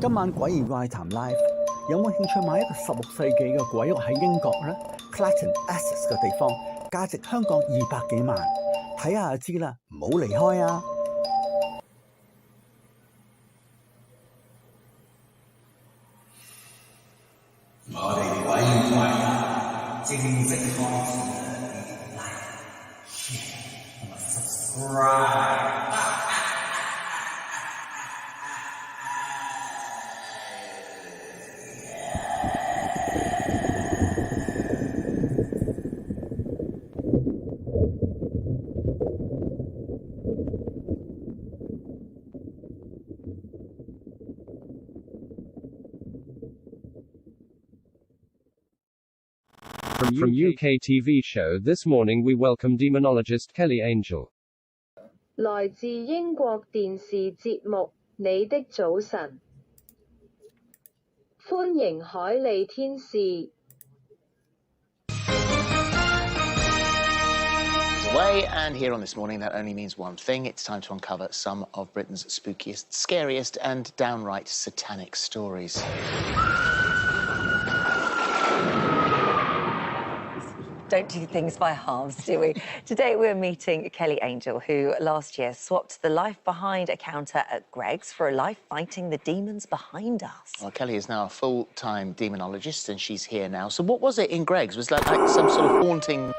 今晚詭異怪談 live， 有冇興趣買一個16世紀嘅鬼屋喺英國呢 Clacton Essex 嘅地方，價值香港200幾萬，睇下就知啦，唔好離開啊！我哋詭異怪談正式開始啦 ，like、share 同埋 subscribe。From UK TV show This Morning we welcome demonologist Kelly Angel. 來自英國電視節目你的早晨，歡迎凱利天使。Away, and here on This Morning, that only means one thing. It's time to uncover some of Britain's spookiest, scariest, and downright satanic stories. Don't do things by halves, do we? Today we're meeting Kelly Angel, who last year swapped the life behind a counter at Greggs for a life fighting the demons behind us. Well, Kelly is now a full-time demonologist, and she's here now. So what was it in Greggs? Was that like some sort of haunting...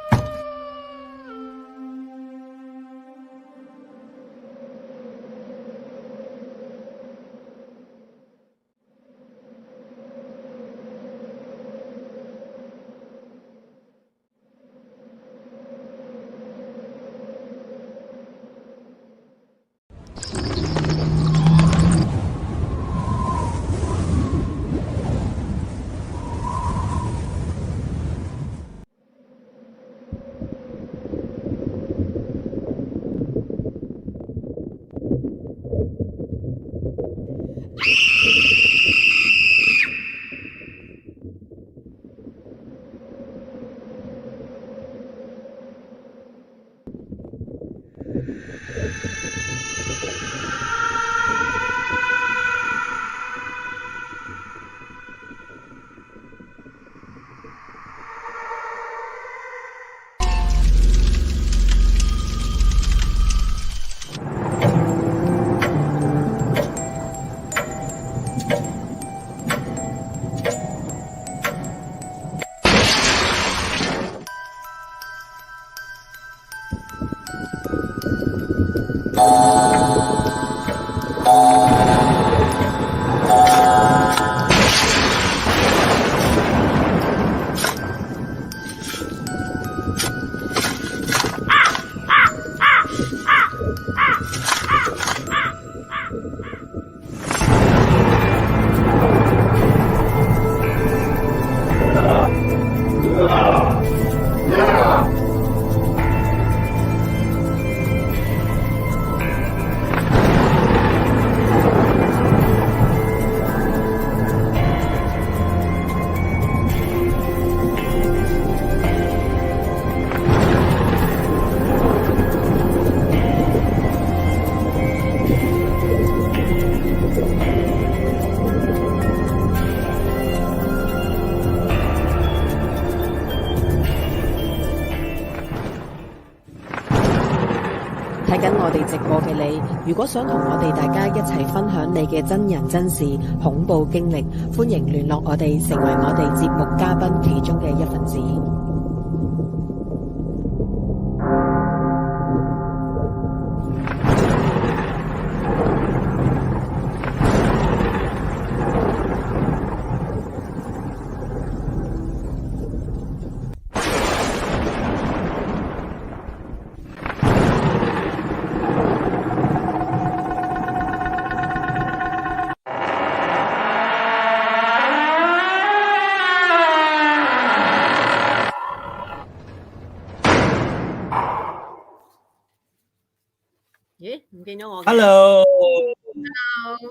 睇緊我哋直播嘅你，如果想同我哋大家一齊分享你嘅真人真事、恐怖經歷，歡迎聯絡我哋，成為我哋節目嘉賓其中嘅一份子。咦，唔見咗我嘅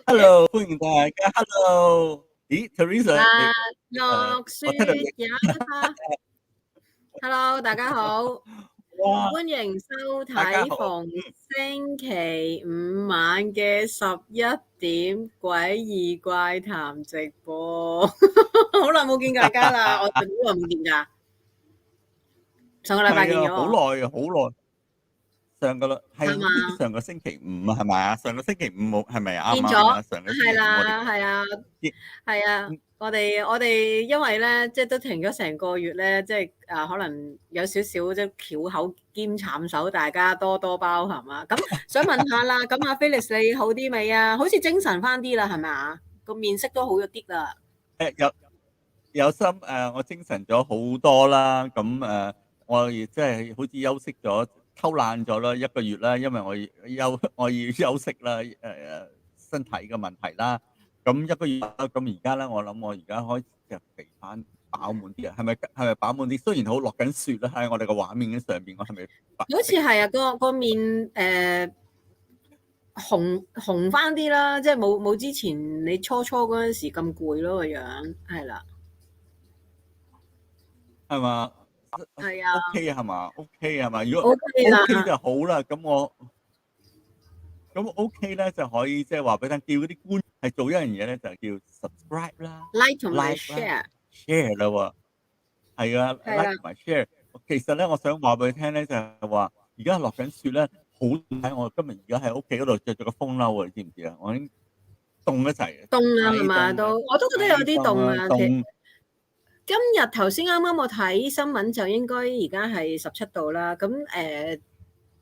Hello，歡迎大家 ，Hello， 咦 ，Teresa， 落雪也，Hello， 大家好。哇，歡迎收大家好，睇逢星期五晚嘅11點詭異怪談直播。好耐冇見大家啦，我哋好耐冇見㗎，上個禮拜見係啊，咗好我，耐啊，好耐。上個啦，係係嘛？好似上個星期五啊，係咪啊？上個星期五冇係咪啊？啱見咗，啱啊，上個星係期五我哋啦，係啊，見係啊。我哋因為咧，即係都停咗成個月咧，即係可能有少少即係翹口兼慘手，大家多多包涵啊。咁想問下啦，咁阿 Felix 你好啲未啊？好似精神翻啲啦，係咪啊？個面色都好咗啲啦。有心我精神咗好多啦。咁我亦即係好似休息咗、偷懶咗啦1個月啦，因為我要休息啦，身體嘅問題啦。咁1個月啦，咁而家咧，我諗我而家開始就肥翻飽滿啲啊，係咪飽滿啲？雖然好落緊雪啦，喺我哋個畫面嘅上邊，我係咪白好似係啊，個面紅翻啲啦，即係冇之前你初嗰陣時咁攰咯個樣，係啦，係嘛係啊？OK 係嘛？OK 係嘛？如果，OK 啦。 OK 就好啦。咁 OK 咧，就可以即係話俾佢聽，叫嗰啲觀係做一樣嘢咧，就係叫 subscribe 啦、 like 同埋 like 啦、 share， share 啦喎。係啊係啦， ，like 同埋 share。其實咧，我想話俾你聽咧，就係話而家落緊雪咧，好睇。我今日而家喺屋企嗰度着咗個風褸啊，你知唔知啊？我已經凍一齊，凍啦係太嘛都，凍啦，我都覺得有啲太凍啦，凍啊。凍。今日頭先啱啱我睇新聞就應該而家係17度啦。咁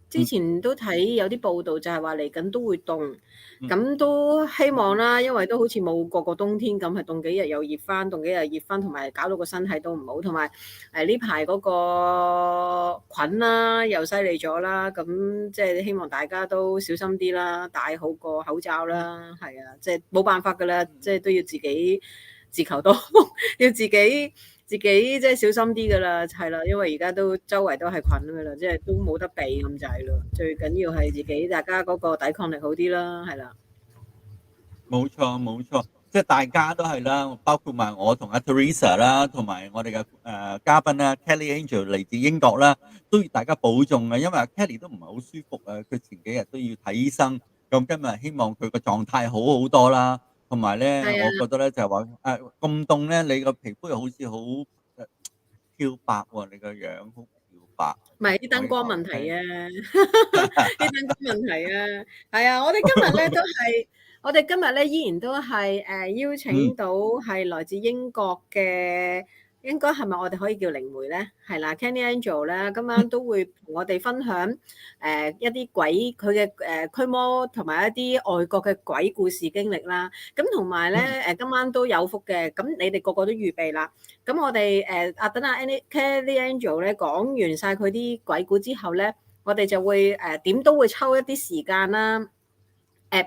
之前都睇有啲報道就係話嚟緊都會凍，咁都希望啦，因為都好似冇個冬天咁，係凍幾日又熱翻，凍幾日熱翻，同埋搞到個身體都唔好，同埋呢排嗰個菌啦又犀利咗啦，咁即係希望大家都小心啲啦，戴好個口罩啦，係啊，即係冇辦法噶啦，即係都要自己自求多福，要自己即係小心啲噶啦，係啦，因為而家都周圍都係菌噶啦，即係都冇得避咁滯咯。最緊要係自己大家嗰個抵抗力好啲啦，係啦。冇錯冇錯，即係大家都係啦，包括埋我同阿 Teresa 啦，同埋我哋嘅嘉賓啦 Kelly Angel 嚟自英國啦，都要大家保重啊，因為阿 Kelly 都唔係好舒服啊，佢前幾日都要睇醫生，咁今日希望佢個狀態好好多啦，同埋咧，係啊，我覺得咧就係話咁凍咧，你個皮膚又好似好漂白喎，你個樣好漂白，唔係啲燈光問題係啊，啲燈光問題啊，係啊，我哋今日咧依然都係邀請到係來自英國嘅，應該係咪我哋可以叫靈媒咧？係啦，Kelly Angel 咧，今晚都會同我哋分享一啲鬼佢嘅驅魔同埋一啲外國嘅鬼故事經歷啦。咁同埋咧今晚都有福嘅，咁你哋個個都預備啦。咁我哋等阿 Kelly Angel 咧講完晒佢啲鬼故之後咧，我哋就會點都會抽一啲時間啦。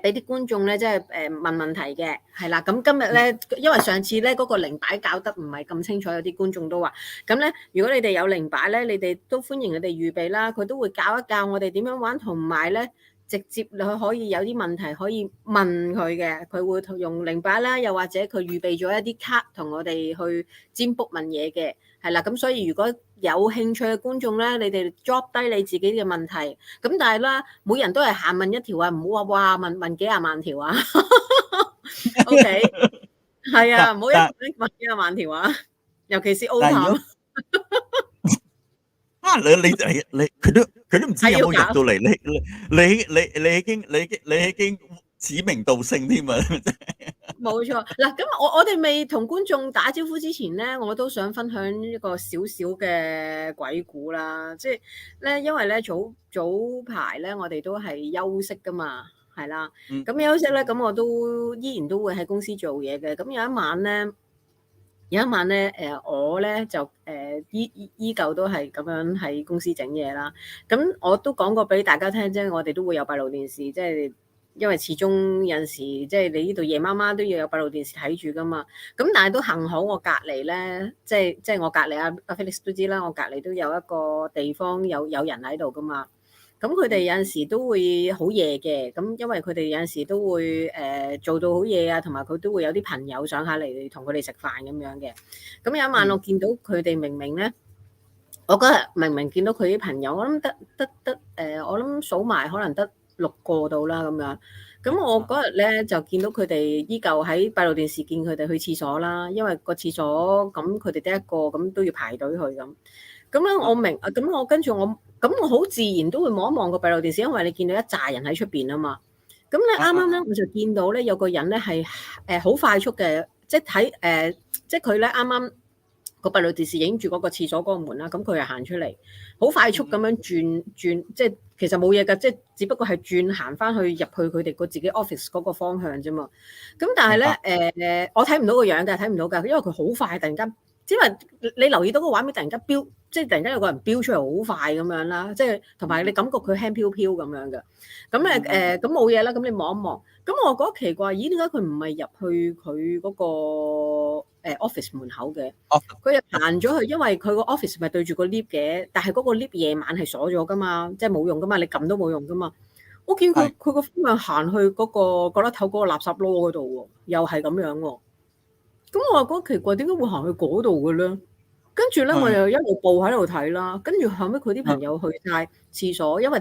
俾啲觀眾咧，即係問問題嘅，係啦。咁今日咧，因為上次咧嗰個靈擺搞得唔係咁清楚，有啲觀眾都話，咁咧如果你哋有靈擺咧，你哋都歡迎你哋預備啦。佢都會教一教我哋點樣玩，同埋咧直接你可以有啲問題可以問佢嘅，佢會用靈擺啦，又或者佢預備咗一啲卡同我哋去占卜問嘢嘅。係啦，咁所以如果有興趣嘅觀眾咧，你哋 drop 低你自己嘅問題，咁但係啦，每人都係限問一條啊，唔好話哇問幾廿萬條啊。OK， 係啊，唔好一問幾廿萬條啊，尤其是 O 探。你佢都唔知有冇入到嚟，你已經指名道姓添啊！冇錯，嗱，咁我哋未同觀眾打招呼之前咧，我都想分享一個少少嘅鬼故啦。即係咧，因為咧早排咧，我哋都係休息噶嘛，係啦。咁休息咧，咁我都依然都會喺公司做嘢嘅。咁有一晚咧，我咧就依舊都係咁樣喺公司整嘢啦。咁我都講過俾大家聽啫，我哋都會有閉路電視，即係。因為始終有陣時，即係你呢度夜媽媽都要有閉路電視睇住噶嘛。咁但係都幸好我隔離咧，即係我隔離阿 Felix 都知啦，我隔離都有一個地方有人喺度噶嘛。咁佢哋有陣時都會好夜嘅，咁因為佢哋有陣時都會做到好夜啊，同埋佢都會有啲朋友上下嚟同佢哋食飯咁樣嘅。咁有一晚我見到佢哋明明咧我嗰日明明見到佢啲朋友，我諗我諗數埋可能得6個到啦咁樣。咁我嗰日咧就見到佢哋依舊喺閉路電視見佢哋去廁所啦，因為個廁所咁佢哋得一個，咁都要排隊去咁。咁咧我明，咁我跟住我好自然都會望一望個閉路電視，因為你見到一紮人喺出邊啊嘛。咁咧啱啱咧我就見到咧有個人咧係好快速嘅，即係即係佢咧啱啱個閉路電視影住嗰個廁所嗰個門啦，咁佢又行出嚟，好快速咁樣轉，即係其實冇嘢㗎，即係只不過係轉行翻去入去佢哋個自己 office 嗰個方向啫嘛。咁但係咧我睇唔到個樣㗎，睇唔到㗎，因為佢好快突然間。因為你留意到個畫面突然間飆，即係突然間有個人飆出嚟好快咁樣啦，即係同埋你感覺佢輕飄飄咁樣嘅。咁咁冇嘢啦，咁你望一望，咁我覺得奇怪，咦點解佢唔係入去佢嗰個office 門口嘅？佢又行咗去，因為佢個 office 咪對住個 lift 嘅，但係嗰個 lift 夜晚係鎖咗噶嘛，即係冇用噶嘛，你撳都冇用噶嘛。我見佢個方向行去嗰個角落頭嗰個垃圾籮嗰度喎，又係咁樣喎。咁我話覺得奇怪，點解會行去嗰度嘅咧？跟住咧，我又一路步喺度睇啦。跟住後尾佢啲朋友去晒廁所，因為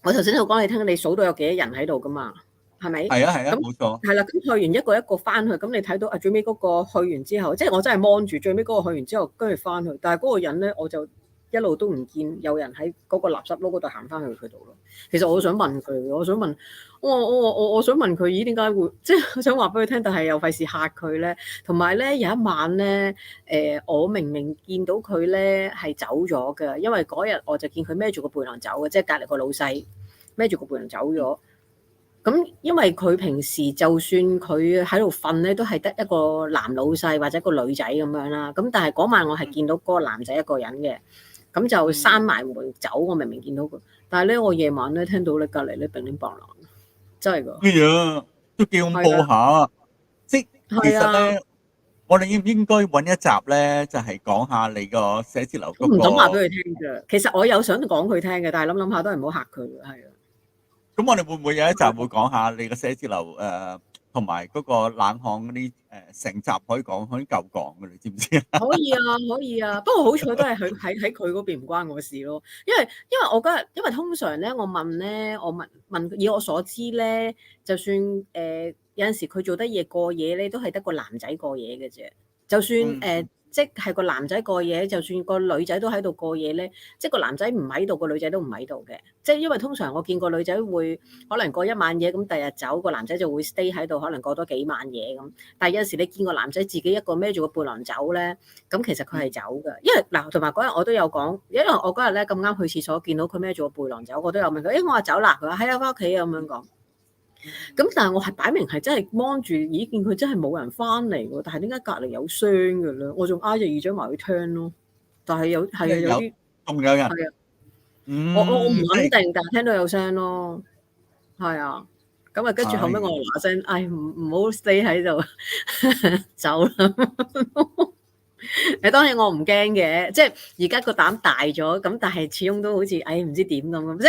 我頭先就講你聽，你數到有幾多人喺度噶嘛？係咪？係啊，冇錯。係啦，咁去完一個一個翻去，咁你睇到最尾嗰個去完之後，即係我真係望住最尾嗰個去完之後，跟住翻去。但係嗰個人咧，我就一路都唔見有人喺嗰個垃圾籮嗰度行翻去佢度咯。其實我想問佢，我想問我想問佢，咦點解會即係我想話俾佢聽，但係又費事嚇佢咧。同埋咧有一晚咧，我明明見到佢咧係走咗嘅，因為嗰日我就見佢孭住個背囊走嘅，即係隔離個老細孭住個背囊走咗。咁因為佢平時就算佢喺度瞓咧，都係得一個男老細或者個女仔咁樣啦。咁但係嗰晚我係見到嗰個男仔一個人嘅。咁就閂埋門走，我明明見到佢，但係咧我夜晚咧聽到咧隔離咧乒乒乓啷，真係㗎。咩嘢都幾恐怖下，即係其實咧，我哋應唔應該揾一集咧，就係講下你個寫字樓嗰個？唔敢話俾佢聽㗎。其實我有想講佢聽嘅，但係諗下都係唔好嚇佢嘅，係啊。咁我哋會唔會有一集會講下你個寫字樓同埋嗰個冷巷嗰啲成集可以講夠講嘅，你知唔知啊？可以啊，可以啊。不過好彩都係佢喺佢嗰邊唔關我事咯。因為我嗰日，因為通常咧，我問以我所知咧，就算有陣時佢做得嘢過夜咧，都係得個男仔過夜嘅啫。就算即係個男仔過夜，就算個女仔都喺度過夜咧，即係個男仔唔喺度，個女仔都唔喺度嘅。即係因為通常我見個女仔會可能過一晚夜，咁第日走，個男仔就會 stay 喺度，可能過多幾晚夜咁。但係有陣時你見個男仔自己一個孭住個背囊走咧，咁其實佢係走嘅。因為嗱，同埋嗰日我都有講，因為我嗰日咧咁啱去廁所見到佢孭住個背囊走，我都有問佢，我話走啦，佢話係啊，翻屋企啊咁樣講。咁但係我係擺明係真係望住，咦見佢真係冇人翻嚟喎，但係點解隔離有聲嘅咧？我仲挨隻耳仔埋去聽咯，但係有啲仲有人，係啊，我唔肯定，但係聽到有聲咯，係啊，咁啊跟住後尾我嗱聲，唔好 stay 喺度，走啦。當然我唔驚嘅，即係而家個膽大咗，咁但係始終都好似唔知點咁，即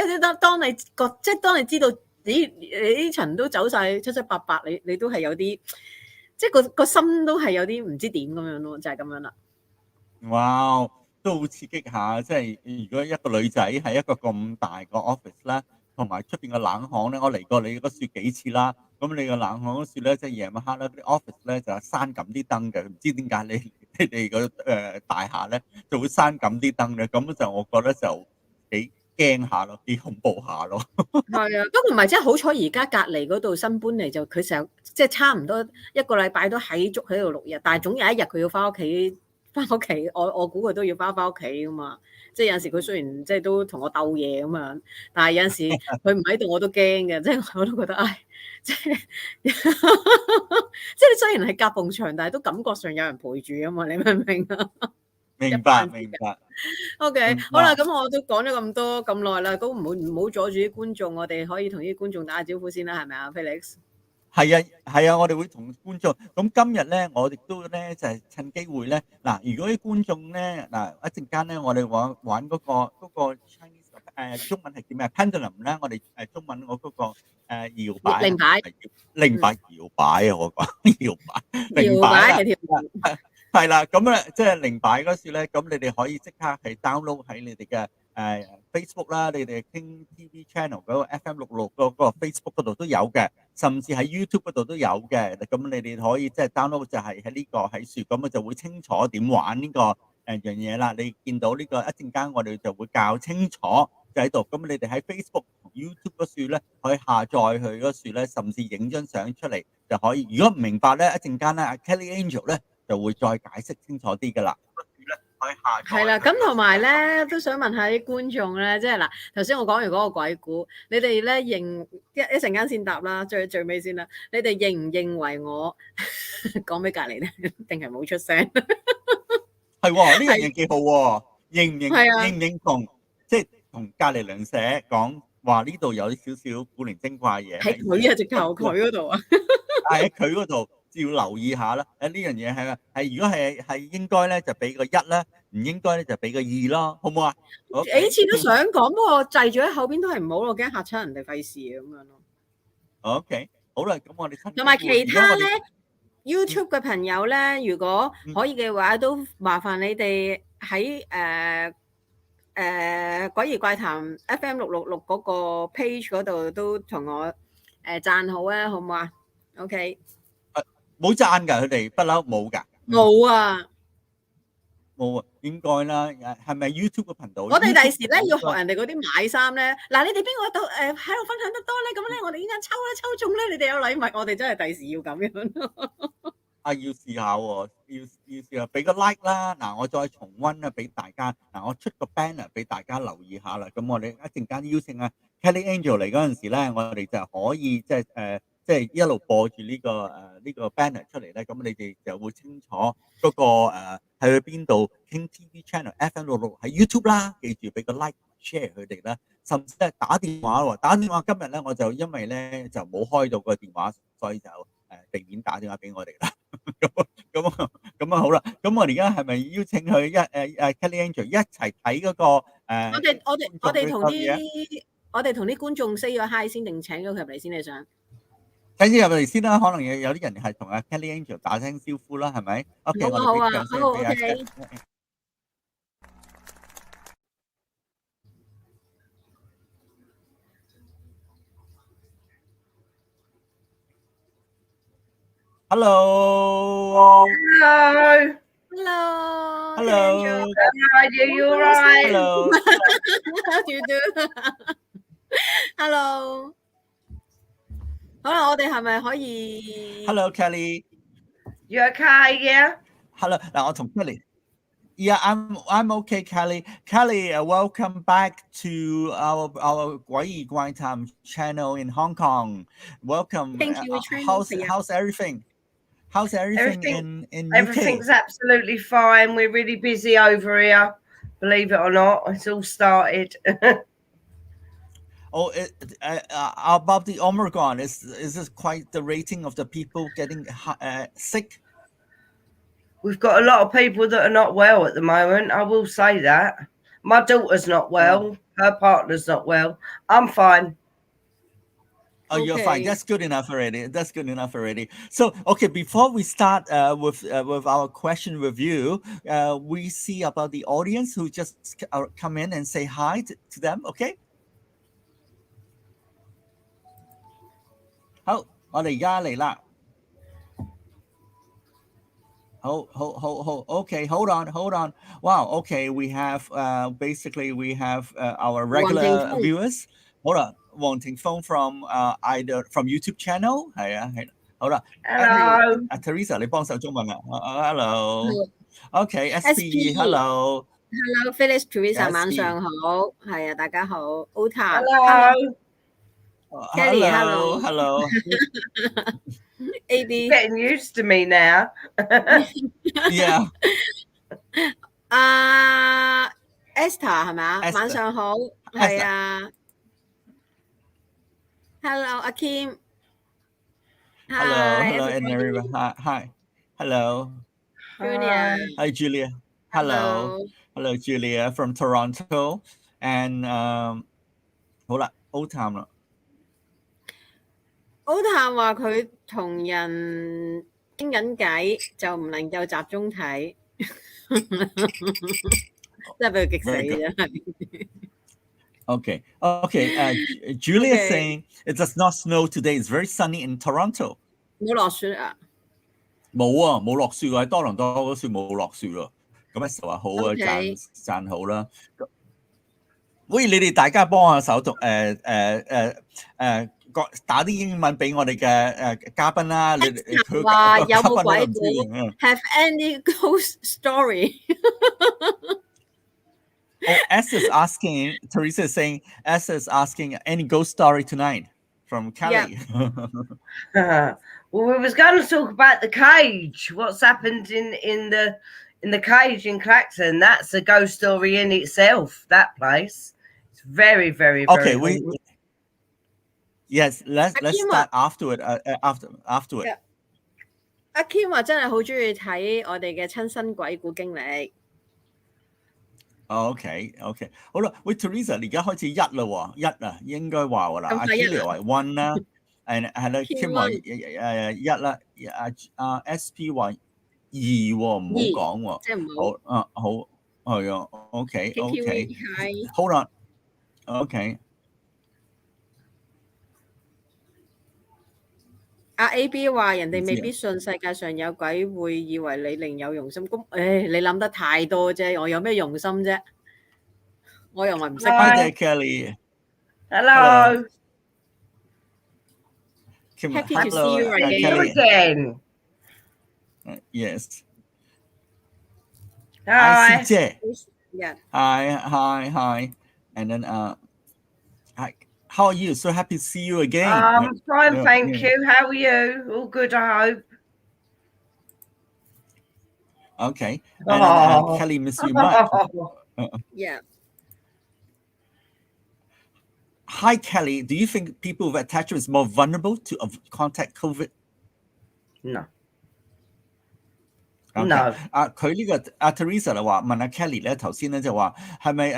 係當你知道。你啲塵都走晒七七八八，你都係有啲，即係個心都係有啲唔知點咁樣咯，就係咁樣啦。哇，都好刺激下！即係如果一個女仔喺一個咁大個 office 啦，同埋出邊個冷巷咧，我嚟過你嗰處幾次啦。咁你個冷巷嗰處咧，即係夜晚黑咧，啲 office 咧就係閂緊啲燈嘅，唔知點解你哋個大廈咧就會閂緊啲燈嘅，咁就我覺得就幾驚下咯，幾恐怖下咯。係啊，不過唔係，即係好彩而家隔離嗰度新搬嚟，就佢成日即係差唔多一個禮拜都喺度6日，但係總有一日佢要翻屋企，我估佢都要翻屋企噶嘛。即係有陣時佢雖然即係都同我鬥嘢咁樣，但係有陣時佢唔喺度我都驚嘅，即係我都覺得即係即係你雖然係夾埲牆，但係都感覺上有人陪住啊嘛，你明唔明啊？明白。OK，好啦，咁我都講咗咁多咁耐啦，都唔好阻住啲觀眾，我哋可以同啲觀眾打下招呼先啦，係咪啊 Felix？ 係啊，我哋會同觀眾。咁今日咧，我哋都咧就係趁機會咧，嗱，如果啲觀眾咧，嗱一陣間咧，我哋玩嗰個 Chinese 中文係叫咩 pendulum 咧，我哋中文我嗰個搖擺零擺搖擺啊，我講搖擺係條係啦，咁咧即係靈擺嗰時咧，咁你哋可以即刻係 download 喺你哋嘅Facebook 啦，你哋傾 TV channel 嗰個 FM66嗰個 Facebook 嗰度都有嘅，甚至喺 YouTube 嗰度都有嘅。咁你哋可以即係 download 就係喺呢個喺樹，咁就會清楚點玩呢個樣嘢啦。你見到呢個一陣間我哋就會教清楚就喺度。咁你哋喺 Facebook 同 YouTube 嗰樹咧，可以下載佢嗰樹咧，甚至影張相出嚟就可以。如果唔明白咧，一陣間咧，阿 Kelly Angel 咧就會再解釋清楚啲噶啦。係啦，咁同埋咧都想問下啲觀眾咧，即係嗱，頭先我講完嗰個鬼故，你哋咧認一陣間先答啦，最尾先啦。你哋認唔認為我講俾隔離咧，定係冇出聲？係喎，呢樣嘢幾好喎，認唔係認同？即係同隔離鄰舍講話呢度有啲少少古靈精怪嘢。喺佢啊，直頭佢嗰度啊。喺佢嗰度要留意下啦。呢樣嘢係如果係應該咧，就俾個1啦；唔應該咧，就俾個2咯，好唔好啊？幾次都想講，不過滯住喺後邊都係唔好咯，驚嚇親人哋費事咁樣咯。OK，好啦，咁我哋同埋其他咧 YouTube 嘅朋友咧，如果可以嘅話，都麻煩你哋喺詭異怪談 FM666嗰個 page 嗰度都同我讚好啊，好唔好啊 ？OK。冇讚㗎，佢哋不嬲冇㗎。冇啊，冇啊，應該啦。係咪 YouTube 嘅頻道？我哋第時咧要學人哋嗰啲買衫咧。嗱，你哋邊個喺度分享得多咧？咁咧，我哋依家抽中咧，你哋有禮物，我哋真係第時要咁樣。要試下喎，要試下，俾個 like 啦。嗱，我再重溫啊，俾大家。嗱，我出個 banner 俾大家留意下啦。咁我哋一陣間邀請啊 Kelly Angel 嚟嗰陣時咧，我哋就可以即係一路播住呢個 banner 出嚟咧，咁你哋就會清楚嗰個喺邊度傾 TV channel FM66喺 YouTube 啦，記住俾個 like share 佢哋啦，甚至係打電話喎。打電話今日咧我就因為咧就冇開到個電話，所以就避免打電話俾我哋啦。咁好啦，咁我哋而家係咪邀請佢Kelly Angel 一齊睇嗰個我哋同啲觀眾 say 咗 hi 先，定請咗佢入嚟先？你想？請先入嚟先啦，可能有啲人係同阿 Kelly Angel 打聲招呼啦，係咪 ？OK， 我哋俾掌聲俾阿 Kelly。Hello。Hello。Hello。How are you? You alright? Hello。How do you do? Hello。好啦，我哋係咪可以 ？Hello Kelly。You okay? Yeah. Hello， 嗱我同 Kelly。Yeah, I'm okay, Kelly. Kelly, welcome back to our 詭異怪談 channel in Hong Kong. Welcome. Thank you. How's everything? How's everything in UK? Everything's absolutely fine. We're really busy over here. Believe it or not, it's all started. About the Omicron, is this quite the rating of the people getting sick? We've got a lot of people that are not well at the moment. I will say that. My daughter's not well. Her partner's not well. I'm fine. Oh, you're fine. That's good enough already. So, okay, before we start with our question review, we see about the audience who just come in and say hi to them. Okay. 好，我哋而家嚟啦。好 ，OK, hold on. Wow, okay, we have basically we have our regular viewers. 好啦，黃庭鋒 from either from YouTube channel 係啊，好啦。Hello. Teresa 你幫手中文啊。Hello. OK, SP hello. Hello, Phyllis Teresa 晚上好，係啊，大家好。Ota hello. Kelly hello. AB getting used to me now. Yeah. Esther 係咪啊？晚上好，係啊。Hello, Akim. Hello, and hi. Hello. Julia. Hi, Julia. Hello, Julia from Toronto. And 好啦 ，old time 啦。Ota 話佢同人傾緊偈就唔能夠集中睇，真係俾佢激死啫。Okay. Julia is saying it does not snow today. It's very sunny in Toronto. 冇落雪啊？冇啊，冇落雪喎，喺多倫多嗰處冇落雪喎。咁實話好啊，讚好啦。喂，你哋大家幫下手讀打啲英文俾我哋嘅嘉賓啦。你佢話有冇鬼故 ？Have any ghost story？ Oh, S is asking. Teresa is saying. S is asking any ghost story tonight from Kelly. Yeah. Well, we was going to talk about the cage. What's happened in the cage in Clacton? That's a ghost story in itself. That place. It's very, very, very. Okay, yes. Let's start after it. After it. 阿 Kim 話真係好中意睇我哋嘅親身鬼故經歷。OK，好啦，喂 ，Teresa， 你而家開始一啦喎，一啊，應該話喎啦，阿 Kelly 話 one 啦，係啦 ，Kim 話一啦，阿 SP 話2喎，唔好講喎，即係唔好，好，係啊 ，OK，Hold on，OK。阿 AB 話人哋未必信世界上有鬼，會以為你另有用心。咁你諗得太多啫，我有咩用心啫？我又唔係唔識。Hi there, Kelly. Hello. Happy to see you again. Yes. Hi. Yeah. Hi. And then hi. How are you? So happy to see you again. I'm fine, thank you. How are you? All good, I hope. Okay. And Kelly, miss you much. Yeah. Hi, Kelly. Do you think people with attachment is more vulnerable to contact COVID? No. Okay. No. 佢呢個阿 Teresa 就話問阿 Kelly 咧，頭先咧就話係咪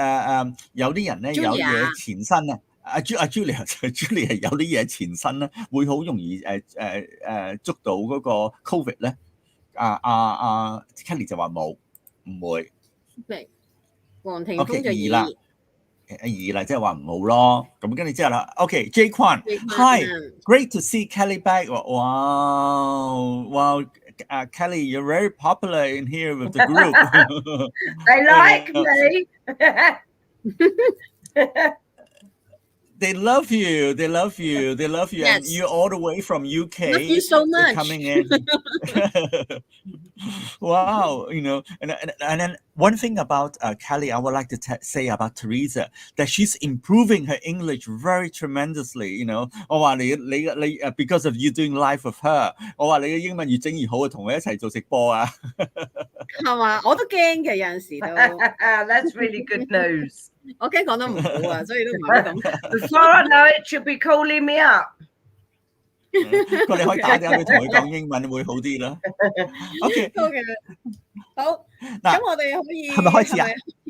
有啲人咧有嘢纏身啊？Julia 係有啲嘢纏身咧，會好容易捉到嗰個 Covid 咧。Kelly 就話冇，唔會。明。黃庭鋒就2啦，2啦，即係話唔好咯。咁跟住之後啦 ，OK，J Kwan，Hi，great to see Kelly back。Wow。Kelly, you're very popular in here with the group. They like me. They love you. Yes. And you're all the way from UK. Love you so much. Coming in. Wow, and then one thing about Kelly, I would like to say about Teresa that she's improving her English very tremendously. 我話你 because of you doing live with her， 我話你嘅英文越整越好啊，同佢一齊做直播啊。係嘛？我都驚嘅，有陣時都。That's really good news. 我驚講得唔好啊，所以都唔好咁。Before I know it, she'll be calling me up. 佢哋可以打電話俾同佢講英文會好啲啦。OK， 好。咁我哋可以係咪開始啊？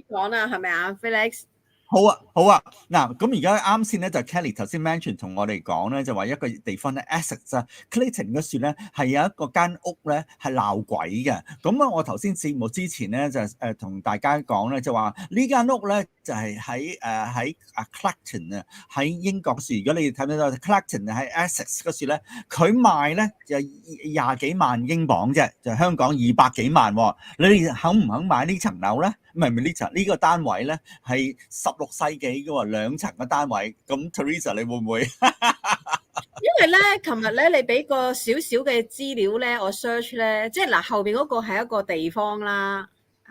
講啦，係咪啊 ，Felix？好啊，嗱，咁而家啱先咧就 Kelly 頭先 mention 同我哋講咧，就話一個地方咧 Essex 啊 Clayton 嗰處咧係有一個間屋咧係鬧鬼嘅。咁啊，我頭先節目之前咧就同大家講咧，就話呢間屋咧就係喺Clacton 啊，喺英國處。如果你哋睇到 Clacton 喺 Essex 嗰處咧，佢賣咧就20幾萬英鎊啫，就香港200幾萬喎。你哋肯唔肯買呢層樓咧？唔係呢個單位咧係16世紀嘅喎，2層嘅單位。咁 Teresa 你會唔會？因為咧，琴日咧你俾個少少嘅資料咧，我 search 咧，即係嗱後邊嗰個係一個地方啦，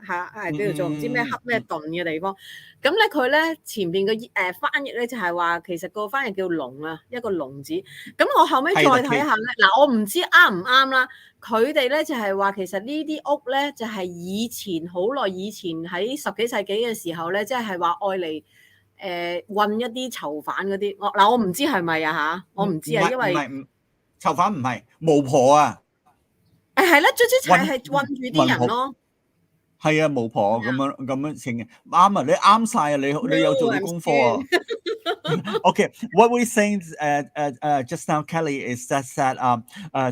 係叫做唔知咩黑咩頓嘅地方。咁咧佢咧前邊嘅翻譯咧就係話，其實個翻譯叫龍啊，一個龍字。咁我後尾再睇下咧，嗱我唔知啱唔啱啦。佢哋咧就係話，其實呢啲屋咧就係以前好耐以前喺10幾世紀嘅時候咧，即係話愛嚟運一啲囚犯嗰啲。我唔知係咪啊嚇，我唔知啊，因為囚犯唔係巫婆啊。係啦，總之係運住啲人咯。係啊，巫婆咁樣稱嘅，啱啊！你啱晒啊！你有做到功課啊？Okay, what we're saying just now, Kelly, is that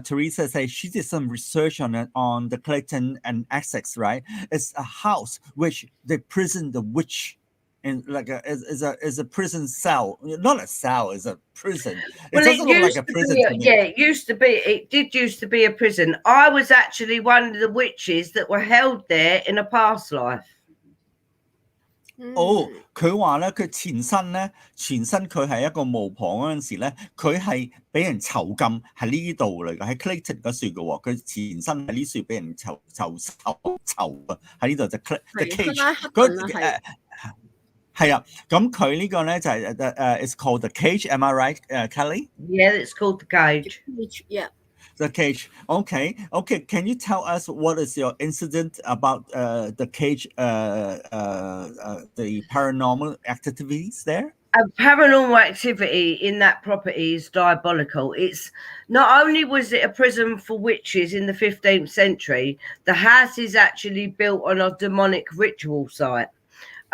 Teresa said she did some research on the Clayton and Essex, right? It's a house which they prison the witch. In like is a prison cell, not a cell, it's a prison. It doesn't look like a prison to me. Yeah, it did used to be a prison. I was actually one of the witches that were held there in a past life. 佢話咧，佢前身佢係一個巫婆嗰陣時咧，佢係俾人囚禁喺呢度嚟嘅，喺 Clayton 嗰處嘅喎。佢前身喺呢處俾人囚啊，喺呢度就 cage。係啊，咁佢呢個咧就係it's called the cage. Am I right, Kelly? Yeah, it's called the cage. Yeah. The cage. Okay. Can you tell us what is your incident about the cage? The paranormal activities there. Paranormal activity in that property is diabolical. It's not only was it a prison for witches in the 15th century, the house is actually built on a demonic ritual site.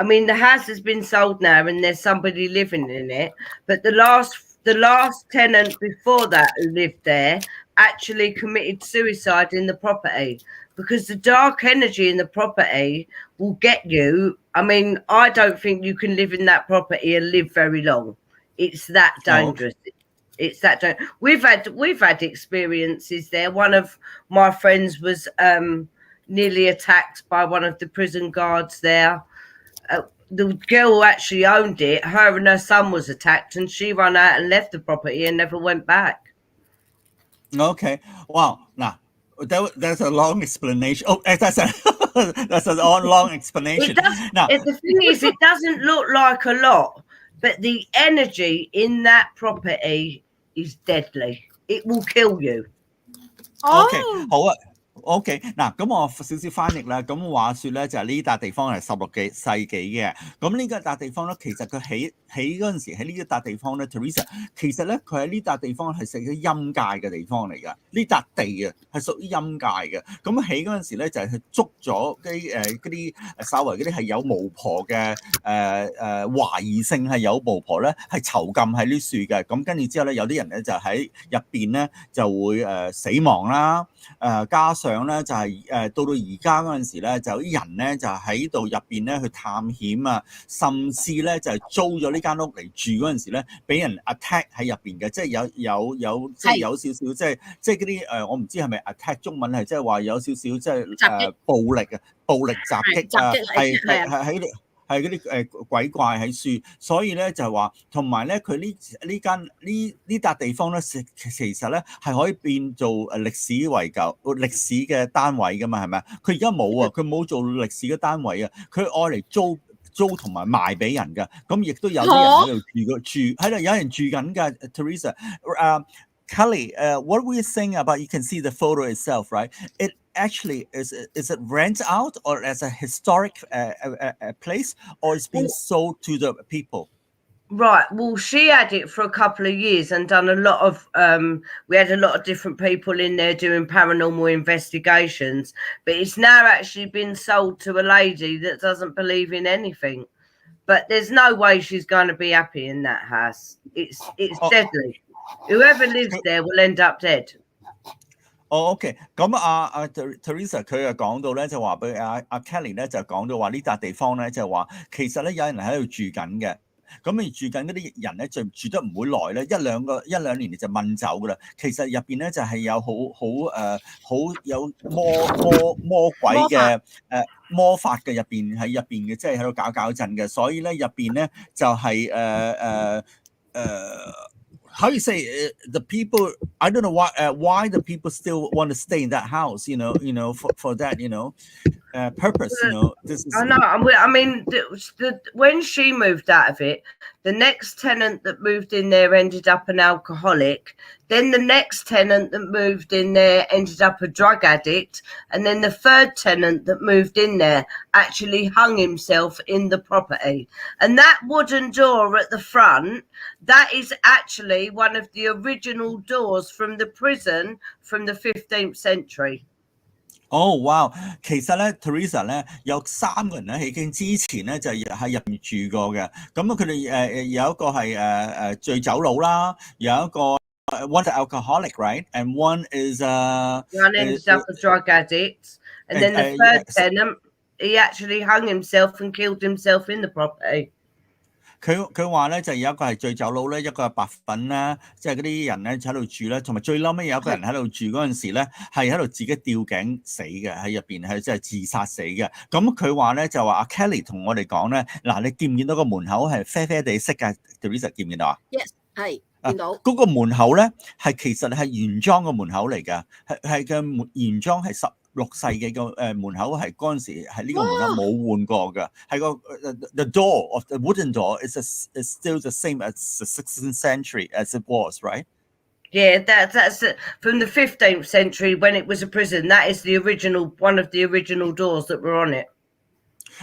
I mean, the house has been sold now and there's somebody living in it, but the last tenant before that who lived there actually committed suicide in the property because the dark energy in the property will get you. I mean, I don't think you can live in that property and live very long. It's that dangerous. It's that dangerous. We've had experiences there. One of my friends was nearly attacked by one of the prison guards there. The girl who actually owned it, her and her son was attacked, and she ran out and left the property and never went back. Okay. Wow. Now, that's a long explanation. Oh, that's a long explanation. The thing is, it doesn't look like a lot, but the energy in that property is deadly. It will kill you. Okay. 好啊。OK 嗱，咁我少少翻譯啦。咁話說咧，就係呢笪地方係16世紀嘅。咁呢個笪地方咧，其實佢起嗰陣時喺呢一笪地方咧 ，Teresa 其實咧佢喺呢笪地方係屬於陰界嘅地方嚟㗎。呢笪地啊係屬於陰界嘅。咁起嗰陣時咧就係捉咗嗰啲稍為嗰啲係有巫婆嘅懷疑性係有巫婆咧係囚禁喺呢樹嘅。咁跟住之後咧有啲人咧就喺入邊咧就會死亡啦。加上咧就係到而家嗰陣時咧，就有啲人咧就喺度入邊咧去探險啊，甚至咧就係租咗呢間屋嚟住嗰陣時咧，俾人 attack 喺入邊嘅，即係有即係有少少即係嗰啲我唔知係咪 attack 中文係即係話有少少即係暴力襲擊啊，係喺度。係嗰啲鬼怪喺樹，所以咧就係話，同埋咧佢呢笪地方咧，其實咧係可以變做歷史嘅單位噶嘛，係咪啊？佢而家冇啊，佢冇做歷史嘅單位啊，佢愛嚟租同埋賣俾人噶，咁亦都有啲人喺度住喺度有人住緊㗎 ，Teresa。Kelly, what were you saying about? You can see the photo itself, right? It actually is it rent out or as a historic place, or it's being sold to the people? Right. Well, she had it for a couple of years and done a lot of. We had a lot of different people in there doing paranormal investigations, but it's now actually been sold to a lady that doesn't believe in anything. But there's no way she's going to be happy in that house. It's deadly. Whoever lives there will end up dead. OK， 咁Teresa 佢又講到咧，就話俾阿Kelly 咧就講到話呢笪地方咧就話其實咧有人喺度住緊嘅，咁而住緊嗰啲人咧就住得唔會耐咧，一兩年就問走噶啦。其實入邊咧就係有好有魔鬼嘅魔法嘅入邊嘅，即係喺度搞震嘅，所以咧入邊咧就係how you say the people? I don't know why the people still want to stay in that house. For that purpose. This is. I know. I mean, when she moved out of it, the next tenant that moved in there ended up an alcoholic. Then the next tenant that moved in there ended up a drug addict, and then the third tenant that moved in there actually hung himself in the property. And that wooden door at the front, that is actually one of the original doors from the prison from the 15th century. 哦，哇！其實咧，Teresa 咧有3個人咧喺經之前咧就喺入面住過嘅。咁啊，佢哋有一個係醉酒佬啦，有一個one is alcoholic, right? And one is one ended up a drug addict, and then the third tenant, he actually hung himself and killed himself in the property. 佢話咧就有一個係醉酒佬咧，一個係白粉啦，即係嗰啲人咧喺度住咧，同埋最嬲尾有一個人喺度住嗰陣時咧，係喺度自己吊頸死嘅，喺入邊係即係自殺死嘅。咁佢話咧就話阿 Kelly 同我哋講咧，嗱你見唔見到個門口係啡啡地色嘅 ？Teresa 見唔見到啊 ？Yes， 係見到。嗰個門口咧係其實係原裝嘅門口嚟㗎，係嘅原裝係16世紀嘅門口係嗰陣時係呢個門口冇換過㗎，係個the door of the wooden door is still the same as the 16th century as it was, right? Yeah, that's from the 15th century when it was a prison. That is the original one of the original doors that were on it.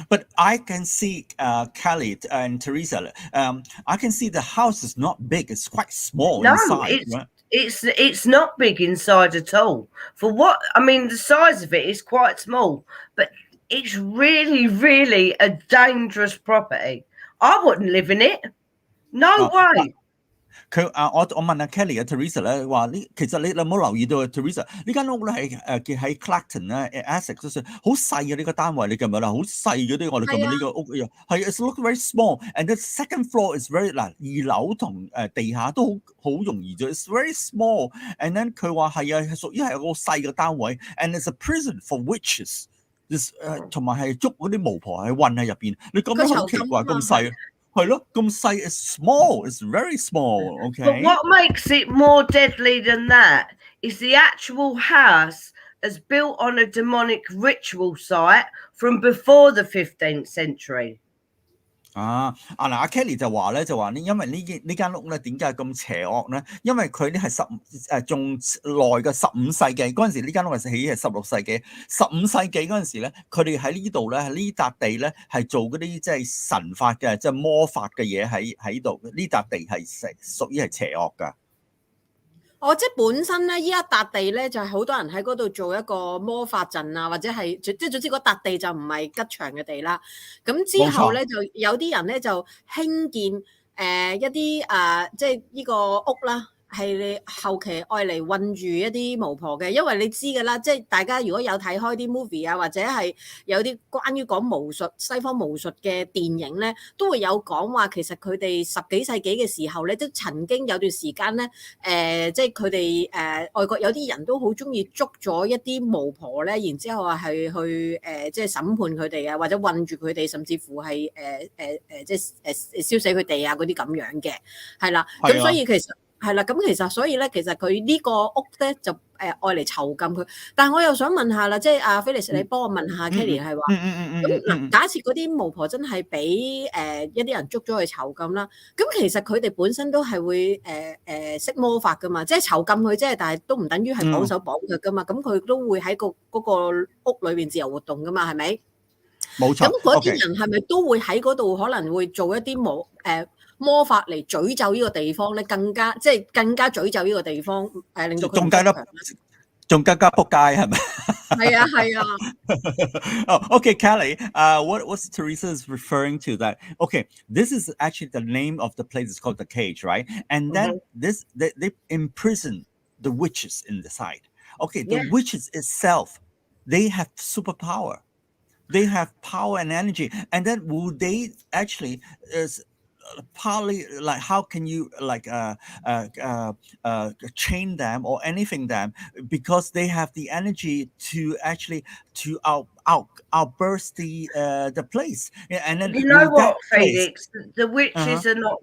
But I can see Kelly and Teresa. I can see the house is not big; it's quite small inside. Right? It's not big inside at all. For what I mean, the size of it is quite small, but it's really, really a dangerous property. I wouldn't live in it. No way. 我問阿 Kelly 啊 Teresa 咧話呢，其實你有冇留意到啊 Teresa 呢間屋咧係喺 Clacton 咧 Essex 嗰度好細嘅呢個單位，你記唔記得好細嗰啲我哋咁呢個屋係it's look very small and the second floor is very 嗱2樓同地下都好容易啫 it's very small and then 佢話係係屬於係個細嘅單位 and it's a prison for witches 同埋係捉嗰啲巫婆係韞喺入邊，你咁樣好奇怪咁細。係咯，咁細 it's small, it's very small, okay? But what makes it more deadly than that is the actual house is built on a demonic ritual site from before the 15th century. 嗱，阿 Kelly 就話呢，因為呢間屋咧點解咁邪惡咧？因為佢呢係仲耐嘅15世紀嗰陣時，呢間屋係起係16世紀，15世紀嗰陣時咧，佢哋喺呢度咧，呢笪地咧係做嗰啲即係神法嘅，即係魔法嘅嘢喺度，呢笪地係屬於係邪惡㗎。即係本身咧，依一笪地咧就係好多人喺嗰度做一個魔法陣啊，或者係即係總之嗰笪地就唔係吉祥嘅地啦。咁之後咧就有啲人咧就興建一啲即係呢個屋啦。係你後期愛嚟韞住一啲巫婆嘅，因為你知㗎啦，即係大家如果有睇開啲 movie 啊，或者係有啲關於講巫術、西方巫術嘅電影咧，都會有講話其實佢哋10幾世紀嘅時候咧，都曾經有段時間咧，即係佢哋外國有啲人都好中意捉咗一啲巫婆咧，然之後係去即係審判佢哋啊，或者韞住佢哋，甚至乎係即係燒死佢哋啊嗰啲咁樣嘅，係啦，咁所以其實。係啦，咁其實所以咧，其實佢呢個屋咧就愛嚟囚禁佢。但係我又想問下啦，即係阿 Felix，你幫我問下 Kelly 係話，咁嗱，假設嗰啲巫婆真係俾一啲人捉咗去囚禁啦，咁其實佢哋本身都係會識魔法噶嘛，即係囚禁佢，即係但係都唔等於係綁手綁腳噶嘛，咁佢都會喺嗰個屋裏邊自由活動噶嘛，係咪？冇錯。咁嗰啲人係咪都會喺嗰度可能會做一啲魔法嚟詛咒呢個地方咧，更加詛咒呢個地方，令到佢仲更加仆街係咪？係啊係啊。Okay, Kelly, what Teresa is referring to that? Okay, this is actually the name of the place. It's called the cage, right? And then they imprison the witches inside. Okay, the witches itself, they have superpower. They have power and energy. And then will they actually partly like how can you like chain them or anything them because they have the energy to actually to outburst the place and then you know what Felix the witches are not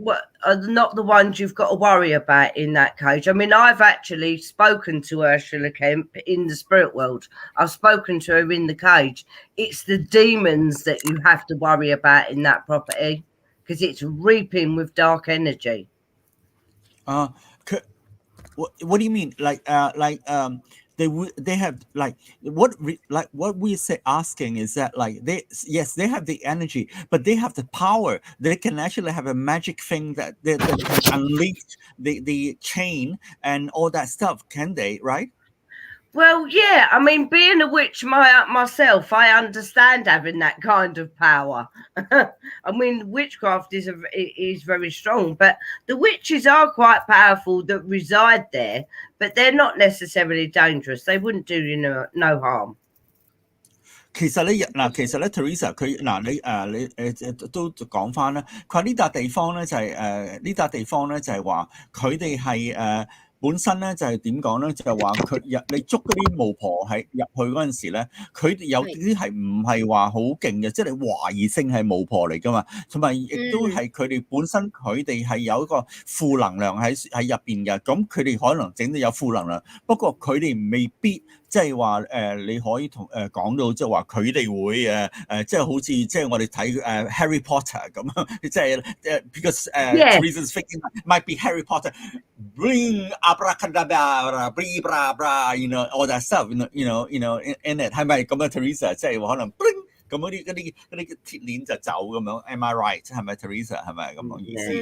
the ones you've got to worry about in that cage. I mean, I've actually spoken to Ursula Kemp in the spirit world. I've spoken to her in the cage. It's the demons that you have to worry about in that property because it's reaping with dark energy. What do you mean? They have like what we say asking is that like they have the energy, but they have the power. They can actually have a magic thing that they can unleash the chain and all that stuff. Can they? Right? Well, yeah, I mean, being a witch myself, I understand having that kind of power. I mean, witchcraft is very strong, but the witches are quite powerful that reside there, but they're not necessarily dangerous. They wouldn't do you no harm. 其實咧，Teresa 佢你都講翻啦，佢話呢笪地方咧就係話佢哋係本身咧就係點講咧，就係話你捉嗰啲巫婆係入去嗰陣時咧，佢哋有啲係唔係話好勁嘅，即係你懷疑性係巫婆嚟噶嘛，同埋亦都係佢哋本身佢哋係有一個負能量喺入邊嘅，咁佢哋可能整到有負能量，不過佢哋未必。即係話你可以講到即係話佢哋會即係好似即係我哋睇Harry Potter 咁樣，即係because Teresa's thinking might be Harry Potter bring abracadabra blah blah blah you know all that stuff you know in it 係咪咁啊 Teresa 即係可能 bling 咁嗰啲鐵鏈就走咁樣 am I right 係咪 Teresa 係咪咁嘅意思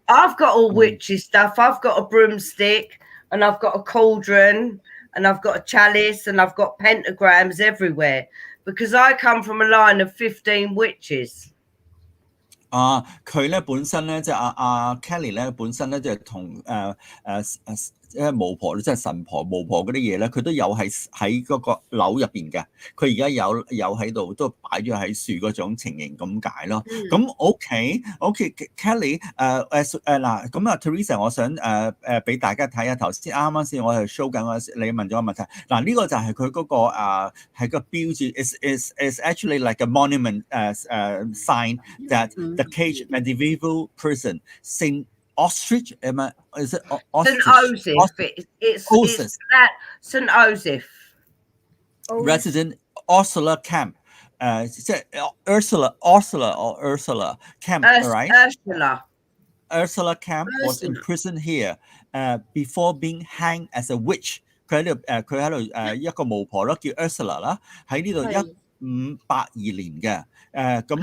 ？I've got all witchy stuff. I've got a broomstick and I've got a cauldron. And I've got a chalice and I've got pentagrams everywhere because I come from a line of 15 witches. 佢咧本身咧即係Kelly 咧本身咧就係同即係巫婆即係神婆巫婆嗰啲嘢咧，佢都有喺嗰個樓入邊嘅。佢而家有喺度都擺咗喺樹嗰種情形咁解咯。咁 OK Kelly 嗱咁Teresa 我想俾大家睇下頭先啱先我係 show 緊你問咗個問題。嗱呢個就係佢嗰個係個標誌 is actually like a monument sign that the caged medieval person Saint Ostrich, is it Ostrich? St. Osiph. It's that St. Osiph. Resident Ursula Camp. Ursula Camp, right? Ursula Camp was imprisoned here before being hanged as a witch. 佢喺度一個巫婆咯，叫 Ursula 啦，喺呢度1582年嘅。咁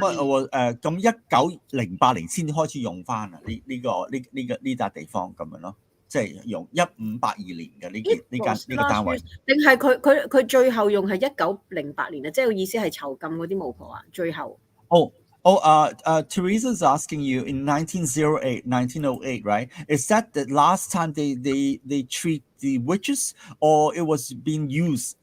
1908年先開始用翻啊！呢笪地方咁樣咯，即係用1582年嘅呢個單位。定係佢最後用係1908年啊？即係意思係囚禁嗰啲巫婆啊？最後。Teresa's asking you in 1908, right? Is that the last time they treat the witches, or it was being reused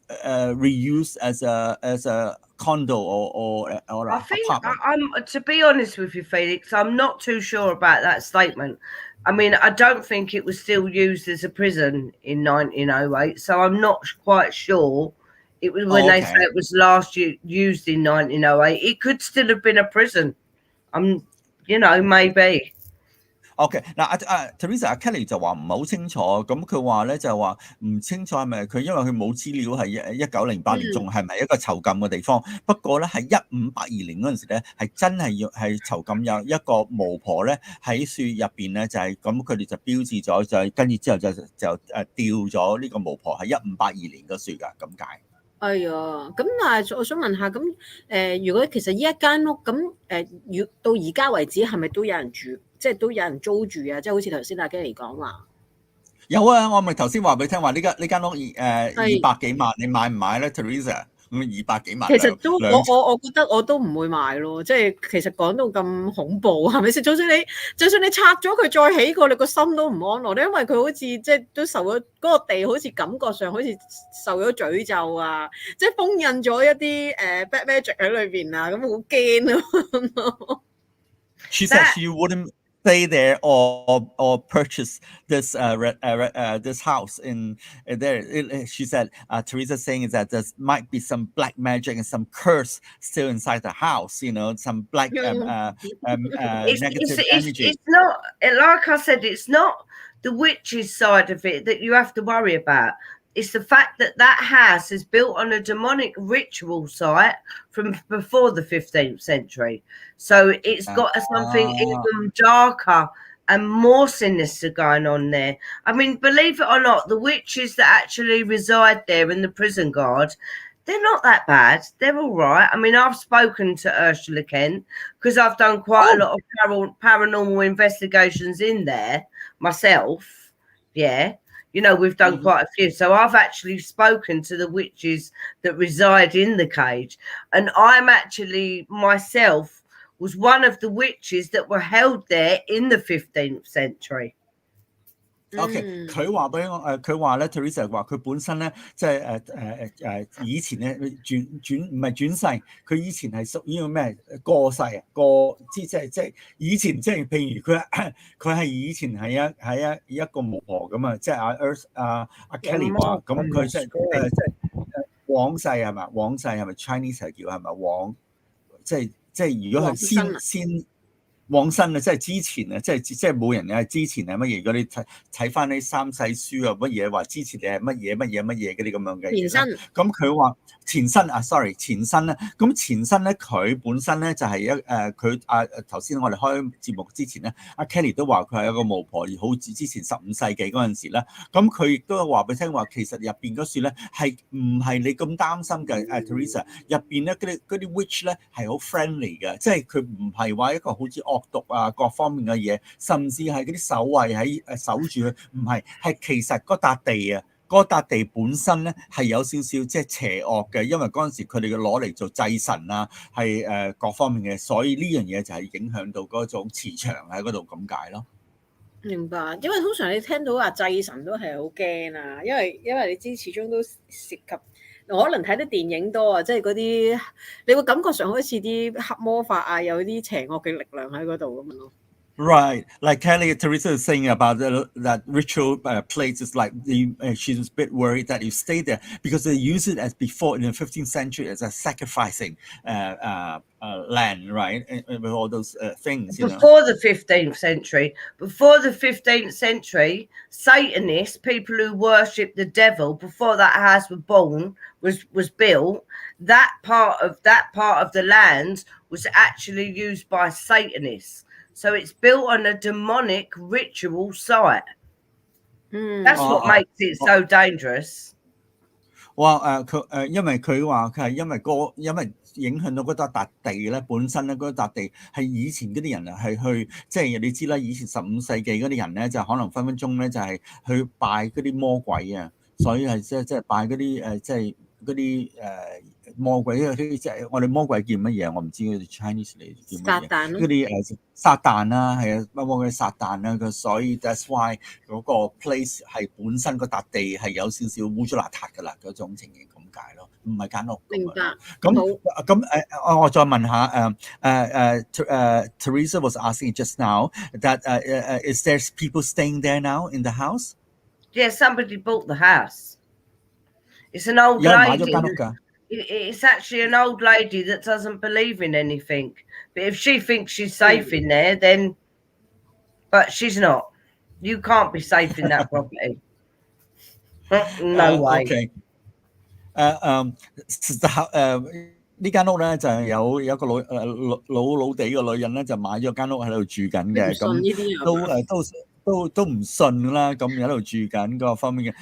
as a condo or I think I'm to be honest with you, Felix, I'm not too sure about that statement. I mean, I don't think it was still used as a prison in 1908, so I'm not quite sure. It was when they say it was last used in 1908. It could still have been a prison. Maybe. OK 嗱Teresa Kelly 就話唔係好清楚，咁佢話咧就話唔清楚係咪佢因為佢冇資料係1908年仲係咪一個囚禁嘅地方？不過咧係1582年嗰陣時咧係真係係囚禁有一個巫婆咧喺樹入邊咧就係咁佢哋就標誌咗就跟住之後就吊咗呢個巫婆係1582年嘅樹㗎咁解。哎呀，咁但係我想問下，咁如果其實呢一間屋咁到而家為止係咪都有人住，即係都有人租住啊？即係好似頭先阿 Kelly 講話。有啊，我咪頭先話俾你聽話呢間屋200幾萬，你買唔買咧 ，Teresa？ 200幾萬。其實都我覺得我都唔會買咯，即係其實講到咁恐怖係咪先？就算你拆咗佢再起過，你個心都唔安樂咧，因為佢好似即係都受咗嗰個地，好似感覺上好似受咗詛咒啊，即係封印咗一啲bad magic 喺裏邊啊，咁好驚咯。She said she wouldn't stay there or purchase this this house in there. She said Teresa saying is that there might be some black magic and some curse still inside the house. Some black negative energy. It's not like I said. It's not the witches side of it that you have to worry about. It's the fact that house is built on a demonic ritual site from before the 15th century. So it's got something even darker and more sinister going on there. I mean, believe it or not, the witches that actually reside there in the prison guard, they're not that bad. They're all right. I mean, I've spoken to Ursula Kent because I've done quite a lot of paranormal investigations in there myself. Yeah. You know, we've done quite a few. So I've actually spoken to the witches that reside in the cage. And I'm actually myself was one of the witches that were held there in the 15th century. OK， 佢話俾我佢話咧 Teresa 話佢本身咧即係以前咧唔係轉世，佢以前係屬於咩過世啊即係以前即係譬如佢係以前係一個巫婆咁啊，即係阿 Kelly 話咁佢即係往世係咪？往世係咪 Chinese 係叫係咪往？即係如果係先。往生啊，即係之前啊，即係冇人係之前係乜嘢？如果你睇翻啲三世書啊，乜嘢話之前你係乜嘢嗰啲咁樣嘅前身。咁佢話前身啊 ，sorry 前身咧，咁前身咧佢本身咧就係佢頭先我哋開節目之前咧，阿 Kelly 都話佢係一個巫婆，好似之前15世紀嗰陣時咧，咁佢亦都話俾你聽話，其實入邊嗰樹咧係唔係你咁擔心嘅Teresa 入邊咧嗰啲 witch 咧係好 friendly 嘅，即係佢唔係話一個好似惡毒啊各方面嘅嘢，甚至係嗰啲守衛喺守住佢，唔係其實嗰笪地啊，嗰笪地本身咧係有少少即係邪惡嘅，因為嗰陣時佢哋嘅攞嚟做祭神啊，係各方面嘅，所以呢樣嘢就係影響到嗰種磁場喺嗰度咁解咯。明白，因為通常你聽到話祭神都係好驚啊，因為你知始終都涉及。可能睇啲電影多啊，即係嗰啲你會感覺上好似啲黑魔法啊，有啲邪惡嘅力量喺嗰度咁樣咯。Right, like Kelly Teresa is saying about that ritual places, like she's a bit worried that you stay there because they use it as before in the 15th century as a sacrificing land, right? With all those things. Before the 15th century, Satanists, people who worship the devil, before that house was built, that part of the land was actually used by Satanists. So it's built on a demonic ritual site. That's what makes it so dangerous. 哇因為佢話佢係因為影響到嗰笪地咧，本身咧嗰笪地係以前嗰啲人啊係去，即係你知啦，以前15世紀嗰啲人咧就可能分分鐘咧就係去拜嗰啲魔鬼啊，所以係即係拜嗰啲即係嗰啲魔鬼嗰啲即係我哋魔鬼叫乜嘢？我唔知嗰啲 Chinese 嚟叫乜嘢？嗰啲撒旦啦，係啊，魔鬼撒旦啦，佢所以 that's why 嗰個 place 係本身嗰笪地係有少少污糟邋遢㗎啦，嗰種情形咁解咯，唔係間屋。明白。咁我再問下Teresa was asking just now that is there people staying there now in the house? Yeah, somebody bought the house. It's an old lady. It's actually an old lady that doesn't believe in anything. But if she thinks she's safe in there, then... But she's not. You can't be safe in that property. No way. Okay. 呢間屋咧就係有一個老地嘅女人咧就買咗間屋喺度住緊嘅，咁都唔信啦，咁喺度住緊嗰方面嘅。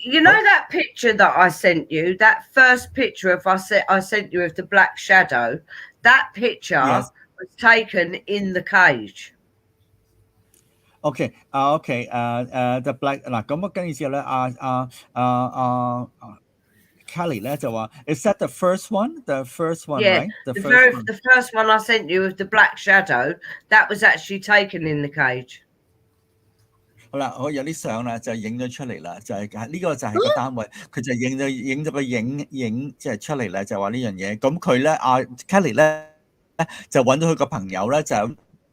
You know that picture that I sent you, that first picture of I sent you of the black shadow, that picture was taken in the cage. Okay, the black 嗱咁啊，跟住之後咧，Kelly 咧就話 ，Is that the first one? The first one, yeah, right? The first one I sent you with the black shadow, that was actually taken in the cage. 好啦，我有啲相啦，就影咗出嚟啦，就係呢個就係個單位，佢就影咗個影即係出嚟啦，就話呢樣嘢。咁佢咧Kelly 咧就揾到佢個朋友咧就。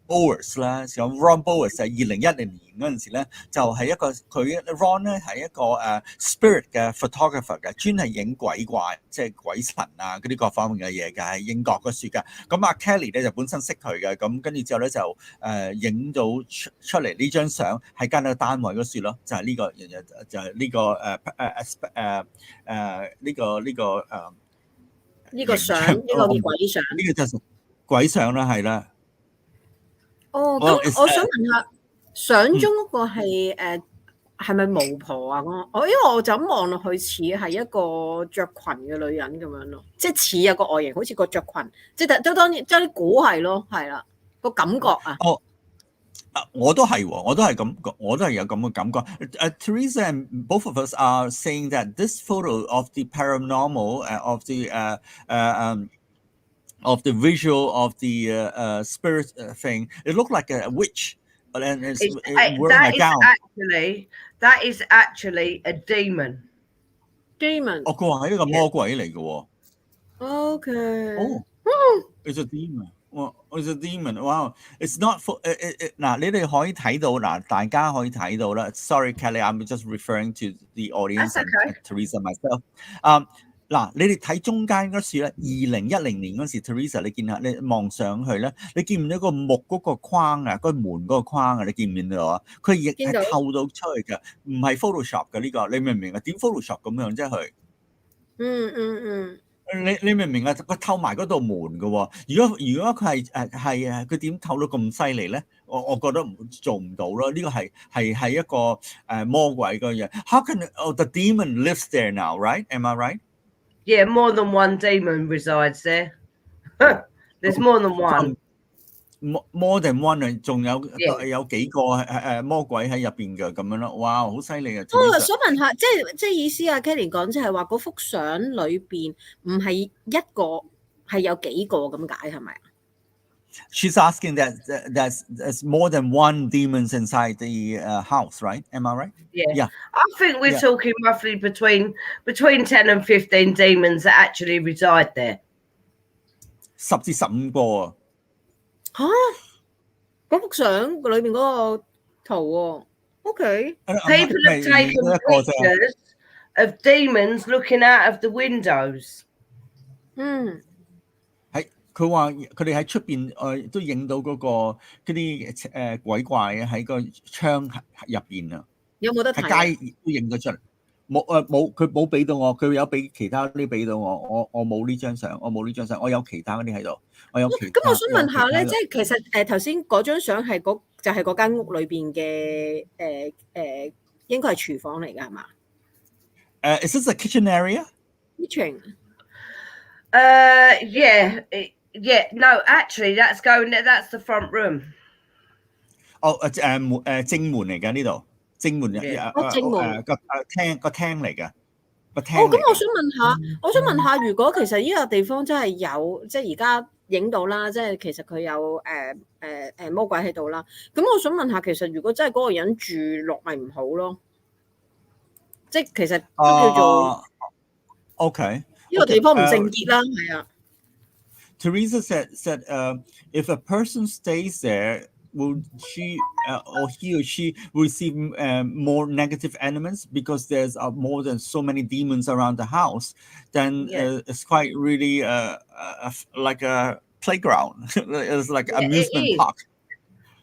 Bowers 啦，咁 Ron Bowers 就係2010年嗰陣時咧，就係一個佢 Ron 咧係一個spirit 嘅 photographer 嘅，專係影鬼怪，即係鬼神啊嗰啲各方面嘅嘢嘅，喺英國嗰處嘅。咁阿 Kelly 咧就本身識佢嘅，咁跟住之後咧就影到出嚟呢張相喺間個單位嗰處咯，就係呢個就係呢個相，呢個鬼相，呢個就係鬼相啦，係啦。哦，咁我想問下，相中嗰個係咪巫婆啊？因為我就咁望落去似係一個着裙嘅女人咁樣咯，即係似有個外形，好似個着裙，即係都當然即係啲估係咯，係啦個感覺啊。我都係喎，我都係有咁嘅感覺。Teresa and both of us are saying that this photo of the paranormal, of the visual of the spirit thing, it looked like a witch, and it's wearing a gown. That is actually a demon. Demon。佢話係一個魔鬼嚟嘅喎。Okay. It's a demon. It's a demon. Wow. It's not for 嗱，你哋可以睇到嗱，大家可以睇到啦。Sorry, Kelly, I'm just referring to the audience and Teresa myself. 嗱，你哋睇中間嗰時咧，2010年嗰時 ，Teresa 你見下，你望上去咧，你見唔到個木嗰個框啊，嗰個門嗰個框啊，你見唔見到啊？佢亦係透到出去嘅，唔係 Photoshop 嘅呢個，你明唔明啊？點 Photoshop 咁樣啫佢？你明唔明啊？佢透埋嗰道門嘅喎。如果佢係佢點透到咁犀利咧？我覺得做唔到咯。呢個係一個魔鬼嘅嘢。How can the demon lives there now? Right? Am I right? Yeah, more than one demon resides there. There's more than one. More than one 啊，仲有幾個魔鬼喺入邊嘅咁樣咯。哇，好犀利啊！我想問下，即係意思啊 ，Kelly 講即係話嗰幅相裏邊唔係一個，係有幾個咁解係咪啊？She's asking that there's more than one demons inside the house, right? Am I right? Yeah. I think we're talking roughly between 10 and 15 demons that actually reside there. 10至15個啊！嚇！嗰幅相裏邊嗰個圖喎，OK。People have taken pictures of demons looking out of the windows. 佢話佢哋喺出邊都影到嗰啲鬼怪喺個窗入邊啊！有冇得睇？喺街都影得出嚟。冇佢冇俾到我，佢有俾其他啲俾到我。我冇呢張相，我有其他嗰啲喺度，我有其他。咁我想問下咧，即係其實頭先嗰張相係就係嗰間屋裏邊嘅應該係廚房嚟㗎係嘛？Is this a kitchen area? Kitchen. Yeah. No, actually, that's the front room. 正門嚟㗎呢度。正門個廳嚟嘅，個廳。咁我想問下，如果其實呢個地方真係有，即係而家影到啦，即係其實佢有魔鬼喺度啦。咁我想問下，其實如果真係嗰個人住落咪唔好咯？即係其實都叫做 OK。呢個地方唔聖潔啦，係啊。Teresa said if a person stays there, will she or he or she receive more negative elements because there's more than so many demons around the house? Then it's quite really like a playground. It's like an amusement park.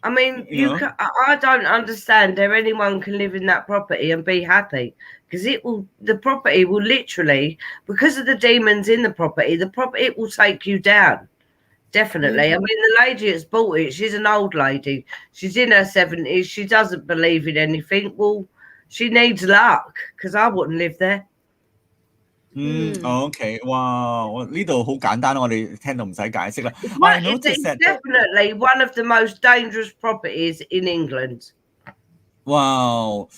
I mean, I don't understand how anyone can live in that property and be happy, because the property will literally, because of the demons in the property it will take you down. Definitely. I mean, the lady that's bought it, she's an old lady. She's in her 70s. She doesn't believe in anything. Well, she needs luck, because I wouldn't live there. OK， 哇！呢度好簡單，我哋聽到唔使解釋啦。It's definitely one of the most dangerous properties in England. Wow,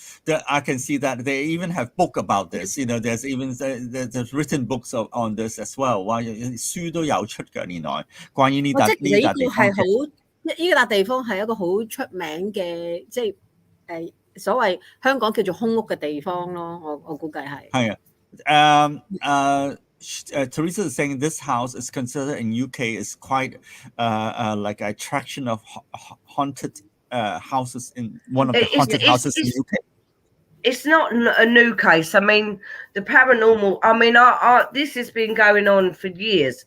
I can see that they even have book about this. There's even there's written books on this as well. 哇，書都有出㗎，原來關於呢笪地方。呢笪地方係一個好出名嘅，即係所謂香港叫做空屋嘅地方咯。我估計係。係啊。Teresa is saying this house is considered in UK is quite like an attraction of haunted houses in one of the haunted houses in UK. It's not a new case. I mean, the paranormal. I mean, this has been going on for years.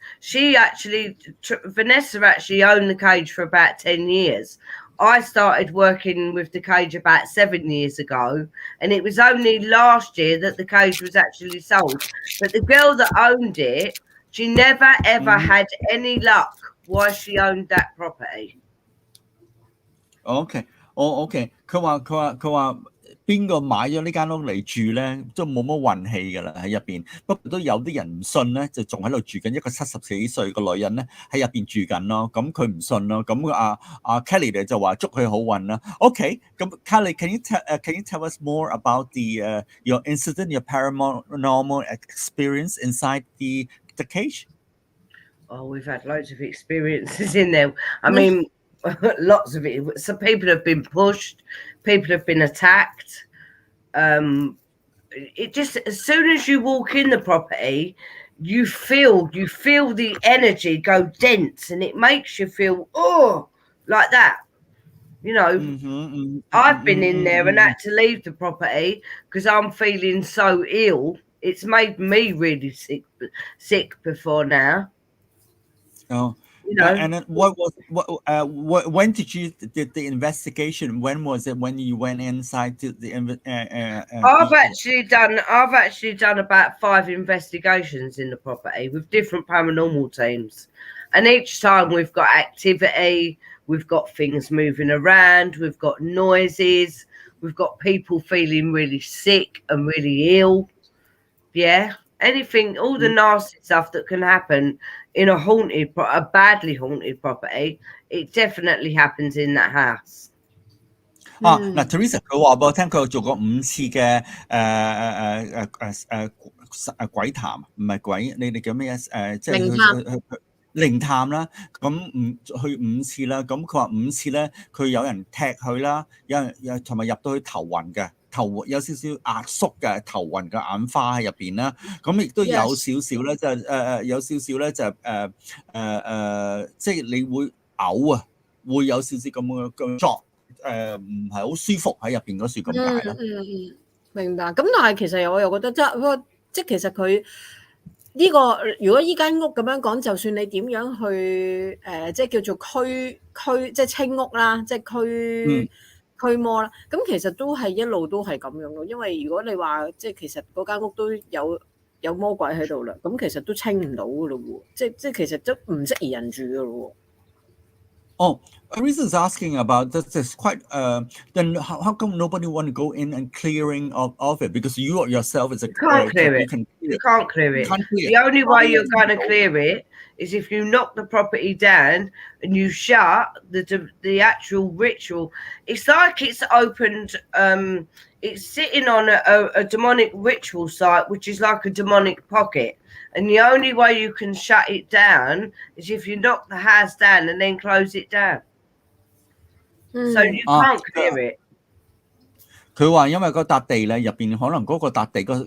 Vanessa actually owned the cage for about 10 years. I started working with the cage about 7 years ago, and it was only last year that the cage was actually sold. But the girl that owned it, she never ever had any luck while she owned that property. OK， OK，佢話邊個買咗呢間屋嚟住咧，都冇乜運氣㗎啦喺入邊。不過都有啲人唔信咧，就仲喺度住緊一個74歲嘅女人咧喺入邊住緊咯。咁佢唔信咯。咁阿 Kelly 咧就話祝佢好運啦。OK，咁 Kelly，can you tell us more about your incident, your paranormal experience inside the cage? Oh, we've had loads of experiences in there. I mean, lots of it. Some people have been pushed, people have been attacked. It just, as soon as you walk in the property, you feel the energy go dense, and it makes you feel like that. You know, I've been in there and had to leave the property because I'm feeling so ill. It's made me really sick before now. Oh, you know. And then when did the investigation? When was it? When you went inside to the? I've actually done about 5 investigations in the property with different paranormal teams, and each time we've got activity, we've got things moving around, we've got noises, we've got people feeling really sick and really ill. Yeah, anything, all the nasty stuff that can happen in a badly haunted property, it definitely happens in that house. 嗱 ，Teresa 佢話俾我聽，佢有做過5次嘅鬼談，唔係鬼，你哋叫咩即係去靈探啦。咁去5次啦。咁佢話5次咧，佢有人踢佢啦，有人同埋入到去頭暈嘅。頭有少少壓縮嘅頭暈嘅眼花喺入邊啦，咁亦都有少少咧，就有少少咧就即係你會嘔啊，會有少少咁嘅作唔係好舒服喺入邊嗰處咁解咯。明白。咁但係其實我又覺得即係其實佢呢個如果依間屋咁樣講，就算你點樣去即係叫做驅即係清屋啦，即係驅魔啦，咁其實都係一路都係咁樣咯。因為如果你話即係其實嗰間屋都有魔鬼喺度啦，咁其實都清唔到噶咯喎，即係其實都唔適宜人住噶咯喎。Oh, Arisa is asking about that's quite. Then how come nobody want to go in and clearing of it? Because you yourself is a you can't clear it. You can't clear it. The only way you're going to clear it is if you knock the property down and you shut the actual ritual. It's like it's opened. It's sitting on a demonic ritual site, which is like a demonic pocket. And the only way you can shut it down is if you knock the house down and then close it down. So you can't clear it. 佢話因為嗰笪地咧入邊可能嗰個笪地個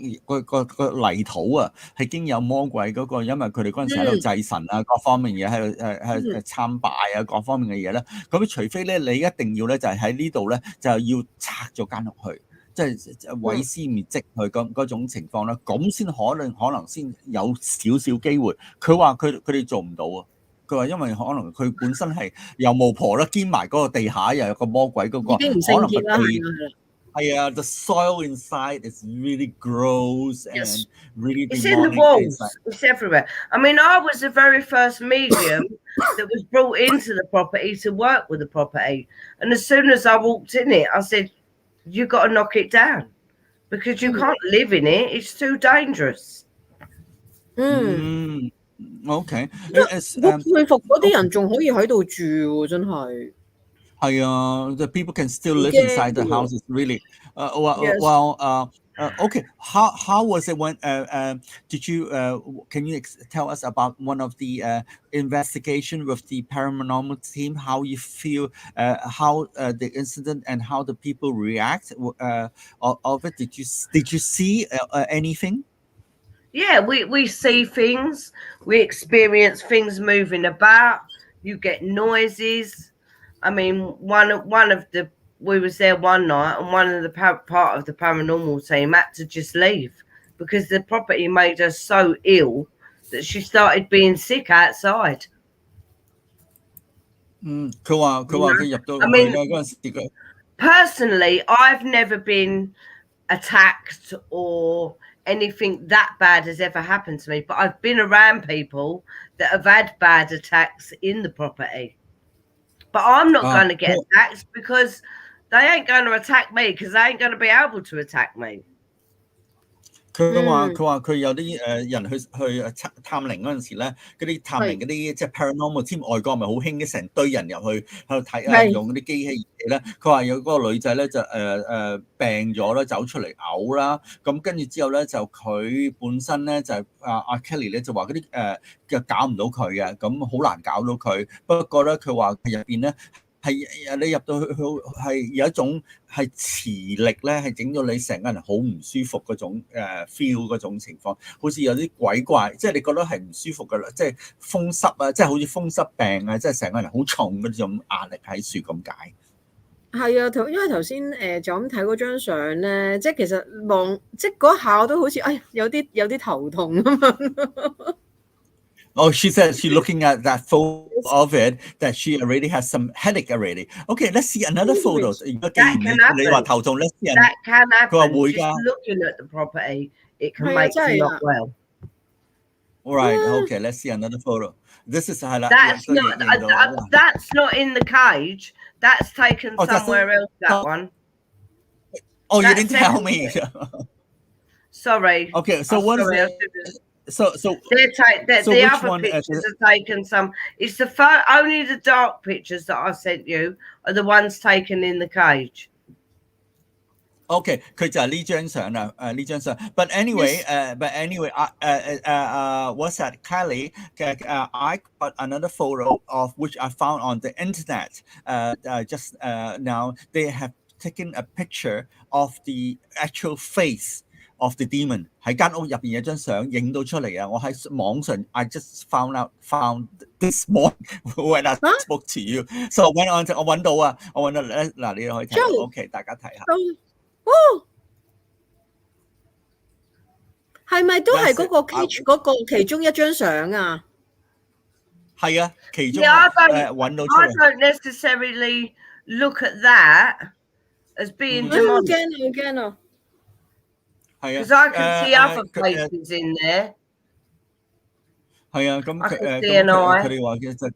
泥土啊係經有魔鬼嗰個，因為佢哋嗰陣時喺度祭神啊，各方面嘢喺度參拜啊，各方面嘅嘢咧。咁除非咧你一定要咧就係喺呢度咧就要拆咗間屋去。即係毀屍滅跡去嗰種情況咧，咁先可能先有少少機會。佢話佢哋做唔到啊！佢話因為可能佢本身係又巫婆啦，兼埋嗰個地下又有個魔鬼嗰個，可能佢係啊 ，the soil inside is really gross and really It's in the walls. It's everywhere. I mean, I was the very first medium that was brought into the property to work with the property, and as soon as I walked in it, I said, you got to knock it down because you can't live in it. It's too dangerous. OK， 我佩服嗰啲人仲可以喺度住喎，真係。係啊 ，the people can still live inside the houses. Really, okay. How was it when? Did you? Can you tell us about one of the investigation with the paranormal team? How you feel? How the incident and how the people react of it? Did you see anything? Yeah, we see things. We experience things moving about. You get noises. I mean, we was there one night, and one of the part of the paranormal team had to just leave because the property made her so ill that she started being sick outside. I mean, personally, I've never been attacked or anything that bad has ever happened to me, but I've been around people that have had bad attacks in the property. But I'm not going to get attacked because they ain't going to attack me because they ain't going to be able to attack me. 佢話有啲人去探靈嗰陣時咧，嗰啲探靈嗰啲即係 paranormal team，外國咪好興嘅，成堆人入去喺度睇用嗰啲機器儀器咧。佢話有嗰個女仔咧就病咗啦，走出嚟嘔啦，咁跟住之後咧就佢本身咧就阿 Kelly 咧就話嗰啲嘅搞唔到佢嘅，咁好難搞到佢。不過咧佢話入邊咧。係你入到去係有一種係磁力咧，係整到你成個人好唔舒服嗰種feel 嗰種情況，好似有啲鬼怪，即係你覺得係唔舒服㗎啦，即係風濕啊，即係好似風濕病啊，即係成個人好重嗰種壓力喺處咁解。係啊，因為頭先就咁睇嗰張相咧，即係其實望即係嗰下我都好似有啲頭痛啊嘛。Oh, she said she's looking at that photo of it that she already has some headache already. Okay, let's see another photo. That can happen. That can happen. Just looking at the property, it can make you not well. All right. Okay, let's see another photo. This is that's not in the cage. That's taken somewhere else. That one. Oh, you didn't tell me. Sorry. Okay, so what is it? So the other pictures are taken some. It's only the dark pictures that I sent you are the ones taken in the cage. Okay, 佢就係呢張相啦，呢張相。But anyway, what's that, Kelly? I got another photo of which I found on the internet. Just now, they have taken a picture of the actual face of the demon 喺間屋入邊有張相影到出嚟啊！我喺網上 I just found this morning when I spoke to you. So 我揾到啊！我揾到嗱，你可以睇。OK， 大家睇下。係咪都係嗰個 cage 嗰個其中一張相啊？係啊，其中揾到出嚟。I don't necessarily look at that as being demonic. 好驚啊！Because I can see other places in there. 係啊，咁佢哋話嘅就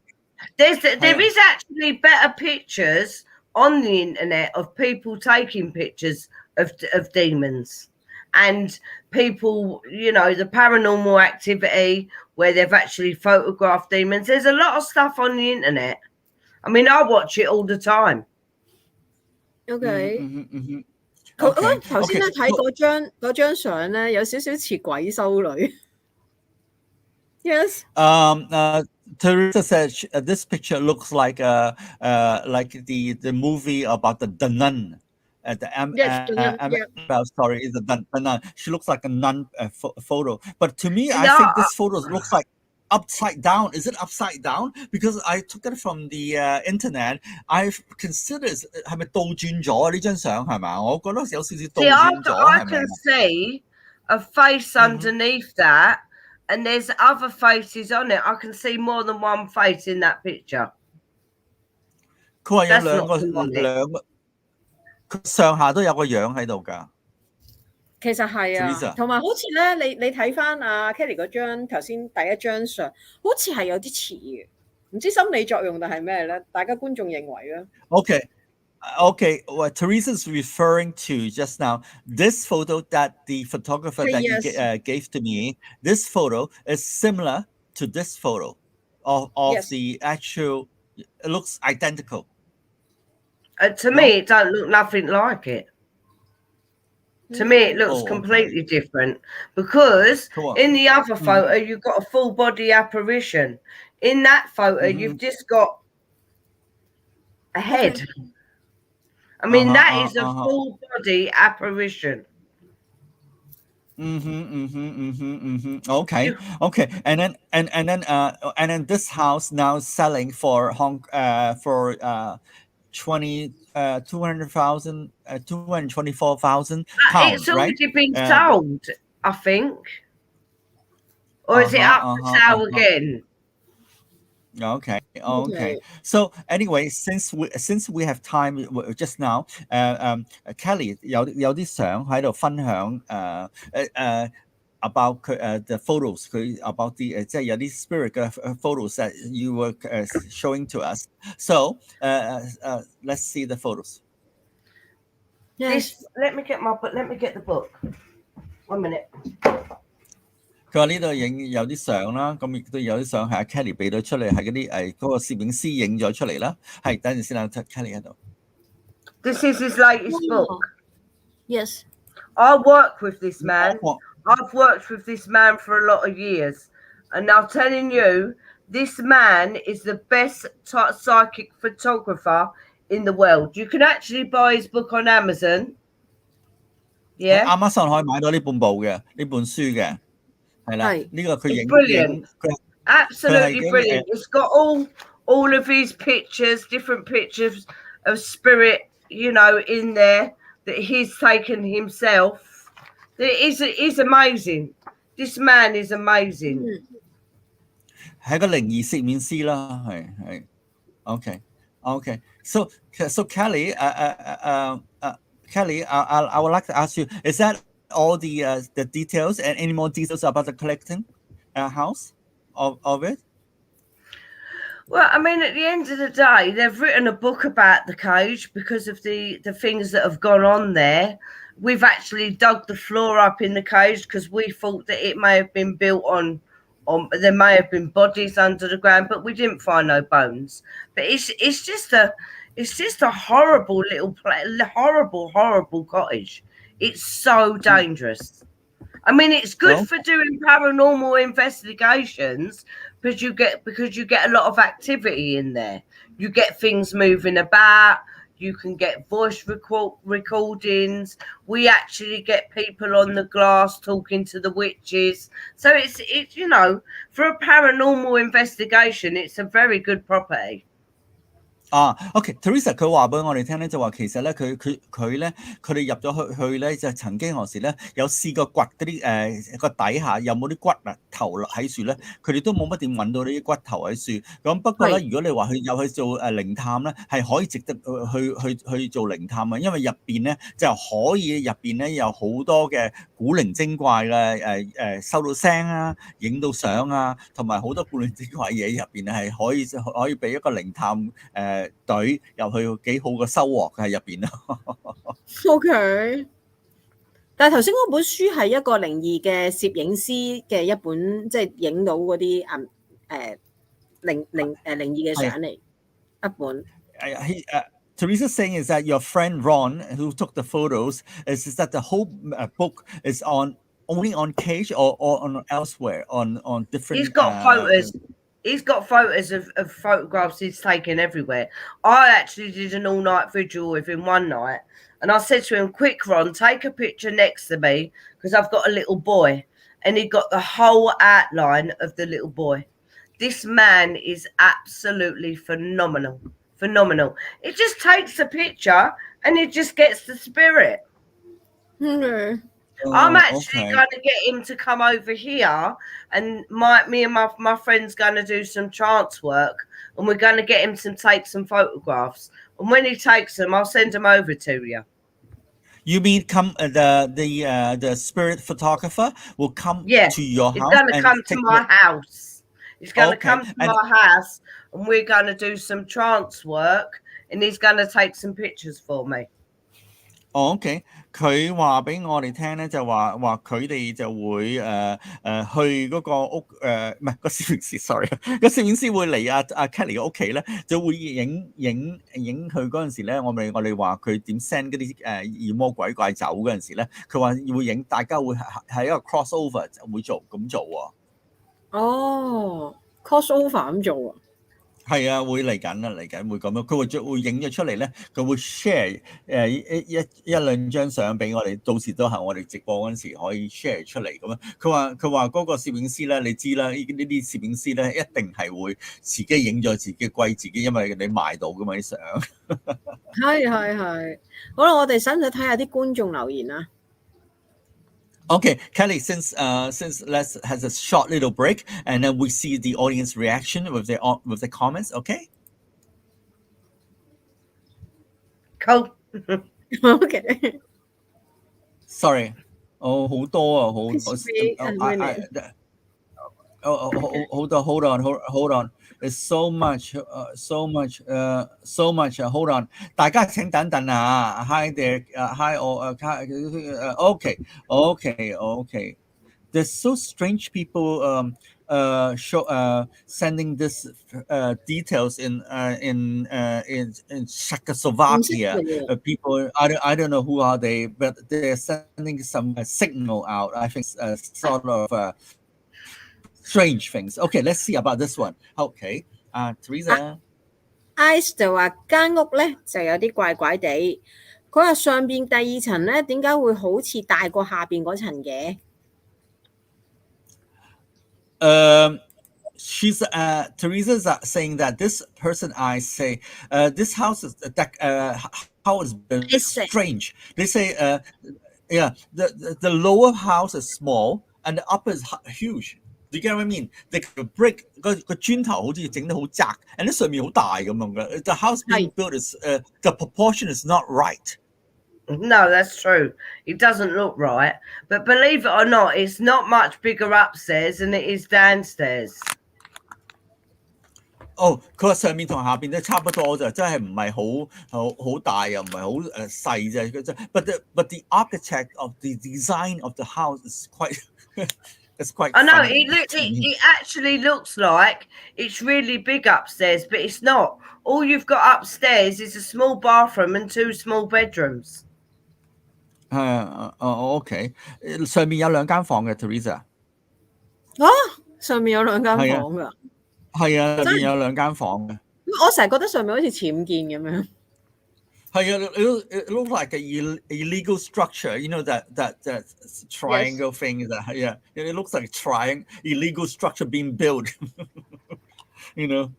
there is actually better pictures on the internet of people taking pictures of demons and people, you know, the paranormal activity where they've actually photographed demons. There's a lot of stuff on the internet. I mean, I watch it all the time. Okay. 頭先咧睇嗰張相咧，有少少似鬼修女。Yes. Teresa said this picture looks like the movie about the nun. Story is the nun. She looks like a nun photo. But to me, I think this photo looks like upside down. Is it upside down? Because I took it from the internet. I consider 係咪倒轉咗呢張相係嘛？我覺得有少少倒轉咗。I can see a face underneath that, and there's other faces on it. I can see more than one face in that picture. 佢話有兩個上下都有個樣喺度㗎。其實係啊，同埋好似咧，你睇翻阿 Kelly 嗰張頭先第一張相，好似係有啲似嘅，唔知心理作用定係咩咧？大家觀眾認為咧。Okay. What Teresa's referring to just now, this photo that the photographer gave to me, this photo is similar to this photo of the actual. It looks identical. To me, it don't look nothing like it. To me, it looks completely different because in the other photo, you've got a full body apparition. In that photo, you've just got a head. I mean, that is a full body apparition. Okay. And then this house now selling for 224,000 pounds. It's already been sold, I think. Or is it up for sale again? Okay. So anyway, since we have time just now, Kelly 有啲相喺度分享about the photos 佢 about the 即係有啲 spirit 嘅 photos that you were showing to us. So let's see the photos. Yes. Let me get the book. 1 minute. 佢話呢度影有啲相啦，咁亦都有啲相係阿 Kelly 俾咗出嚟，係嗰啲嗰個攝影師影咗出嚟啦。係，等陣先啦 ，Kelly 喺度。This is his latest book. Yes. I work with this man. I've worked with this man for a lot of years. And I'm telling you, this man is the best psychic photographer in the world. You can actually buy his book on Amazon. Yeah. Amazon 可以買到呢本書嘅，係啦，呢個佢影 brilliant. Absolutely brilliant. It's got all of his pictures, different pictures of spirit, you know, in there that he's taken himself. It is amazing. This man is amazing. 係個靈異攝影師啦，係 OK. So Kelly, Kelly, I would like to ask you, is that all the details and any more details about the collecting house of it? Well, I mean, at the end of the day, they've written a book about the cage because of the things that have gone on there. We've actually dug the floor up in the cage because we thought that it may have been built on there may have been bodies under the ground, but we didn't find no bones. But it's just a horrible little horrible cottage. It's so dangerous. I mean, it's good for doing paranormal investigations because you get a lot of activity in there. You get things moving about. You can get voice recordings. We actually get people on the glass talking to the witches. So it's you know, for a paranormal investigation, it's a very good property. OK，Teresa 佢話俾我哋聽咧，就話其實咧佢咧佢哋入咗去咧，就曾經何時咧有試過掘嗰啲個底下有冇啲骨頭喺樹咧，佢哋都冇乜點揾到呢啲骨頭喺樹。咁不過咧，如果你話有去做靈探咧，係可以值得去做靈探嘅，因為入邊咧就可以入邊咧有好多嘅古靈精怪嘅收到聲啊、影到相啊，同埋好多古靈精怪嘢入邊係可以俾一個靈探隊入去幾好嘅收穫喺入邊咯。OK， 但係頭先嗰本書係一個靈異嘅攝影師嘅一本，即係影到嗰啲靈異嘅相嚟一本。Teresa saying is that your friend Ron, who took the photos, is that the whole book is only on Cage or on elsewhere on different. He's got photos. He's got photos of photographs he's taken everywhere. I actually did an all-night vigil with him one night, and I said to him, "Quick, Ron, take a picture next to me because I've got a little boy." And he got the whole outline of the little boy. This man is absolutely phenomenal. Phenomenal. It just takes a picture and it just gets the spirit. I'm actually going to get him to come over here, and me and my friend's going to do some trance work, and we're going to get him to take some photographs. And when he takes them, I'll send them over to you. You mean the spirit photographer will come to your house? He's going to come to my house. He's going to come to my house, and we're going to do some trance work, and he's going to take some pictures for me. OK， 佢話俾我哋聽咧，就話佢哋就會去嗰個屋唔係個攝影師 ，sorry， 個攝影師會嚟阿 Kelly 嘅屋企咧，就會影佢嗰陣時咧，我哋話佢點 send 嗰啲妖魔鬼怪走嗰陣時咧，佢話會影，大家會係一個 crossover 會咁做喎。哦 ，crossover 咁做喎。係啊，會嚟緊會咁樣，佢會影咗出嚟咧，佢會 share 一兩張相俾我哋，到時都係我哋直播嗰陣時可以 share 出嚟咁樣。佢話嗰個攝影師咧，你知啦，呢啲攝影師咧一定係會自己影咗自己歸自己，因為你賣到噶嘛啲相。係，好啦，我哋使唔使睇下啲觀眾留言啊？Okay, Kelly, since let's has a short little break, and then we see the audience reaction with the comments. Okay. Cool. Okay. Sorry. 好多啊，好多。hold on. It's so much. Hold on. 大家請等等啊。Hi there. Hi. Okay. There's so strange people sending this details in Czechoslovakia. People, I don't know who are they, but they're sending some signal out. I think sort of strange things. Okay, let's see about this one. Okay, Teresa. Ice 就話間屋咧就有啲怪怪地，佢話上邊第二層咧點解會好似大過下邊嗰層嘅？ She's Teresa's saying that this person I say this house is how is strange. They say the lower house is small and the upper is huge. Do you get what I mean? The brick 個磚頭好似整得好窄 ，and 上面好大咁樣嘅。The house being built is the proportion is not right. No, that's true. It doesn't look right. But believe it or not, it's not much bigger upstairs than it is downstairs. 佢話上面同下邊都差不多咋，真係唔係好大又唔係好細啫。But the architect of the design of the house is quite it's quite. I know it actually looks like it's really big upstairs, but it's not. All you've got upstairs is a small bathroom and 2 small bedrooms. OK， 上面有2間房嘅 Teresa。上面有2間房㗎。係啊，上面有2間房嘅。我成日覺得上面好似僭建咁樣。係啊，it looks like a illegal structure. You know that triangle thing. That it looks like a illegal structure being built. You know,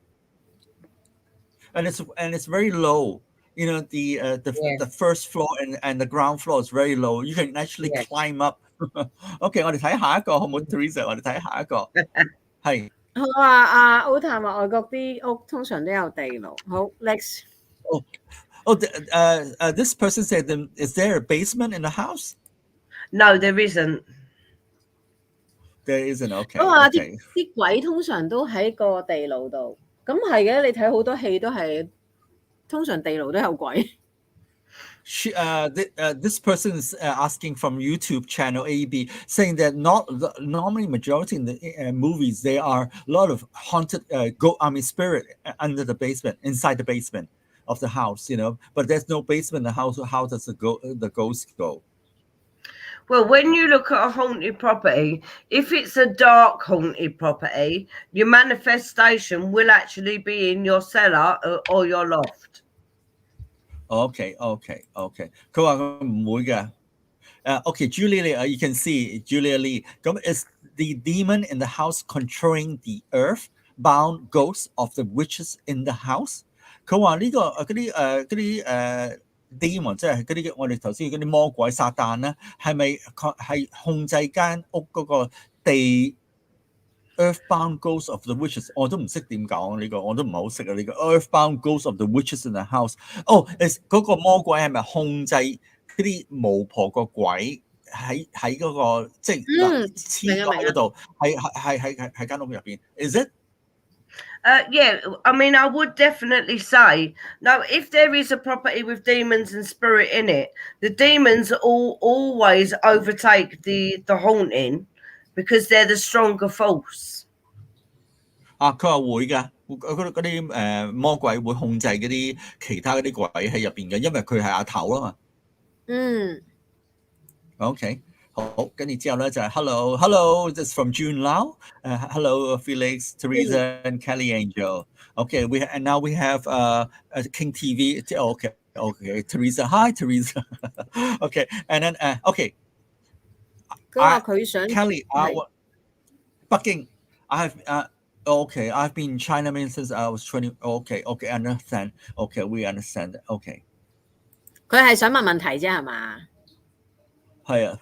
and it's very low. You know, the first floor and the ground floor is very low. You can actually climb up. OK， 我哋睇下一個好唔好 ，Teresa？ 我哋睇下一個係。好啊，奧塔話外國啲屋通常都有地牢。好 ，next。This person said, is there a basement in the house? No, there isn't. There isn't. Okay. 我話啲鬼通常都喺個地牢度。咁係嘅，你睇好多戲都係。通常地牢都有鬼。This person is asking from YouTube channel AB, saying that normally majority in the movies there are a lot of haunted spirit under the basement, inside the basement of the house, you know. But there's no basement in the house. How does the ghost go? Well, when you look at a haunted property, if it's a dark haunted property, your manifestation will actually be in your cellar or your loft. Okay. 佢話佢唔會嘅。Okay, Julia Lee, you can see Julia Lee. Is the demon in the house controlling the earth-bound ghosts of the witches in the house? 佢話呢個嗰啲demon 即係嗰啲我哋頭先嗰啲魔鬼撒旦咧，係咪係控制間屋嗰個地 earthbound ghosts of the witches？ 我都唔識點講呢個，我都唔係好識啊呢個 earthbound ghosts of the witches in the house。嗰個魔鬼係咪控制嗰啲巫婆個鬼喺嗰個即係黐咗喺嗰度？喺間屋入邊 ？Is it？Yeah, I mean, I would definitely say, no, if there is a property with demons and spirit in it, the demons always overtake the haunting because they're the stronger force. 佢話會㗎，嗰啲魔鬼會控制嗰啲其他嗰啲鬼喺入邊嘅，因為佢係阿頭啊嘛。OK。好，跟住之後咧就係 hello, this is from June Lau. Hello, Felix, Teresa, and Kelly Angel. Okay, and now we have King TV. Okay, Teresa. Hi, Teresa. Okay, and then okay. 佢話佢想 Kelly, 北京 I've been in China since I was 20. Okay, understand. Okay, we understand. Okay. 佢係想問問題啫係嘛？係啊。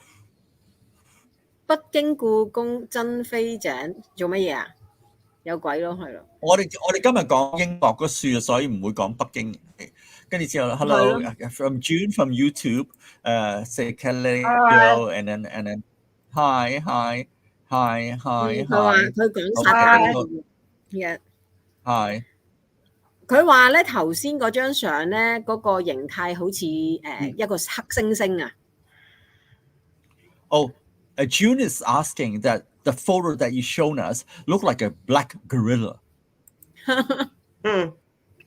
北京故宮珍妃井做乜嘢啊？有鬼咯，係咯。我哋今日講英國個書，所以唔會講北京。跟住之後 ，Hello from June from YouTube. Say Kelly and then hi. 係佢話係佢講好撒旦好嘅。係佢話咧頭先嗰張相咧嗰個形態好似一個黑猩猩啊。Oh, June is asking that the photo that you shown us look like a black gorilla.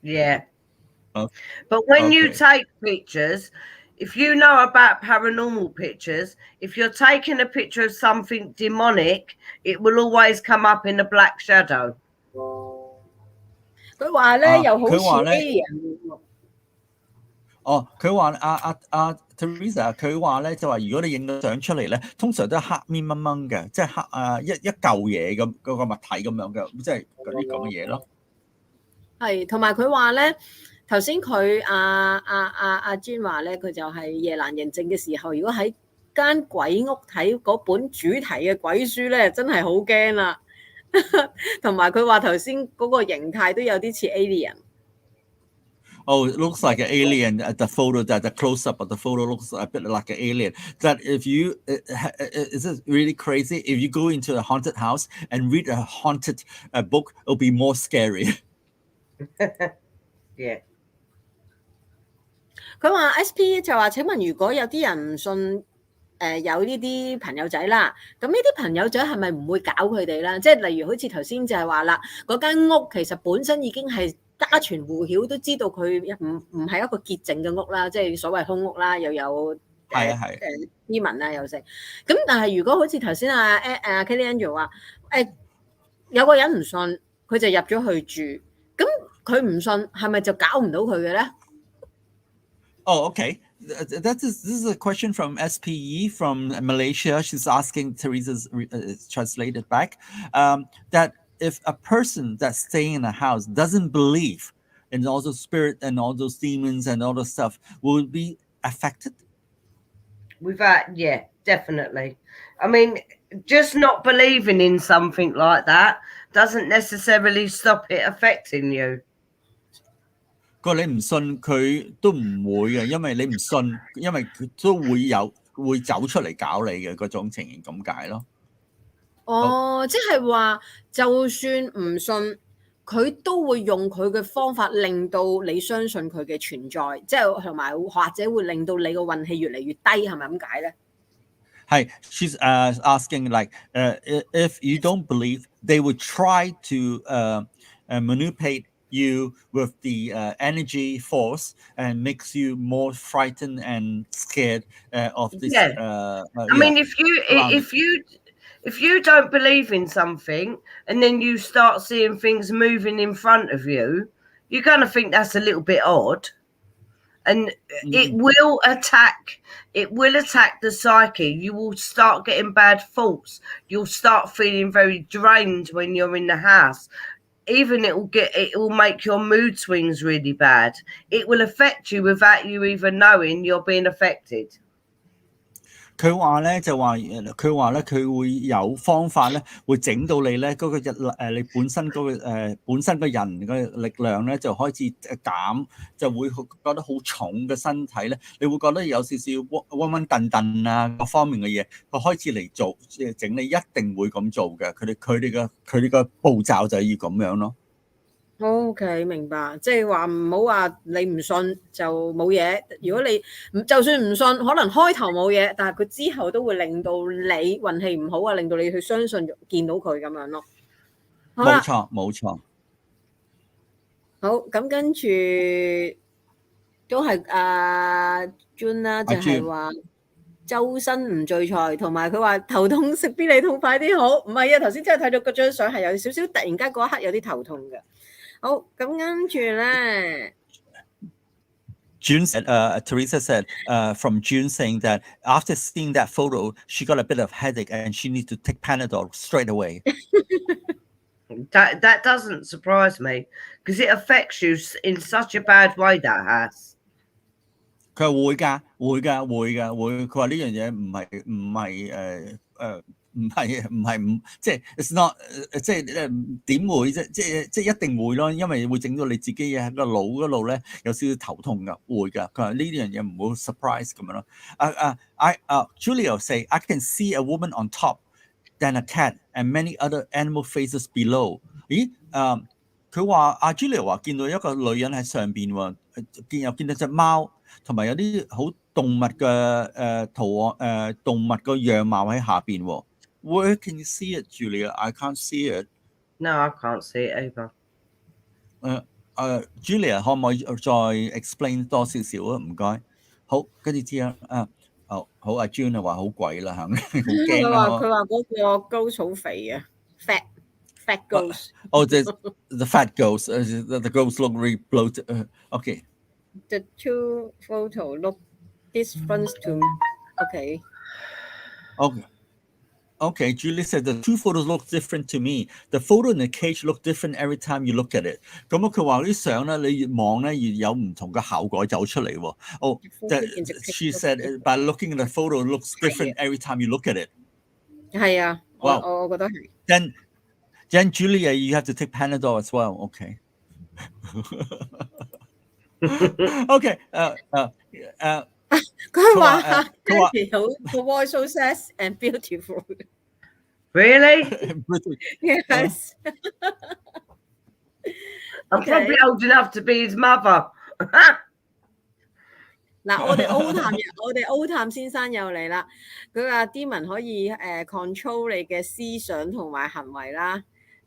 Yeah. Okay. But when you Okay. take pictures, if you know about paranormal pictures, if you're taking a picture of something demonic, it will always come up in a black shadow. 佢話咧又好似佢話咧 alien 喎。佢話Teresa 佢話咧就話如果你影到相出嚟咧，通常都係黑面掹掹嘅，即係黑一嚿嘢咁嗰個物體咁樣嘅，即係嗰啲咁嘅嘢咯。係，同埋佢話咧，頭先佢阿 Jane 話咧，佢就係夜闌人靜嘅時候，如果喺間鬼屋睇嗰本主題嘅鬼書咧，真係好驚啦。同埋佢話頭先嗰個形態都有啲似 alien。Oh, it looks like an alien. The photo, that the close-up of the photo looks a bit like an alien. That if you, is it really crazy? If you go into a haunted house and read a haunted book, it'll be more scary. Yeah. 佢話 SP 就話：請問如果有啲人唔信有呢啲朋友仔啦，咁呢啲朋友仔係咪唔會搞佢哋啦？即係例如好似頭先就係話啦，嗰間屋其實本身已經係家傳戶曉，都知道佢唔係一個潔淨嘅屋啦，即係所謂空屋啦，又有啲文啊又成。咁但係如果好似頭先阿 Kelly Angel 話有個人唔信，佢就入咗去住，咁佢唔信係咪就搞唔到佢嘅咧？ Oh, okay. This is a question from SPE from Malaysia. She's asking, Teresa's translated back, that if a person that's staying in a house doesn't believe in all those spirit and all those demons and all those stuff, will it be affected? Yeah, definitely. I mean, just not believing in something like that doesn't necessarily stop it affecting you. 佢話你唔信佢都唔會嘅，因為你唔信，因為佢都會走出嚟搞你嘅嗰種情形咁解咯。哦，即係話就算唔信，佢都會用佢嘅方法令到你相信佢嘅存在，即係同埋或者會令到你個運氣越嚟越低，係咪咁解咧？係 ，she's asking like if you don't believe, they would try to manipulate you with the energy force and makes you more frightened and scared of this. Yeah. I mean, if you don't believe in something and then you start seeing things moving in front of you, you're going to think that's a little bit odd. And it will attack the psyche. You will start getting bad thoughts. You'll start feeling very drained when you're in the house. Even it will make your mood swings really bad. It will affect you without you even knowing you're being affected. 佢話咧就話佢話咧佢會有方法咧，會整到你咧嗰個你本身嗰本身個人嘅力量咧就開始減，就會覺得好重嘅身體咧，你會覺得有少少暈頓頓啊各方面嘅嘢，佢開始嚟做整你一定會咁做嘅，佢哋嘅步驟就係要咁樣咯。OK， 明白，即係話唔好話你唔信就冇嘢。如果你就算唔信，可能開頭冇嘢，但係佢之後都會令到你運氣唔好啊，令到你去相信見到佢咁樣咯。冇錯，冇錯。好，咁跟住都係June 啦，就係話周身唔聚財，同埋佢話頭痛食必理痛快啲好。唔係啊，頭先真係睇到嗰張相係有少少突然間嗰一刻有啲頭痛嘅。好，咁跟住咧 June said, Teresa said from June saying that after seeing that photo, she got a bit of headache and she needs to take Panadol straight away. That doesn't surprise me because it affects you in such a bad way. That has. 佢話會㗎。佢話呢樣嘢唔係即係 it's not 即係點會啫？即係一定會咯，因為會整到你自己喺個腦嗰度咧有少少頭痛㗎，會㗎。佢話呢樣嘢唔好 surprise 咁樣咯。Julio say I can see a woman on top than a cat and many other animal faces below。咦？佢話阿 Julia 話見到一個女人喺上邊喎，又見到隻貓，同埋有啲好動物嘅圖案動物個樣貌喺下邊喎。Where can you see it, Julia? I can't see it. No, I can't see it either. Julia 可唔可以再 explain 多少少啊？唔該。好，跟住之後好阿 June 話好鬼啦，係咪？好驚啦！佢話嗰個 ghost 好肥啊，fat ghost。the fat ghost. The ghost look really bloated. Okay. The two photo look different to me. Okay, Julie said the two photos look different to me. The photo in the cage look different every time you look at it. 咁佢話啲相咧，你越望咧，越有唔同嘅效果走出嚟喎。She said by looking at the photo looks different every time you look at it. 係啊，我覺得係。Then Julia, you have to take Panadol as well. Okay. Okay. 佢話 the voice so sass and beautiful. Really? Yes. I'm probably old enough to be his mother. 嗱，我哋 O 探先生又嚟啦。佢話 Demon 可以control 你嘅思想同埋行為啦。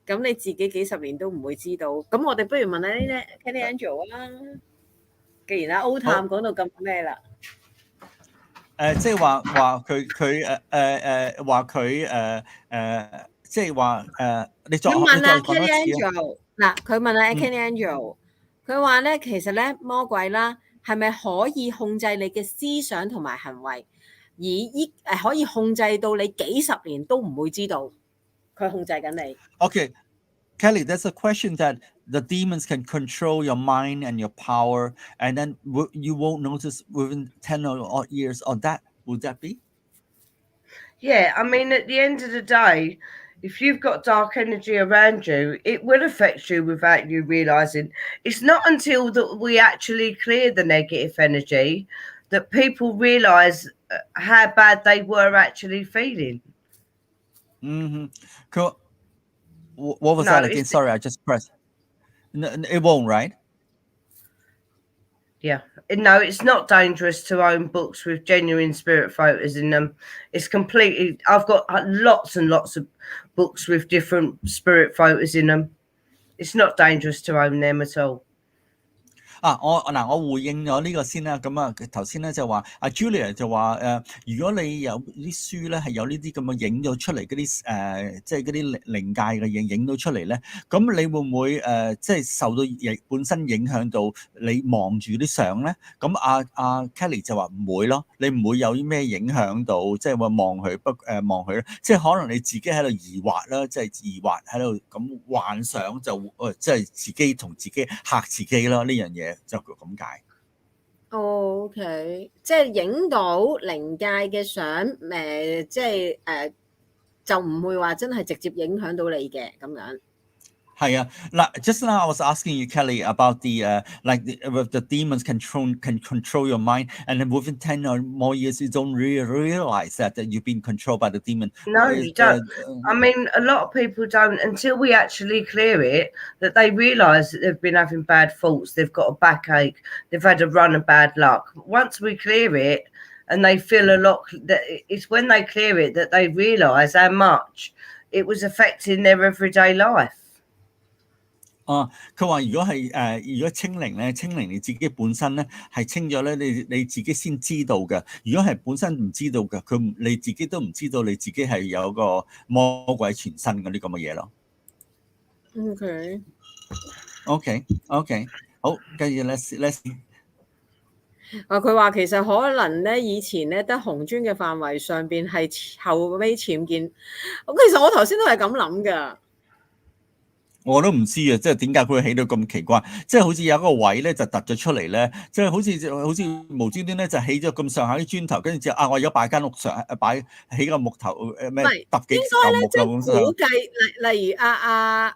咁你自己幾十年都唔會知道。咁我哋不如問下呢啲 Kelly Angel 啦。既然O 探講到咁咩啦？即係話即係話你再問下 講 Kelly Angel 嗱，佢問下 Kelly Angel，佢話咧其實咧魔鬼啦係咪可以控制你嘅思想同埋行為，而可以控制到你幾十年都唔會知道佢控制緊你。Okay, Kelly, that's a question that the demons can control your mind and your power, and then you won't notice within 10 or odd years. Or that would that be? Yeah, I mean, at the end of the day, if you've got dark energy around you, it will affect you without you realizing. It's not until that we actually clear the negative energy that people realize how bad they were actually feeling. Cool. What was that again? Sorry, I just pressed. No, it won't, right? Yeah. No, it's not dangerous to own books with genuine spirit photos in them. It's completely... I've got lots and lots of books with different spirit photos in them. It's not dangerous to own them at all. 我回應咗呢個先啦。咁頭先咧就話阿 Julia 就話如果你有啲書咧係有呢啲咁嘅影咗出嚟嗰啲即係嗰啲靈界嘅嘢影到出嚟咧，咁你會唔會即係受到本身影響到你望住啲相咧？咁阿 Kelly 就話唔會咯，你唔會有啲咩影響到，即係話望佢咧，即係可能你自己喺度疑惑啦，即係疑惑喺度咁幻想就即係自己同自己嚇自己咯，呢樣嘢。就咁解。OK， 即係影到靈界嘅相，即係就唔會話真係直接影響到你嘅咁樣。係啊，嗱 ，just now I was asking you, Kelly, about the with the demons can control your mind, and then within 10 or more years, you don't really realize that you've been controlled by the demon. No, you don't. I mean, a lot of people don't until we actually clear it. That they realise that they've been having bad thoughts, they've got a backache, they've had a run of bad luck. Once we clear it, and they feel a lot. That it's when they clear it that they realise how much it was affecting their everyday life. 佢話如果清零咧，清零你自己本身咧係清咗咧，你自己先知道嘅。如果係本身唔知道嘅，你自己都唔知道你自己係有個魔鬼纏身嗰啲咁嘅嘢咯。OK，好，跟住 let's。佢話其實可能咧，以前咧得紅磚嘅範圍上邊係後尾僭建。其實我頭先都係咁諗㗎。我都唔知啊，即係點解佢會起到咁奇怪？即係好似有一個位咧就突咗出嚟咧，即係好似無端端咧就起咗咁上下啲磚頭，跟住之後我而家擺間屋上擺起個木頭咩揼幾嚿木咁樣。估計例如阿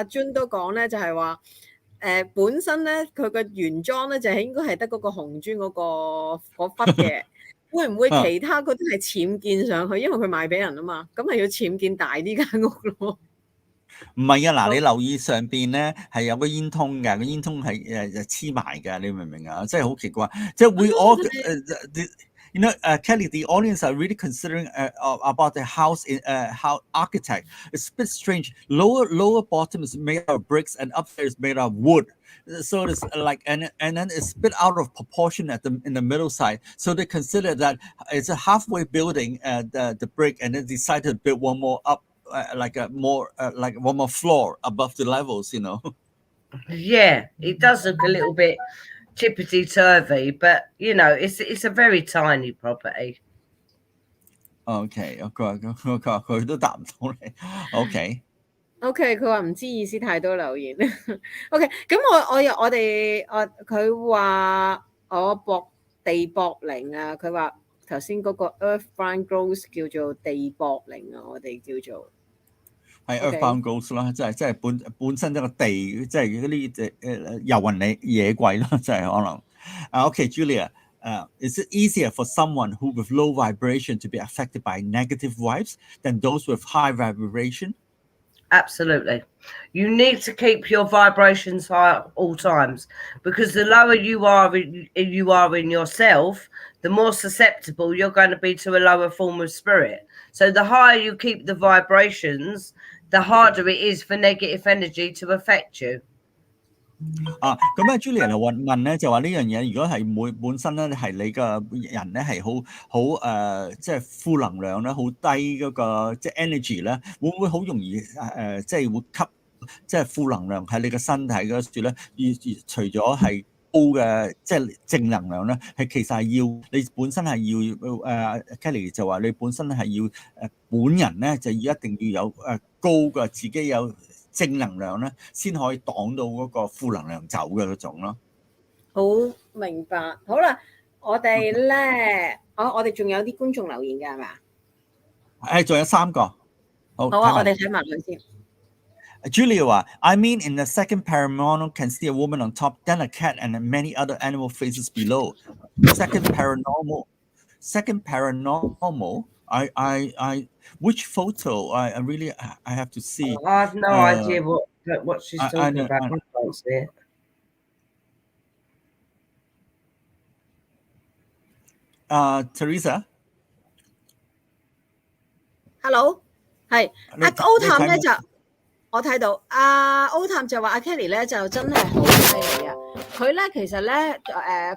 Jun 都講咧，就係話本身咧佢個原裝咧就應該係得嗰個紅磚嗰忽嘅。會唔會其他嗰啲係僭建上去？因為佢賣俾人啊嘛，咁咪要僭建大啲間屋咯。唔係啊，嗱，你留意上邊咧係有個煙通嘅，個煙通係黐埋嘅，你明唔明啊？真係好奇怪，即係we all you know, Kelly, the audience are really considering about the house in how architect. It's a bit strange. Lower bottom is made out of bricks and upstairs is made out of wood. So it's like and then it's a bit out of proportion in the middle side. So they consider that it's a halfway building the brick, and then decide to build one more up. Like one more floor above the levels, you know. Yeah, it does look a little bit tippity-turvy, but you know, it's a very tiny property. Okay, 佢都答唔到你。Okay. OK， 佢話唔知意思太多留言。OK， 咁佢話我博地博靈啊，佢話頭先嗰個 Earthbound Ghost 叫做地博靈啊，我哋叫做。係 Earthbound Ghost 啦，即係本身一個地，即係嗰啲遊魂野鬼啦，即係可能。Okay, Julia, is it easier for someone who with low vibration to be affected by negative vibes than those with high vibration? Absolutely. You need to keep your vibrations high at all times, because the lower you are in yourself, the more susceptible you're going to be to a lower form of spirit. So the higher you keep the vibrations, the harder it is for negative energy to affect you. 咁啊 Julia 就問咧，就話呢樣嘢，如果係本身咧係你個人咧係好即係負能量咧，好低嗰個即係 energy 咧，會唔會好容易即係會吸即係負能量喺你個身體嗰處咧？而除咗係高嘅即係正能量咧，係其實係要你本身係要Kelly 就話你本身係要本人咧就要一定要有高嘅自己有正能量咧，先可以擋到嗰個負能量走嘅嗰種咯。好明白。好啦，我哋咧，我哋仲有啲觀眾留言嘅係嘛？仲有3個。好啊，我哋睇埋佢先。Julia 話 I mean in the second paranormal can see a woman on top, then a cat and many other animal faces below. Second paranormal. I which photo? I really have to see. I have no idea what she's talking about. I can't see it. Teresa. Hello， 係阿歐探咧就我睇到阿歐探就話阿 Kelly 咧就真係好犀利啊！佢咧其實咧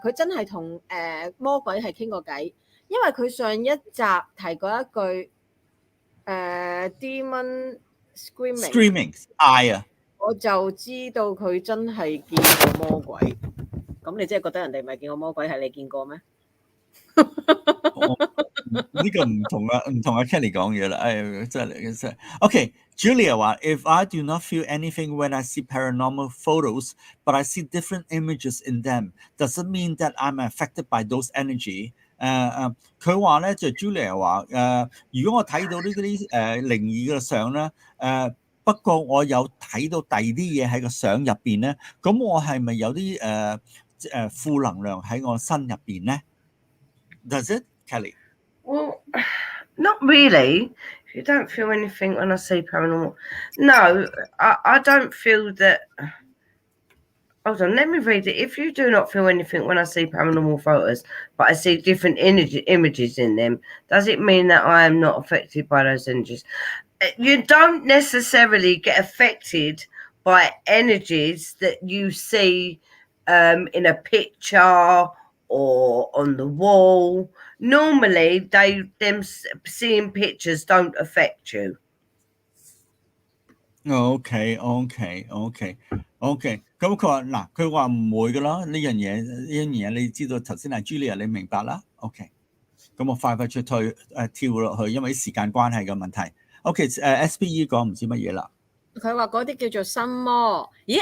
佢真係同魔鬼係傾過偈，因為佢上一集提過一句demon screaming 嗌啊，我就知道佢真係見過魔鬼。咁你真係覺得人哋唔係見過魔鬼，係你見過咩？呢個唔同阿 Kelly 講嘢啦，真係。Okay, Julia 話 If I do not feel anything when I see paranormal photos, but I see different images in them, does it mean that I'm affected by those energy? 佢話咧就 Julia 話如果我睇到呢啲靈異嘅相咧不過我有睇到第二啲嘢喺個相入邊咧，咁我係咪有啲負能量喺我身入邊咧？ Does it, Kelly? Well, not really. If you don't feel anything when I see paranormal, no, I don't feel that. Hold on, let me read it. If you do not feel anything when I see paranormal photos, but I see different images in them, does it mean that I am not affected by those energies? You don't necessarily get affected by energies that you see in a picture or on the wall. Normally, them seeing pictures don't affect you. Okay. 咁佢話嗱，佢話唔會噶啦，呢樣嘢你知道頭先係 Julia 你明白啦。OK， 咁我快出退跳落去，因為時間關係嘅問題。OK，SBE 講唔知乜嘢啦。佢話嗰啲叫做心魔。咦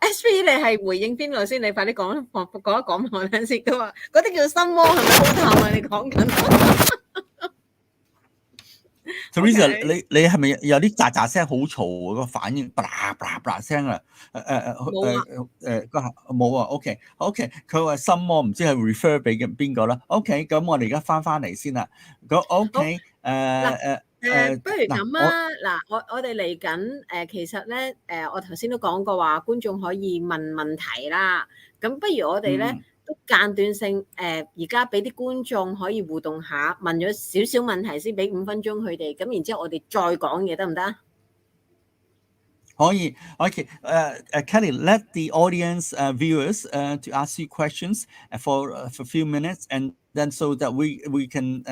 SBE 你係回應邊個先？你快啲講一講我聽先。佢話嗰啲叫心魔係咪好淡啊？你講緊。Teresa， OK 你係咪有啲喳喳聲好嘈個反應，啪啪啪聲啊？冇啊。OK，佢話心魔唔知係 refer 俾邊個啦。OK，咁我哋而家翻嚟先啦。咁 OK，不如咁啊，嗱，我哋嚟緊其實咧我頭先都講過話，觀眾可以問問題啦。咁不如我哋咧都間斷性而家俾啲觀眾可以互動下，問咗少少問題先，俾5分鐘佢哋，咁然之後我哋再講嘢得唔得？可以。Okay, Kelly, let the audience viewers to ask you questions for a few minutes, and then so that we can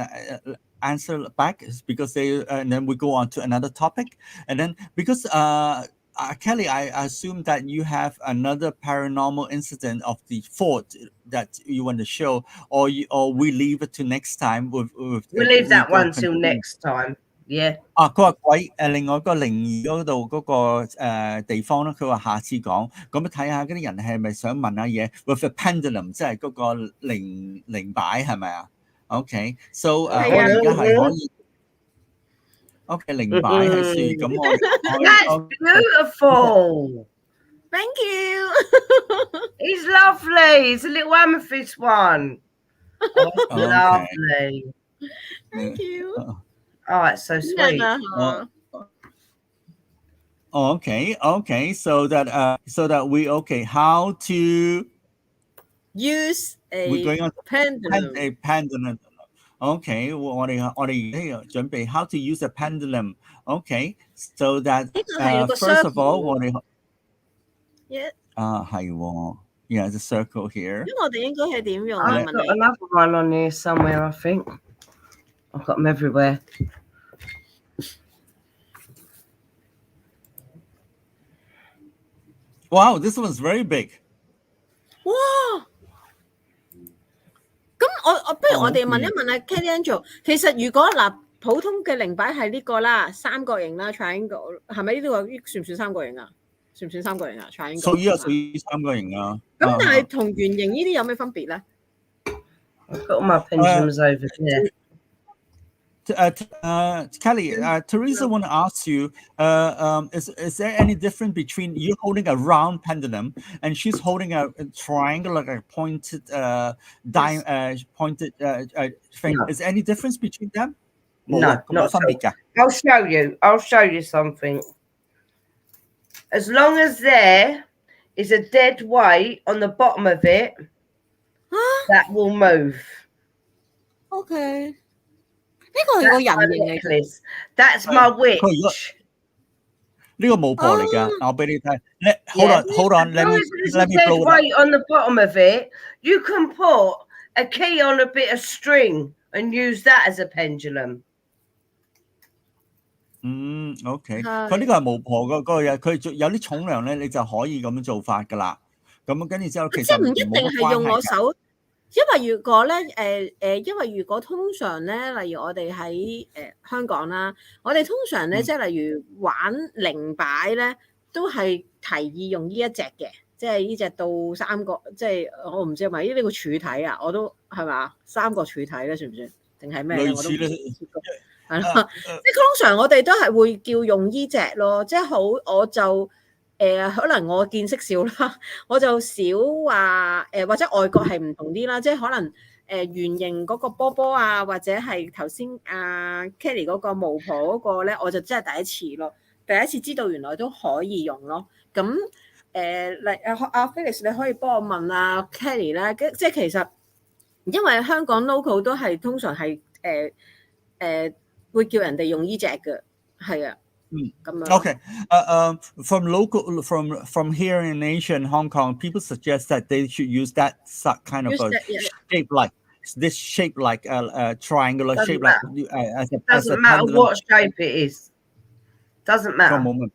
answer back, because they and then we go on to another topic, and then because Kelly, I assume that you have another paranormal incident of the fort that you want to show, or we leave it to next time. We'll leave that one till next time. Yeah. 佢話另外一個靈異嗰度嗰個地方咧，佢話下次講，咁睇下嗰啲人係咪想問下嘢 with a pendulum， 即係嗰個靈擺係咪啊 ？OK，so 我哋而家係可以 OK 靈擺喺樹，咁我 That's beautiful. Thank you. It's lovely. It's a little amethyst one. Oh, lovely. Thank you. Oh, it's so sweet. Okay. So that we how to use we're going on pendulum. a pendulum. Okay， 我哋而家準備 how to use a pendulum. Okay, so that first of all 我哋係喎，yeah, the circle here. 咁我哋應該係點用 I've got another one on here somewhere, I think. I've got them everywhere. Wow, this one's very big. 哇！咁我不如我哋問一問啊 Kelly Angel， 其實如果普通嘅靈擺係呢個啦，三角形啦 triangle， 係咪呢個算唔算三角形啊？算唔算三角形啊 ？triangle 屬於三角形啊。咁但係同圓形呢啲有咩分別咧？ I've got all my pendulums over there. Kelly, Teresa want to ask you, is there any difference between you holding a round pendulum and she's holding a triangle, like a pointed, pointed thing? No. Is there any difference between them? No, not at all. I'll show you something. As long as there is a dead weight on the bottom of it, that will move. Okay. 呢個係個人形嚟嘅 That's my witch. 呢個巫婆嚟㗎，我俾你睇。Hold on. Let me blow it up. Weight on the bottom of it. You can put a key on a bit of string and use that as a pendulum. OK。佢呢個係巫婆嗰個嘢，佢有啲重量咧，你就可以咁樣做法㗎啦。咁跟住之後，其實即係唔一定係用我手。因為如果咧，因為如果通常咧，例如我哋喺香港啦，我哋通常咧，即係例如玩靈擺咧，都係提議用呢一隻嘅，即係呢隻到三個，即係我唔知係咪呢個柱體啊，我都係嘛三個柱體咧，算唔算？定係咩？類似咧，係咯，即係通常我哋都係會叫用呢隻咯，即係好我就。可能我見識少啦，我就少話或者外國係唔同啲啦，即係可能圓形嗰個波波啊，或者係頭先Kelly 嗰個巫婆嗰個咧，我就真係第一次咯，第一次知道原來都可以用咯。咁Felix 你可以幫我問Kelly 咧，即係其實因為香港 local 都係通常係會叫人哋用呢隻嘅，係啊。Okay. From here in Asia and Hong Kong, people suggest that they should use that kind of shape, like this shape, like a triangular shape, like doesn't matter what shape it is. Doesn't matter. I mean,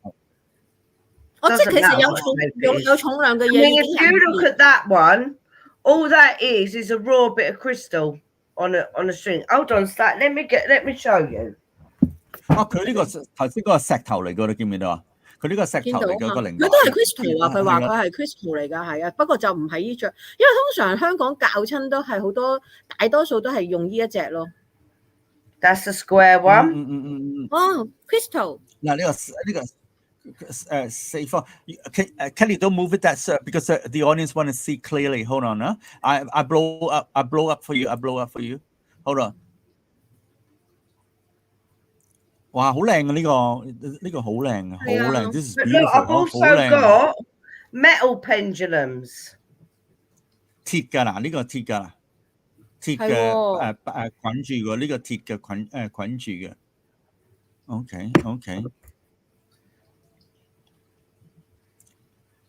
if you look at that one, all that is a raw bit of crystal on a string. Hold on, let me show you. 佢呢個頭先嗰個石頭嚟㗎，你見唔見到啊？佢呢個石頭嚟嘅個靈擺，佢都係 crystal 啊！佢話佢係 crystal 嚟㗎，係啊。不過就唔係呢隻，因為通常香港教親都係好多，大多數都係用呢一隻咯。That's the square one. Oh, crystal. 嗱呢個四方，Kelly don't move it that sir because the audience want to see clearly. Hold on, I blow up for you. Hold on. 哇，好靚啊！呢個好靚啊，好靚。This is But look, I've beautiful， also 好靚。got metal pendulums. 鐵㗎嗱，呢個鐵㗎，鐵嘅捆住嘅，呢個鐵嘅捆住嘅。OK。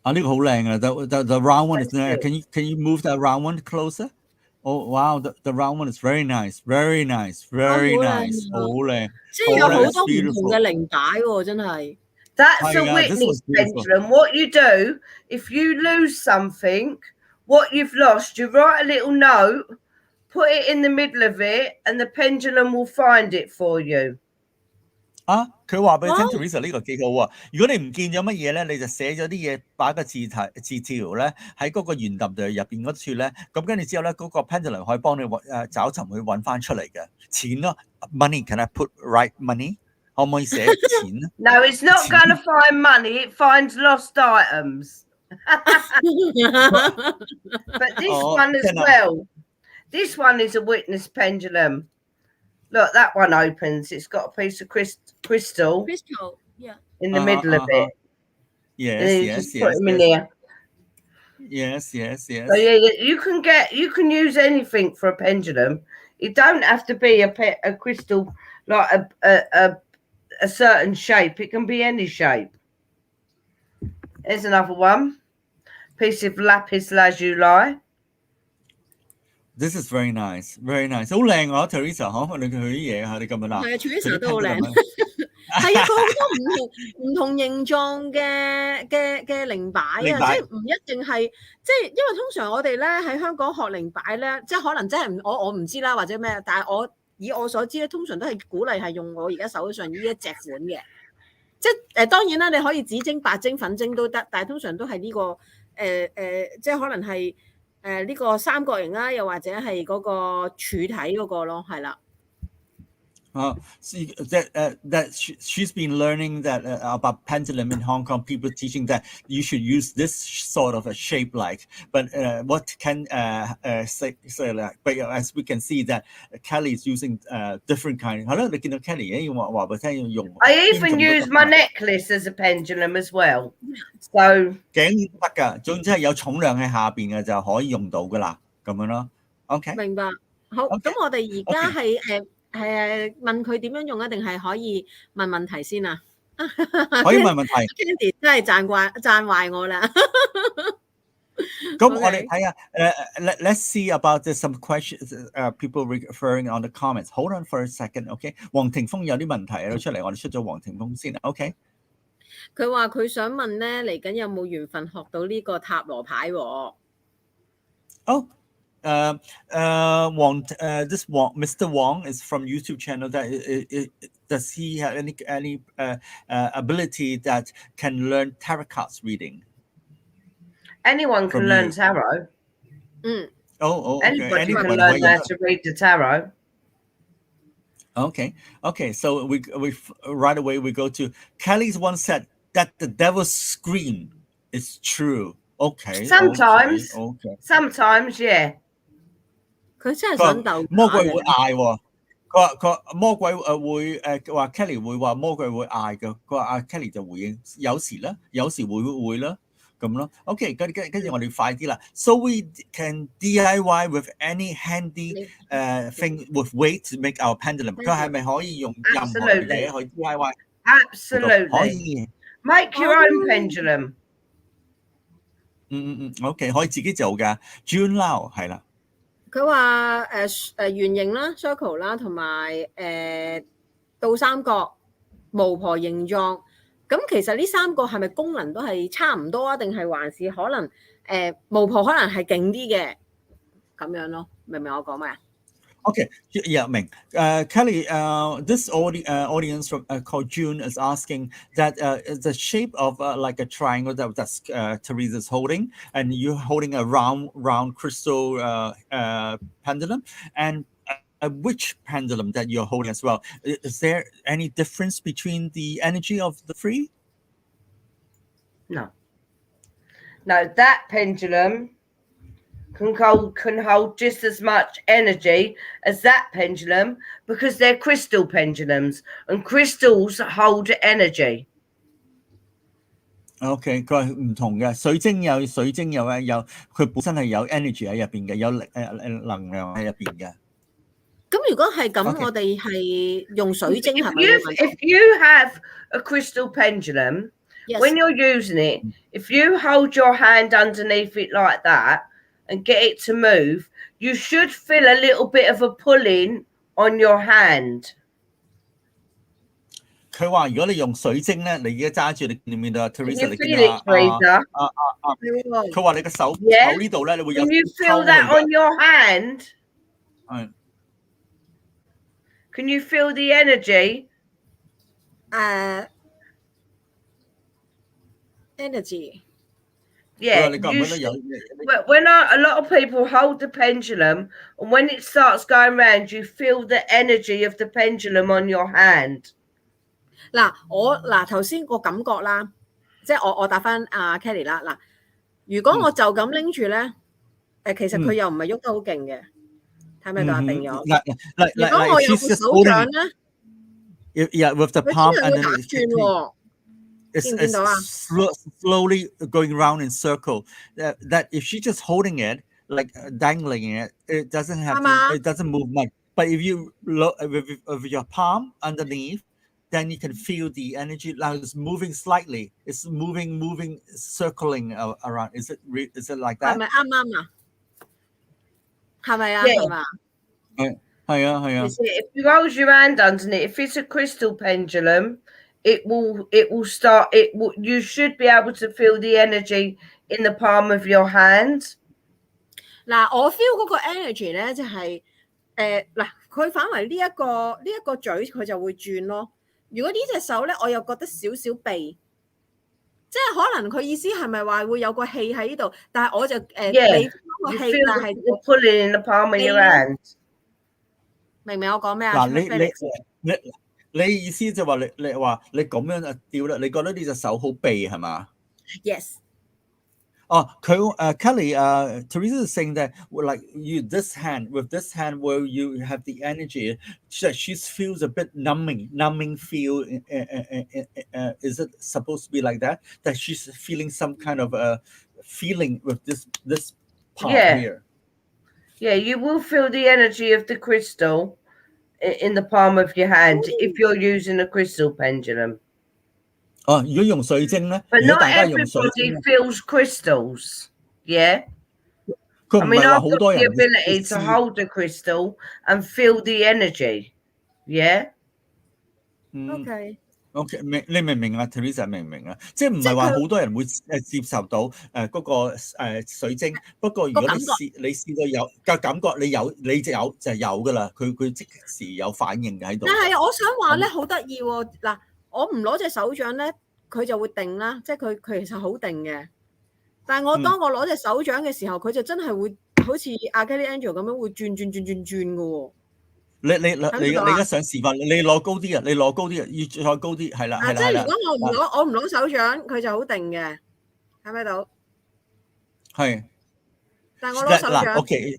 啊，呢個好靚啊！The round one is there. Can you move that round one closer? Oh wow, the round one is very nice. 好靚。即係有好多唔同嘅靈擺喎，真係。That's a witness pendulum. What you do if you lose something, what you've lost, you write a little note, put it in the middle of it, and the pendulum will find it for you. 啊！佢話俾你聽 ，Teresa 呢個幾好啊！如果你唔見咗乜嘢咧，你就寫咗啲嘢，擺個字條咧喺嗰個圓揼度入邊嗰處咧，咁跟住之後咧，嗰個 pendulum 可以幫你找尋去揾翻出嚟嘅錢咯。Money can I put right money？ 可唔可以寫錢咧 No, it's not going to find money. It finds lost items. But this one as well. This one is a witness pendulum. Look, that one opens. It's got a piece of crystal. Yeah. In the middle of it. Yes. Put them in there. Yes. So yeah, you can use anything for a pendulum. It don't have to be a crystal like a certain shape. It can be any shape. There's another one. Piece of lapis lazuli. This is very nice. 好靚啊 ，Teresa， 嗬，你佢啲嘢嚇，你咁樣啦。係啊 ，Teresa 都好靚。係啊，佢好多唔同形狀嘅靈擺啊，即係唔一定係，即係因為通常我哋咧喺香港學靈擺咧，即係可能真係我唔知啦，或者咩，但係以我所知咧，通常都係鼓勵係用我而家手上呢一隻款嘅，即係當然啦，你可以紫晶、白晶、粉晶都得，但係通常都係呢個即係可能係。呢個三角形啦，又或者係嗰個柱體嗰個咯，係啦。That she's been learning that about pendulum in Hong Kong. People teaching that you should use this sort of a shape, but what can say like? But as we can see that Kelly is using different kind. 係咯，你見到 Kelly 話俾聽用。I even use my necklace as a pendulum as well. So 頸得㗎，總之係有重量喺下邊嘅就可以用到㗎啦，咁樣咯。OK。明白。好，咁我哋而家係問佢點樣用啊？定係可以問問題先啊？可以問問題。Candy 真係讚壞我啦。咁我哋睇下，let's see about some questions people referring on the comments. Hold on for a second, OK？ 黃庭鋒有啲問題喺出嚟，我哋出咗黃庭鋒先 ，OK？ 佢話佢想問咧，嚟緊有冇緣分學到呢個塔羅牌喎？哦。This Mr. Wong is from YouTube channel. Does he have any ability that can learn tarot cards reading? Anyone can learn tarot. Oh, okay. Anybody can learn how to read the tarot. Okay. So we right away we go to Kelly's one said that the devil's scream is true. Okay. Sometimes, yeah. 佢真係想鬥魔鬼會嗌喎，佢話魔鬼會話 Kelly 會話魔鬼會嗌嘅，佢話Kelly 就回應有時啦，有時會啦咁咯。OK， 跟住我哋快啲啦。So we can DIY with any handy thing with weight to make our pendulum。佢係咪可以用任何嘢去 DIY？ Absolutely， 可以 make your own pendulum。OK， 可以自己做㗎。June Lau 係啦。佢話圓形啦 circle 啦，同埋倒三角、巫婆形狀。咁其實呢三個係咪功能都係差唔多啊？定係還是可能巫婆可能係勁啲嘅咁樣咯？明唔明我講咩啊？ Okay, yeah, Ming. Kelly, this audience from, called June is asking that the shape of like a triangle that's Teresa's holding, and you're holding a round crystal pendulum, and which pendulum that you're holding as well. Is there any difference between the energy of the three? No. No, that pendulum can hold just as much energy as that pendulum because they're crystal pendulums and crystals hold energy. OK， 佢係唔同嘅，水晶有佢本身係有 energy 喺入邊嘅，有能量喺入邊嘅。咁如果係咁， Okay. 我哋係用水晶係咪？ If you have a crystal pendulum, Yes. when you're using it, if you hold your hand underneath it like that and get it to move, you should feel a little bit of a pulling on your hand. 佢話：如果你用水晶咧，你而家揸住，你見唔見到啊 ？Teresa， 你見 feel 到 it, Teresa? 佢話你個手 Yeah. 呢度咧，你會有 Can you feel that on your hand? 係 Can you feel the energy? Energy. 佢話 Yeah. 你覺唔 You 覺得有 when a lot of people hold the pendulum, and when it starts going round, you feel the energy of the pendulum on your hand. 嗱頭先個感覺啦，即係我答翻阿 Kelly 啦。嗱，如果我就咁拎住咧，其實佢又唔係喐得好勁嘅，睇咪到啊？定咗。如果我有個手掌咧， Yeah, with the 佢 palm 真係 and 會 then 打 it's 轉喎。 見到啊？ slowly going round in circle. That if she's just holding it, like dangling it, it doesn't have it doesn't move much. But if you look with your palm underneath, then you can feel the energy. Now it's moving slightly. It's moving, circling around. Is it like that? 係咪啱啊？係咪啊？ Yeah. 係嘛？係啊。 You see, if you hold your hand underneath, if it's a crystal pendulum, it will start. You should be able to feel the energy in the palm of your hand. 嗱，我 feel 嗰個 energy 咧就係嗱，佢反為呢一個嘴佢就會轉咯。如果呢隻手咧，我又覺得少少避，即係可能佢意思係咪話會有個氣喺呢度？但係我就Yeah. 避個 You 氣， feel 但係 the pulling in the palm of your hand. 明唔明我講咩啊？嗱，你意思就話你話你咁樣就掉啦？你覺得呢隻手好避係嘛？ Yes. 哦，佢Kelly Teresa is saying that like with this hand where you have the energy, she feels a bit numbing feel. Is it supposed to be like that? That she's feeling some kind of feeling with this part here. Yeah, you will feel the energy of the crystal in the palm of your hand if you're using a crystal pendulum. 哦，如果用水晶咧， But 如果 not 大家用水 everybody 晶， feels crystals. Yeah. 佢 I 唔 mean, 係話 I've 好 got 多 the 人 ability to hold a crystal and feel the energy. Yeah. OK。 OK， 你明唔明啊 ？Teresa 明唔明啊？即係唔係話好多人會接受到嗰個水晶，不過如果你試到有嘅感覺，你就有噶啦，佢即時有反應喺度。但係我想話咧，好得意喎！嗱，我唔攞隻手掌咧，佢就會定啦，即係佢其實好定嘅。但係當我攞隻手掌嘅時候，佢就真係會好似阿 Kelly Angel 咁樣會轉嘅喎。你而家想示範，你攞高啲啊！你攞高啲啊！要再高啲，係啦。即係如果我唔攞手掌，佢就好定嘅，睇唔睇到？係。但係我攞手掌。OK，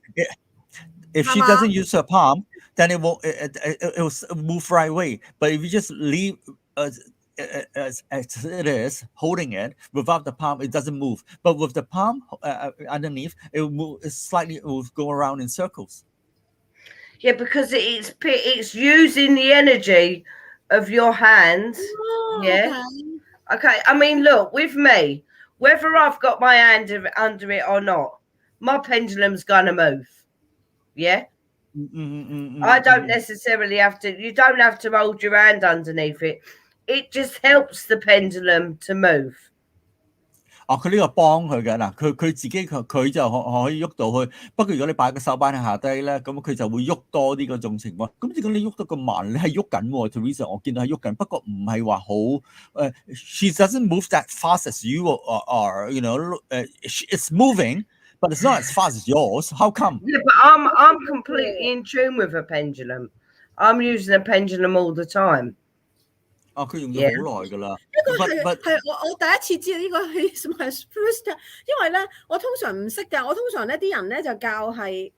if she doesn't use her palm, then it will move right away. But if you just leave as it is, holding it without the palm, it doesn't move. But with the palm underneath, it will move slightly. It will go around in circles. Yeah, because it's using the energy of your hands. Yeah. Okay. I mean, look, with me, whether I've got my hand under it or not, my pendulum's gonna move. Yeah. I don't necessarily have to. You don't have to hold your hand underneath it. It just helps the pendulum to move. 佢呢個幫佢嘅嗱，佢自己佢就可以喐到去。不過如果你擺個手板喺下低咧，咁佢就會喐多啲嗰種情況。咁如果你喐得咁慢，你係喐緊喎 ，Teresa， 我見到係喐緊，不過唔係話好she doesn't move that fast as you are. You know, it's moving, but it's not as fast as yours. How come? Yeah, but I'm completely in tune with a pendulum. I'm using a pendulum all the time. 佢用咗好耐㗎啦。呢個係我第一次知道呢個係 my first time， 因為咧我通常唔識㗎，我通常咧啲人咧就教係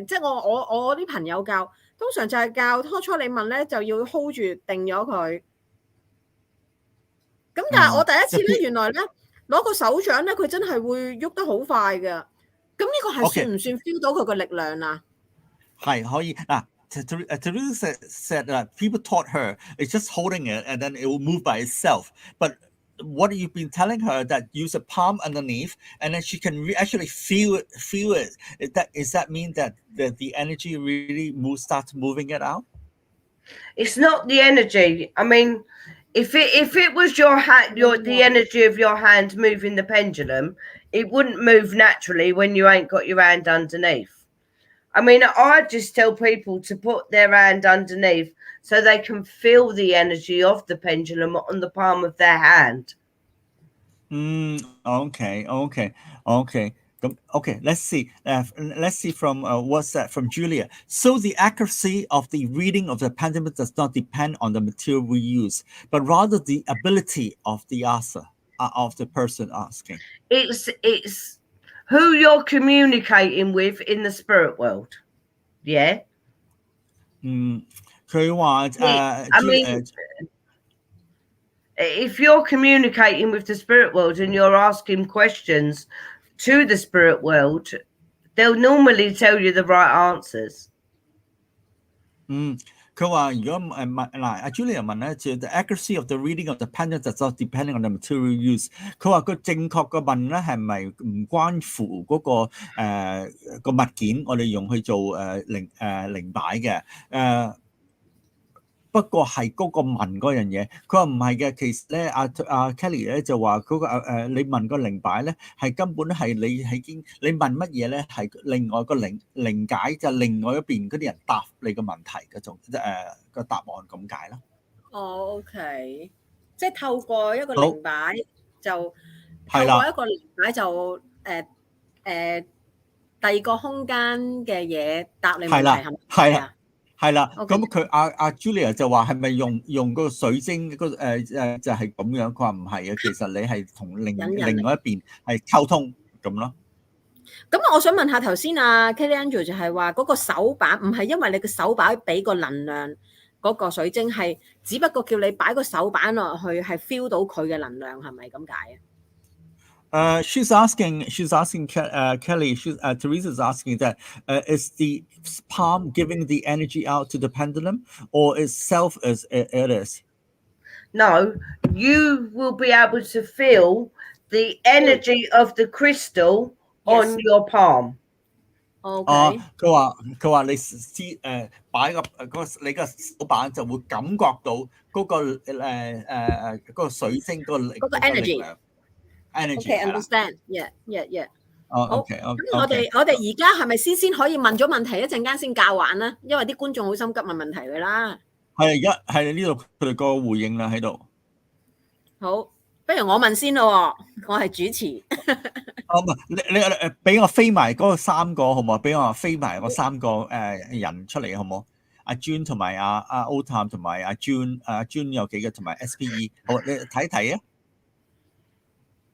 即係我啲朋友教，通常就係教初你問咧就要 hold 住定咗佢。咁但係我第一次咧，原來咧攞個手掌咧，佢真係會喐得好快㗎。咁呢個係算唔算 feel 到佢個力量啊？係可以嗱。Teresa said that people taught her it's just holding it and then it will move by itself. But what you've been telling her that use a palm underneath and then she can actually feel it. Is that mean that the energy really starts moving it out? It's not the energy. I mean, if it was your hand, the energy of your hand moving the pendulum, it wouldn't move naturally when you ain't got your hand underneath. I mean, I just tell people to put their hand underneath so they can feel the energy of the pendulum on the palm of their hand. Okay. Okay. Let's see. Let's see from what's that from Julia. So the accuracy of the reading of the pendulum does not depend on the material we use, but rather the ability of the asker, of the person asking. It's who you're communicating with in the spirit world. Yeah.佢話I mean, if you're communicating with the spirit world and you're asking questions to the spirit world, they'll normally tell you the right answers. 佢話如果阿 Julia 問咧，就 the accuracy of the reading of the pendulum does not depending on the material use。佢話個正確嘅問咧係咪唔關乎嗰個物件我哋用去做靈擺嘅不過係嗰個問嗰樣嘢，佢話唔係嘅，其實咧阿 Kelly 咧就話嗰個你問個靈擺咧係根本係你問乜嘢咧係另外個靈解就另外一邊嗰啲人答你個問題嗰種個答案咁解啦。OK， 即係透過一個靈擺就透過一個靈擺就第二個空間嘅嘢答你問題係咪？係啦。係啦，咁佢阿 Julia 就話係咪用個水晶就係咁樣？佢話唔係啊，其實你係同另外一邊係溝通咁咯。咁我想問下頭先Kelly Angel 就係話嗰個手板唔係因為你個手板俾個能量嗰個水晶，係只不過叫你擺個手板落去係 feel 到佢嘅能量，係咪咁解啊？She's asking Kelly. Teresa's asking that is the palm giving the energy out to the pendulum, or is self as it is? No, you will be able to feel the energy of the crystal on your palm. Okay. 佢話你知擺你個手板就會感覺到嗰個水晶嗰個 energy。Okay, understand. Yeah. 好。咁我哋而家係咪先可以問咗問題，一陣間先教玩啦？因為啲觀眾好心急問問題㗎啦。係而家係呢度佢哋個回應啦喺度。好，不如我問先咯，我係主持。唔係你俾我飛埋嗰3個好唔好？俾我飛埋嗰3個人出嚟好唔好？阿 June 同埋阿 Otam 同埋阿 June 有幾個同埋 SPE， 好你睇睇啊！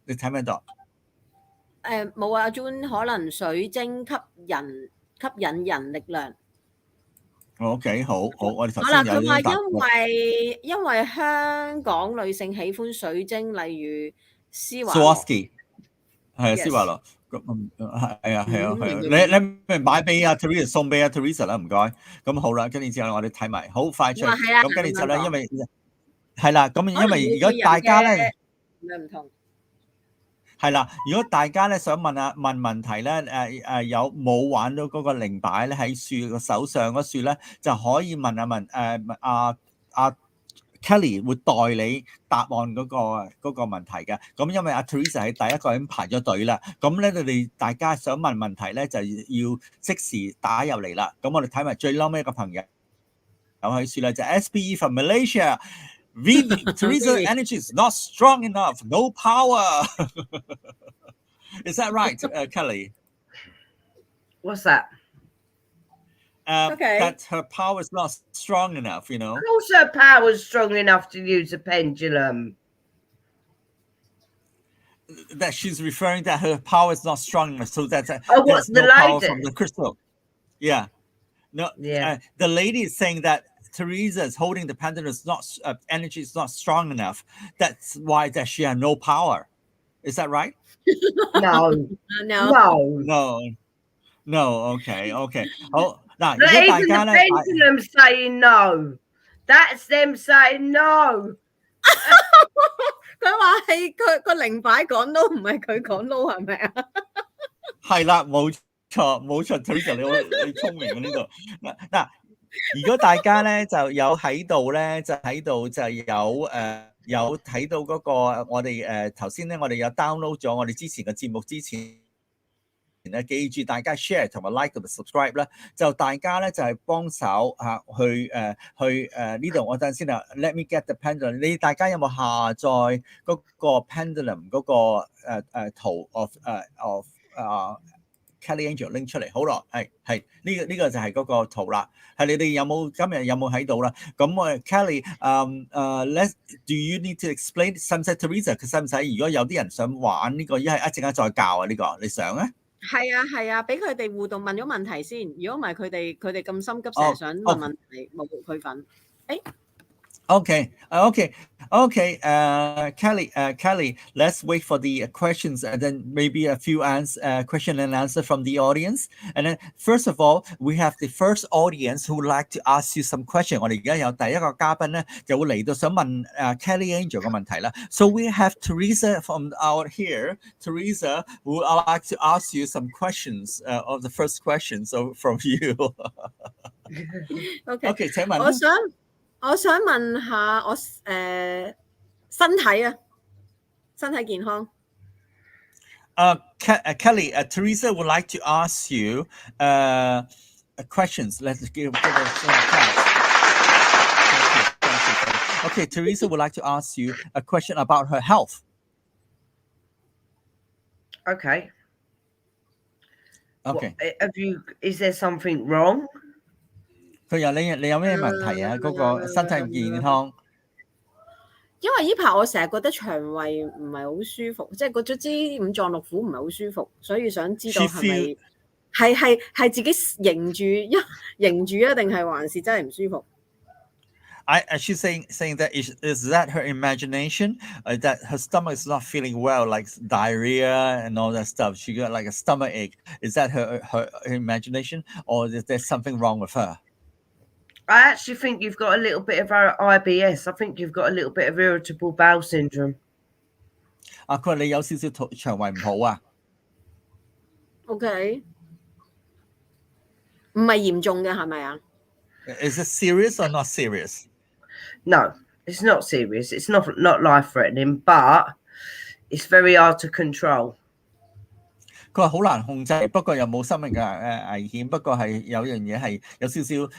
你睇咩度？冇啊 ，June 可能水晶吸引人力量。OK， 好，我哋頭先有佢話因為香港女性喜歡水晶，例如施華羅，係施華羅。係啊，你買俾阿 Teresa 送俾阿 Teresa 啦，唔該。咁好啦，跟住之後我哋睇埋，好快脆。咁跟住之後咧，因為係啦，咁因為如果大家咧唔同。係啦，如果大家咧想問問題咧，有冇玩到嗰個靈擺咧喺樹個手上嗰樹咧，就可以問Kelly 會代你答案嗰個問題嘅。咁因為阿 Teresa 係第一個已經排咗隊啦，咁咧你哋大家想問問題咧就要即時打入嚟啦。咁我哋睇埋最嬲尾一個朋友有喺樹咧就 SPE from Malaysia。Teresa's energy is not strong enough. No power. Is that right, Kelly? What's that? Okay. That her power is not strong enough, you know. Of course her power's strong enough to use a pendulum. That she's referring that her power is not strong enough, so that Oh, there's what, the no power lady? from the crystal. Yeah. No. Yeah. The lady is saying that Teresa is holding the pendulum is not energy is not strong enough. That's why that she has no power. Is that right? No. No. No. Okay. 好嗱，如 Not 果大 even 家 the 咧， pendulum saying no. That's them saying no. 佢話係佢個靈擺講 no， 唔係佢講 no， 係咪啊？係啦，冇錯 ，Teresa 你聰明啊呢度。嗱，如果大家咧就有喺度咧，就喺度就有睇到嗰個我哋頭先咧，我哋有 download 咗我哋之前嘅節目之前。咧記住大家 share 同埋 like 同埋 subscribe 啦，就大家咧就係幫手去呢度我等陣先啊 ，Let me get the pendulum。你大家有冇下載嗰個 pendulum 嗰個圖 of Kelly Angel 拎出嚟？好咯，係呢個就係嗰個圖啦。係你哋今日有冇喺度啦？咁Kelly do you need to explain？ 使唔使 Teresa？ 佢使唔使？如果有啲人想玩呢個，一陣間再教啊呢個，你想咧？係啊，俾佢哋互動問咗問題先。如果唔係佢哋咁心急，成日想問問題，冇佢份。Okay. Kelly, let's wait for the questions and then maybe a few question and answer from the audience. And then first of all, we have the first audience who would like to ask you some question. 我哋而家有第一個嘉賓咧，就會嚟到想問Kelly Angel 嘅問題啦。So we have Teresa from out here. Teresa would like to ask you some questions of the first question. So from you. Okay, 請問。我想問下我身體健康。Kelly, Teresa would like to ask you questions. Let's give her some chance. Thank you. Okay, Teresa would like to ask you a question about her health. Okay. Okay. Is there something wrong? 佢有你有咩問題啊？嗰個身體健康。因為呢排我成日覺得腸胃唔係好舒服，即係嗰支五臟六腑唔係好舒服，所以想知道係咪係自己凝住啊，定係還是真係唔舒服？She's saying that is that her imagination? That her stomach is not feeling well, like diarrhea and all that stuff. She got like a stomach ache. Is that her imagination, or is there something wrong with her? I actually think you've got a little bit of IBS. I think you've got a little bit of irritable bowel syndrome. 佢話你有少少腸胃唔好啊。Okay， 唔係嚴重嘅係咪啊？ Is it serious or not serious? No, it's not serious. It's not life-threatening, but it's very hard to control. 佢話好難控制，不過又冇生命嘅危險，不過係有樣嘢係有少少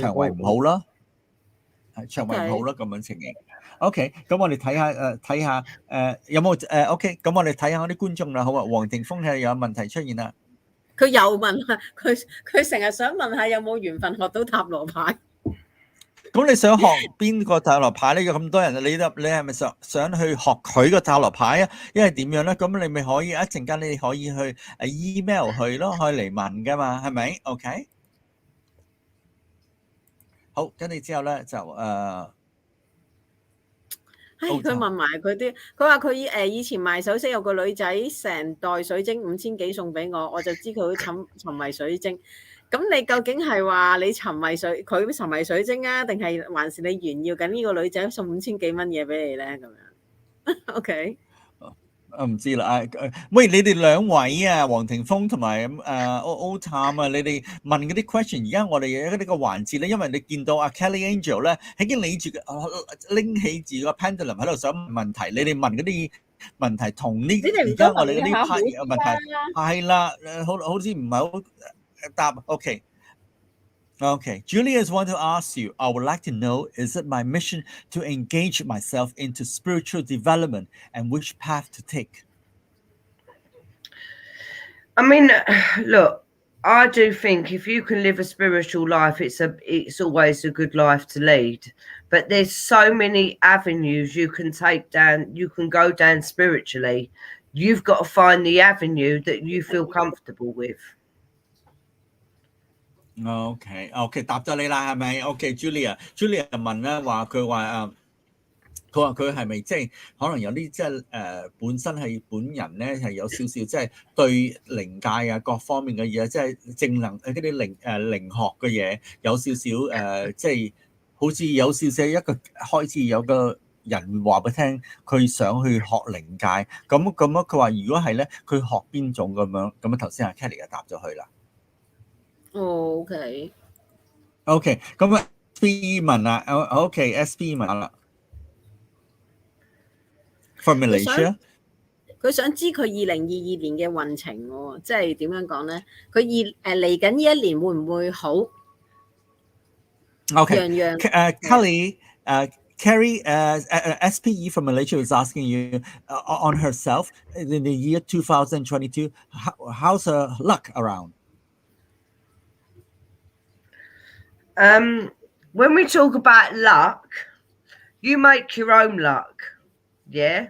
腸胃唔好啦，腸胃唔好啦咁樣情形。OK， 咁我哋睇下有冇OK， 咁我哋睇下我啲觀眾啦，好啊，黃庭鋒係有問題出現啦。佢又問下佢成日想問下有冇緣分學到塔羅牌。咁你想學邊個塔羅牌咧？有咁多人，你係咪想去學佢個塔羅牌啊？因為點樣咧？咁你咪可以一陣間你可以去email 佢咯，可以嚟問噶嘛，係咪 ？OK。好，跟住之後咧就佢問埋佢啲，佢話佢以前賣首飾有個女仔成袋水晶5000幾送俾我，我就知佢沉迷水晶。咁你究竟係話你佢沉迷水晶啊，定係還是你炫耀緊呢個女仔送5000幾蚊嘢俾你咧？咁樣 ，OK。我唔知啦，喂，你哋兩位啊，黃庭鋒同埋O Tam 啊，你哋問嗰啲 question， 而家我哋有呢個環節咧，因為你見到阿 Kelly Angel 咧，已經拎起住個 pendulum 喺度想問問題，你哋問嗰啲問題同呢而家我哋嗰啲 part 嘅問題係啦，好似唔係好答 OK, Julius want to ask you, I would like to know, is it my mission to engage myself into spiritual development and which path to take? I mean, look, I do think if you can live a spiritual life, it's always a good life to lead. But there's so many avenues you can take down, you can go down spiritually. You've got to find the avenue that you feel comfortable with. OK，答咗你啦，係咪 ？OK，Julia 問咧話佢話佢係咪即係可能有啲即係本身係本人咧係有少少即係對靈界啊各方面嘅嘢，即係正能嗰啲靈學嘅嘢有少少即係好似有少少一個開始有個人話俾聽，佢想去學靈界，咁佢話如果係咧，佢學邊種咁樣？咁頭先阿 Kelly 就答咗佢啦。OK，咁啊 SB 問啦，SB 問啦。From Malaysia， 佢想知佢2022年嘅運程喎，即係點樣講咧？佢嚟緊呢一年會唔會好 ？Kelly Carrie SPE from Malaysia is asking you on herself in the year 2022. How's her luck around? When we talk about luck, you make your own luck. Yeah,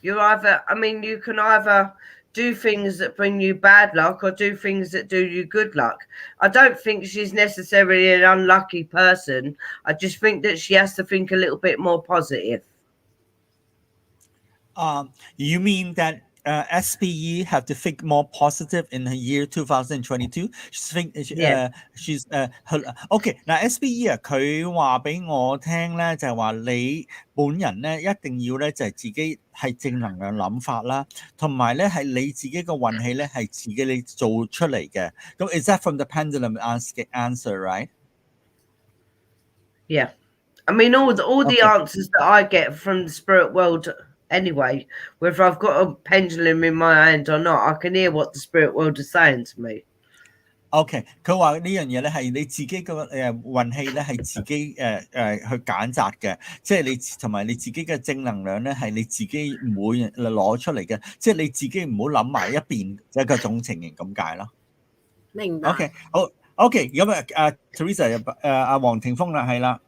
you can either do things that bring you bad luck or do things that do you good luck. I don't think she's necessarily an unlucky person. I just think that she has to think a little bit more positive. You mean that SPE have to think more positive in the year 2022? She's OK 嗱 SPE 啊，佢話俾我聽咧，就係話你本人咧一定要咧就係自己係正能量諗法啦，同埋咧係你自己個運氣咧係自己你做出嚟嘅。咁 is that from the pendulum answer, right? Yeah, I mean all the answers that I get from the spirit world. Anyway, whether I've got a pendulum in my hand or not, I can hear what the spirit world is saying to me. OK， 佢話呢樣嘢咧係你自己個運氣咧係自己去揀擇嘅，即係你同埋你自己嘅正能量咧係你自己唔會攞出嚟嘅，即係你自己唔好諗埋一邊，即係嗰種情形咁解咯。明白。OK， 好 OK， 咁Teresa 阿黃庭鋒啦，係啦。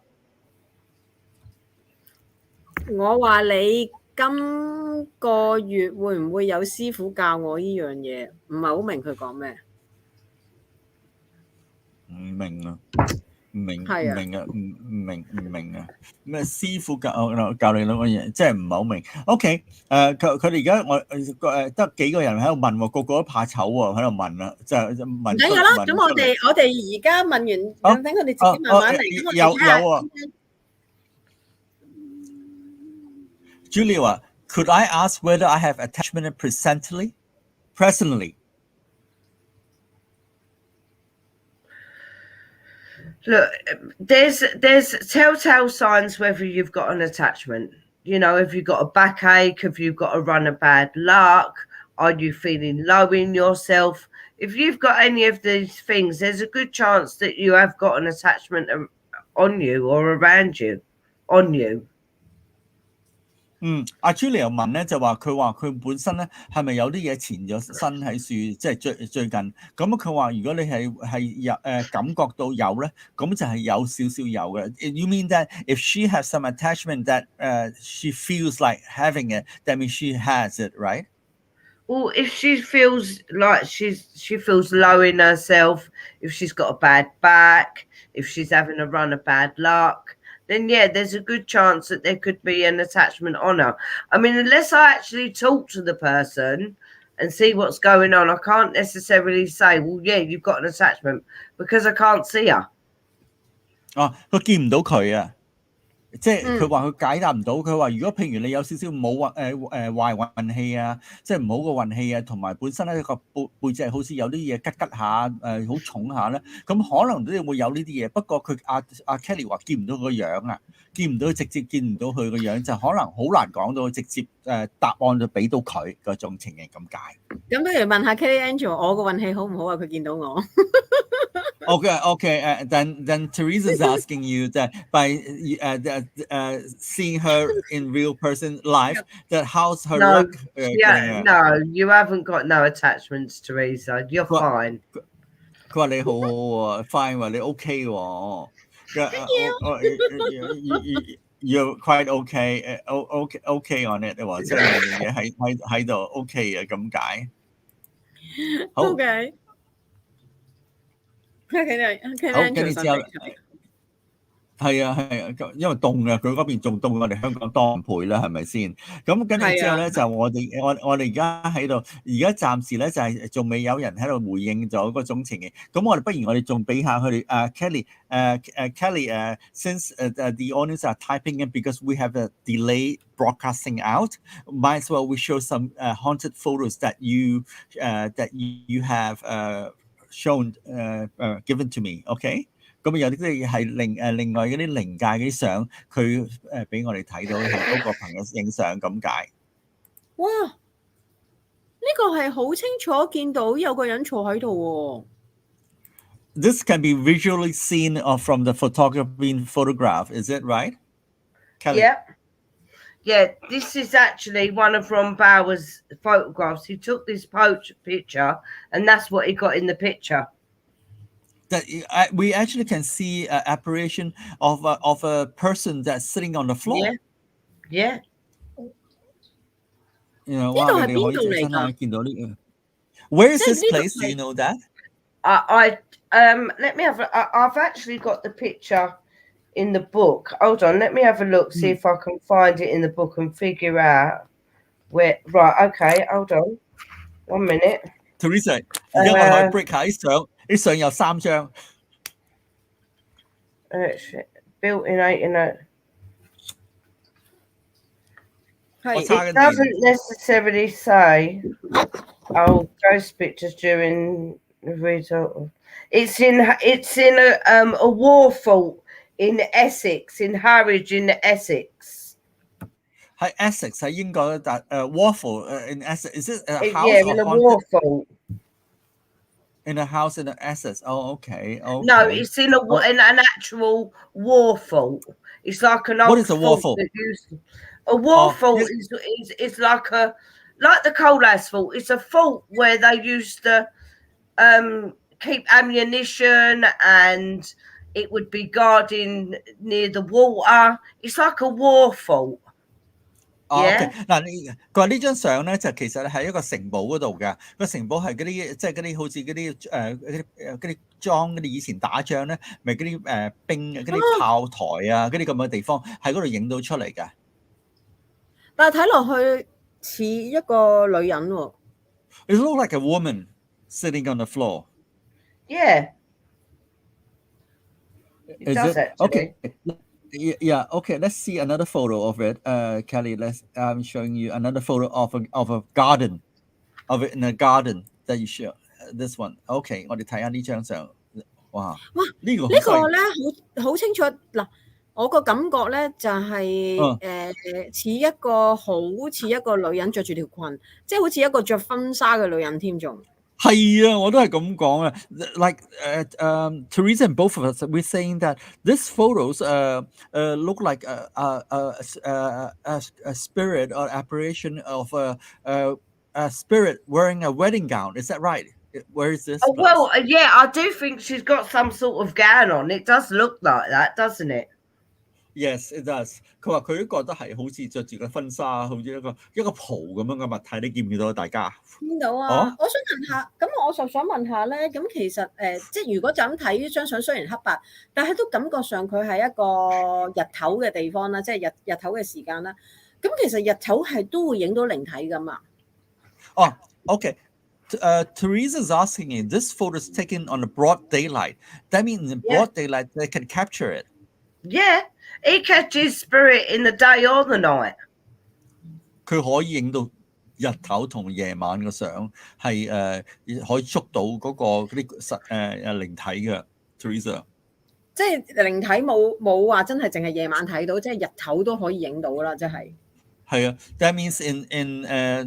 我話你今個月會唔會有師傅教我呢樣嘢？唔係好明佢講咩。唔明啊！咩師傅教你兩個嘢，即係唔係好明。OK， 佢哋而家得幾個人喺度問喎，個個都怕醜喎，喺度問啦，就問。唔緊要啦，咁我哋而家問完，等佢哋自己慢慢嚟。有啊。Julia, could I ask whether I have attachment presently? Look, there's telltale signs whether you've got an attachment. You know, if you've got a backache, if you've got a run of bad luck, are you feeling low in yourself? If you've got any of these things, there's a good chance that you have got an attachment on you or around you, on you. 阿 Julia 問咧就話佢本身咧係咪有啲嘢纏咗身喺樹，即係最近咁佢話如果你係感覺到有咧，咁就係有少少有嘅。You mean that if she has some attachment that she feels like having it, that means she has it, right? Well, if she feels like she feels low in herself, if she's got a bad back, if she's having a run of bad luck, then yeah, there's a good chance that there could be an attachment on her. I mean, unless I actually talk to the person and see what's going on, I can't necessarily say, well, yeah, you've got an attachment, because I can't see her. 佢見唔到佢啊！即係佢話佢解答唔到，佢話如果譬如你有少少冇壞運氣啊，即係唔好嘅運氣啊，同埋本身咧個背脊好似有啲嘢吉下好重下咧，咁可能都會有呢啲嘢。不過佢阿 Kelly 話見唔到個樣啊，見唔到直接見唔到佢個樣，就可能好難講到直接答案就俾到佢嗰種情形咁解。咁不如問下 Kelly Angel， 我個運氣好唔好啊？佢見到我。Okay. Then Teresa's asking you that by seeing her in real person live, that how's her No, luck getting her? no, you haven't got no attachments, Teresa. You're 佢話 fine. 佢話你好好喎，fine 喎，你 OK 喎。You're quite okay, okay on it 喎，即係樣嘢喺度 OK 嘅咁解。好， OK， 好，跟住之後。係啊，因為凍啊，佢嗰邊仲凍過我哋香港多倍啦，係咪先？咁跟住之後咧，就我哋而家喺度，而家暫時咧就係仲未有人喺度回應咗嗰種情形。咁我哋仲俾下佢哋Kelly since the audience are typing in because we have a delay broadcasting out, might as well we show some haunted photos that you have shown given to me, okay?咁有啲係另外嗰啲靈界嗰啲相，佢俾我哋睇到係嗰個朋友影相咁解。哇！呢個係好清楚見到有個人坐喺度喎。This can be visually seen from the photograph, is it right? Kelly? Yeah, this is actually one of Ron Bauer's photographs. He took this picture, and that's what he got in the picture. That we actually can see an apparition of a person that's sitting on the floor. Yeah. You know, wow, where is this place? Do you know that? Let me have. I've actually got the picture in the book. Hold on, let me have a look. See if I can find it in the book and figure out where. Right. Okay. Hold on. 1 minute. Teresa， 而家我可以 break 下啲相。啲相有3張。Built in 1800. It doesn't necessarily say ghost pictures during the result of. It's in a war fort in Essex, in Harwich in Essex. 喺 Essex 喺英國嘅war fort in Essex. Is it a house? Yeah, in a war fort. In a house in Essex. Oh, okay. No, it's in an actual war fort. It's like an old. What is a war fort? A war fort is like the coal ash fort. It's a fort where they used to keep ammunition, and it would be guarding near the water. It's like a war fort. 嗱，佢話呢張相咧就其實係一個城堡嗰度嘅，個城堡係嗰啲即係嗰啲好似嗰啲裝嗰啲以前打仗咧，咪嗰啲兵嗰啲炮台啊，嗰啲咁嘅地方喺嗰度影到出嚟嘅。但係睇落去似一個女人喎。It looks like a woman sitting on the floor. Yeah. It does actually. Okay.Yeah. Okay. Let's see another photo of it, Kelly. I'm showing you another photo of a garden, of it in a garden that you show. This one. Okay. 我哋睇下呢張相。哇！呢個咧好清楚嗱，我個感覺咧就係似一個好似一個女人着住條裙，即係好似一個着婚紗嘅女人添仲。係啊，我都係咁講啊。Like Teresa and both of us, we're saying that these photos look like a spirit or apparition of a spirit wearing a wedding gown. Is that right? Where is this? Well, yeah, I do think she's got some sort of gown on. It does look like that, doesn't it? Yes, it does. 佢話佢都覺得係好似着住個婚紗，好似一個袍咁樣嘅物體，你見唔見到大家？見到啊！我想問下，咁我就想問下咧，咁其實即係如果就咁睇呢張相，雖然黑白，但係都感覺上佢係一個日頭嘅地方啦，即係日頭嘅時間啦。咁其實日頭係都會影到靈體噶嘛？哦 ，OK。Teresa's asking you, this photo is taken on the broad daylight. That means in broad daylight they can capture it. Yeah, he catches spirit in the day or the night. 佢可以影到日頭同夜晚嘅相，係可以捉到嗰啲靈體嘅 Teresa。即係靈體冇話真係淨係夜晚睇到，即係日頭都可以影到啦，即係。係啊 ，that means in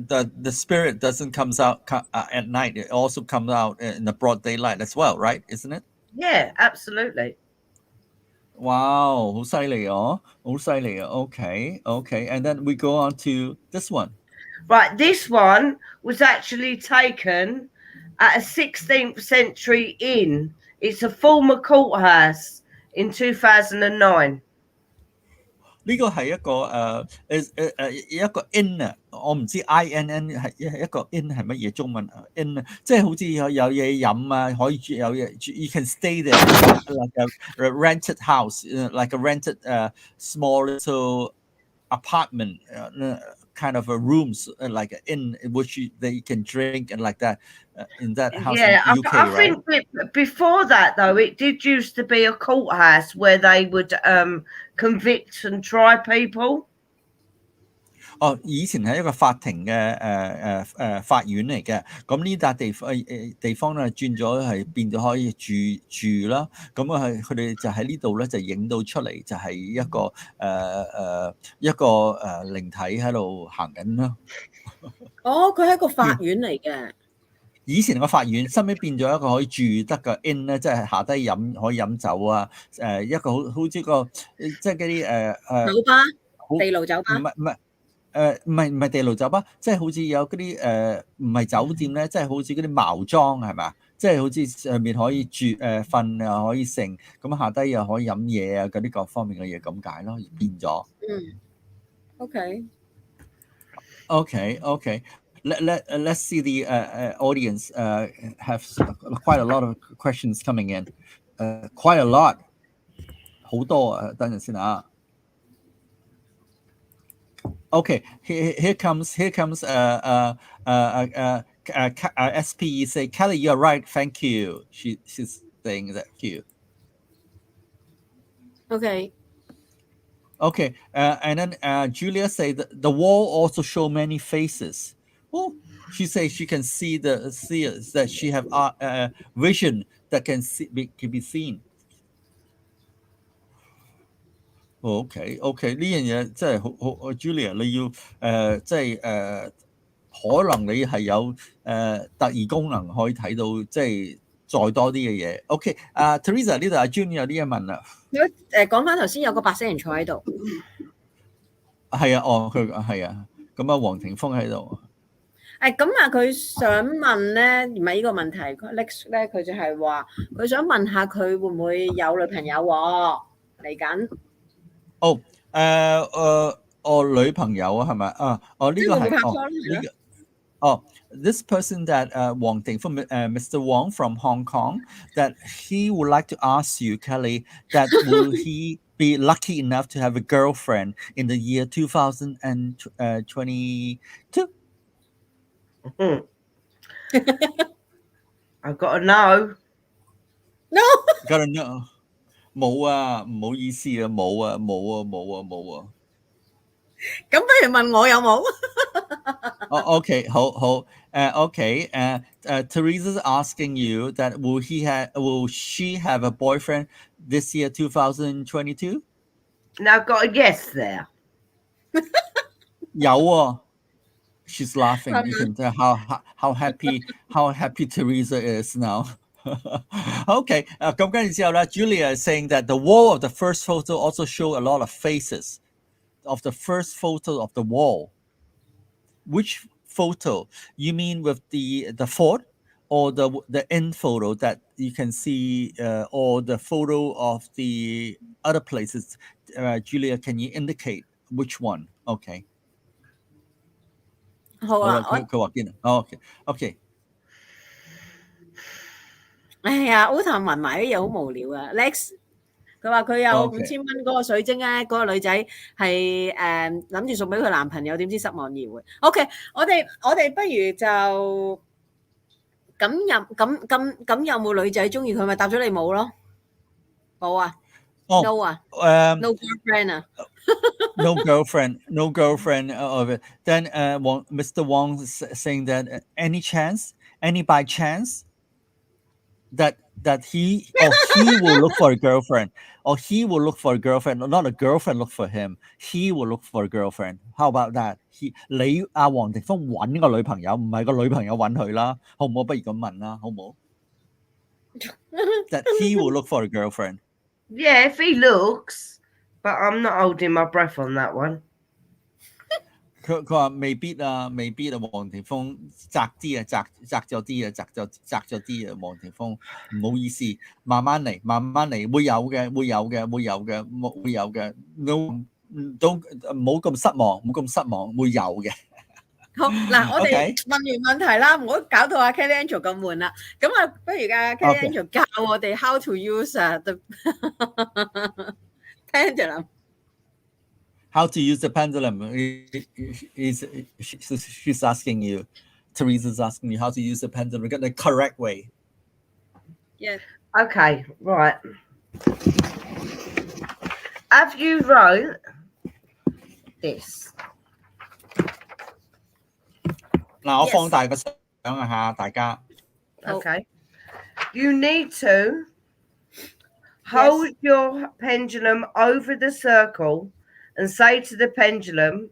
the spirit doesn't comes out at night. It also comes out in the broad daylight as well, right? Isn't it? Yeah, absolutely. Wow, 好犀利哦，好犀利啊。Okay, okay. And then we go on to this one. Right, this one was actually taken at a 16th century inn. It's a former courthouse in 2009. 呢個係一個一個 in 啊，我唔知 INN 係一個 in 係乜嘢中文啊 in 啊，即係好似有嘢飲啊，可以住有嘢住 ，you can stay there like a rented house, like a rented small little apartment, kind of a rooms like in which they can drink and like that in that house Yeah, in UK, I right? think before that though, it did used to be a courthouse where they would convict and try people. 哦，以前係一個法庭嘅法院嚟嘅，咁呢笪地方咧轉咗係變咗可以住啦，咁啊係佢哋就喺呢度咧就影到出嚟，就係一個靈體喺度行緊啦。哦，佢係一個法院嚟嘅。以前個法院，後尾變咗一個可以住得嘅 inn 咧，即係下低可以飲酒啊，一個好似個即係嗰啲酒吧、地牢酒吧。唔係地牢酒吧，即係好似有嗰啲唔係酒店咧，即係好似嗰啲茅莊係咪？即係好似上面可以住瞓啊，可以剩，咁下低又可以飲嘢啊，嗰啲各方面嘅嘢咁解咯，變咗。OK. Let's see the audience have quite a lot of questions coming in. Quite a lot. 好多啊，等陣先啊。Okay, here comes SPE say, Kelly, you're right, thank you. She's saying that you. Okay. And then Julia say the wall also show many faces. Oh, she says she can see that she have vision that can be seen. OK， 呢樣嘢真係好 Julia， 你要即係可能你係有特異功能可以睇到即係再多啲嘅嘢。OK， Teresa 呢度阿 June 有啲嘢問啦。講翻頭先有個白色人坐喺度。係啊，佢係啊，咁啊黃庭鋒喺度。咁啊，佢想問咧，唔係呢個問題 ，Lex 咧佢就係話佢想問下佢會唔會有女朋友喎嚟緊。女朋友啊，係咪啊？呢個係呢個this person that Wang Ting from Mr. Wang from Hong Kong that he would like to ask you, Kelly, that will he be lucky enough to have a girlfriend in the year 2022? I've got to know. No. Gotta know. 冇啊，唔好意思啊，冇啊。咁不如問我有冇？OK， 好。OK， Teresa's asking you that will she have a boyfriend this year 2022? Now I've got a yes there. 有喎。She's laughing. You can tell how happy Teresa is now. Okay, 咁跟住之後咧 Julia is saying that the wall of the first photo also show a lot of faces of the first photo of the wall. Which photo? You mean with the fort or the end photo that you can see or the photo of the other places? Julia, can you indicate which one? Okay. 好啊，佢話邊啊？OK。哎呀 ，Uta 問埋啲嘢好無聊啊 ，Lex， 佢話佢有5000蚊嗰個水晶咧，嗰個女仔係諗住送俾佢男朋友，點知失望而回。OK， 我哋不如就咁有冇女仔中意佢咪答咗你冇咯？冇啊 ？No 啊 ？No girlfriend 啊？No girlfriend of it. Then Mr. Wong is saying that any by chance that he will look for a girlfriend, or he will look for a girlfriend, not a girlfriend look for him. He will look for a girlfriend. How about that? 你阿黃庭鋒揾個女朋友，唔係個女朋友揾佢啦，好唔好？不如咁問啦，好唔好 that he will look for a girlfriend. Yeah, if he looks, but I'm not holding my breath on that one. 佢話未必啊，黃庭鋒窄啲啊，窄咗啲啊，窄咗啲啊，黃庭鋒唔好意思，慢慢嚟，會有嘅，都唔好咁失望，會有嘅。好嗱，我哋 OK 問完問題啦，唔好搞到阿 Kelly Angel 咁悶啦。咁啊，不如阿 Kelly OK Angel 教我哋 how to use the pendulum。 How to use the pendulum? She's asking you. Teresa's asking you how to use the pendulum the correct way. Yes. Okay, right. Have you wrote this? 嗱，我放大個相啊嚇，大家。Okay. You need to hold your pendulum over the circle and say to the pendulum,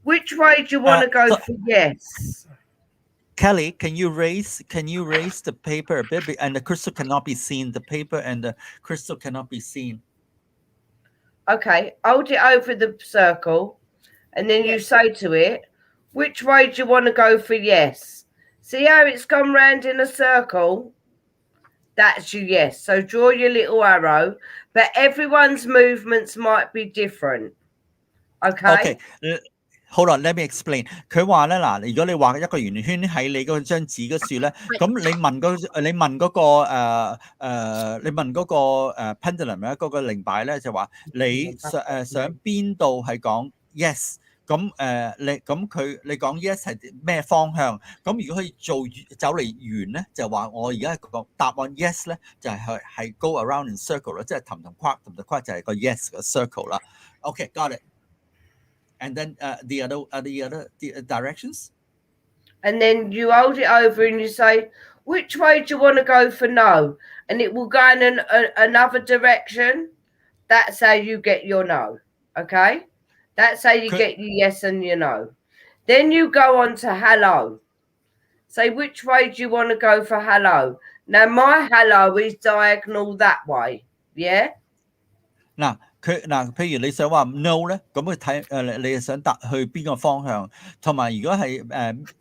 which way do you want to go for yes? Kelly, can you raise the paper a bit? And the crystal cannot be seen. The paper and the crystal cannot be seen. Okay, hold it over the circle and then you say to it, which way do you want to go for yes? See how it's gone round in a circle? That's your yes. So draw your little arrow, but everyone's movements might be different. Okay? Hold on, let me explain. 佢話咧嗱，如果你畫一個圓圈喺你嗰張紙嗰處咧，咁你問嗰個pendulum 咧，嗰個靈擺咧就話你想邊度係講 yes。咁你講 yes 係咩方向？咁如果佢走嚟圓咧，就話我而家個答案 yes 咧，就係 go around in circle 啦，即係氹框就係個 yes 個 circle 啦。Okay, got it. And then the other directions? And then you hold it over and you say, which way do you want to go for no? And it will go in another direction. That's how you get your no. Okay? That's how you get your yes and your no. Then you go on to hello. Say, which way do you want to go for hello? Now, my hello is diagonal that way. Yeah? 譬如你想話 no 咧，咁佢睇你係想答去邊個方向，同埋如果係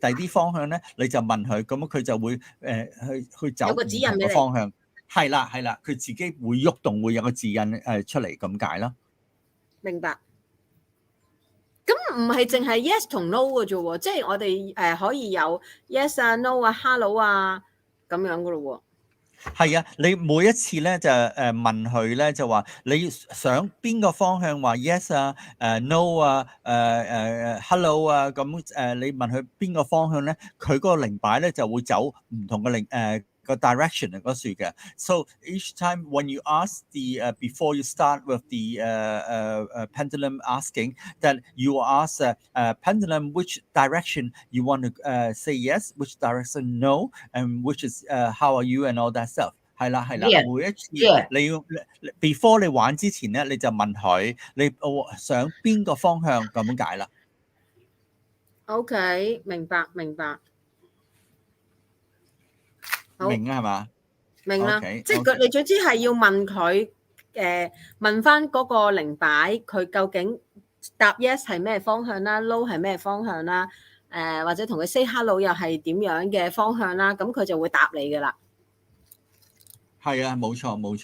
第啲方向咧，你就問佢，咁佢就會去走唔同嘅方向。係啦，佢自己會喐動，會有個指引出嚟咁解咯。明白。咁唔係淨係 yes 同 no 嘅啫喎，即係我哋可以有 yes 啊、no 啊、hello 啊咁樣嘅咯喎。係啊，你每一次咧就問佢咧就話你想邊個方向話 yes 啊、no 啊、hello 啊咁你問佢邊個方向咧，佢嗰個靈擺咧就會走唔同嘅個 direction 嗰處嘅。So each time when you ask the before you start with the pendulum asking, that you will ask pendulum which direction you want to say yes, which direction no, and which is how are you and all that stuff. 係啦，每一次你要 before 你玩之前咧，你就問佢你想邊個方向咁解啦。OK， 明白。明啊係嘛？明啦，即係你總之係要問佢問翻嗰個靈擺，佢究竟答 yes 係咩方向啦 ，no 係咩方向啦，或者同佢 say hello 又係點樣嘅方向啦，咁佢就會答你噶啦。係啊，冇錯，講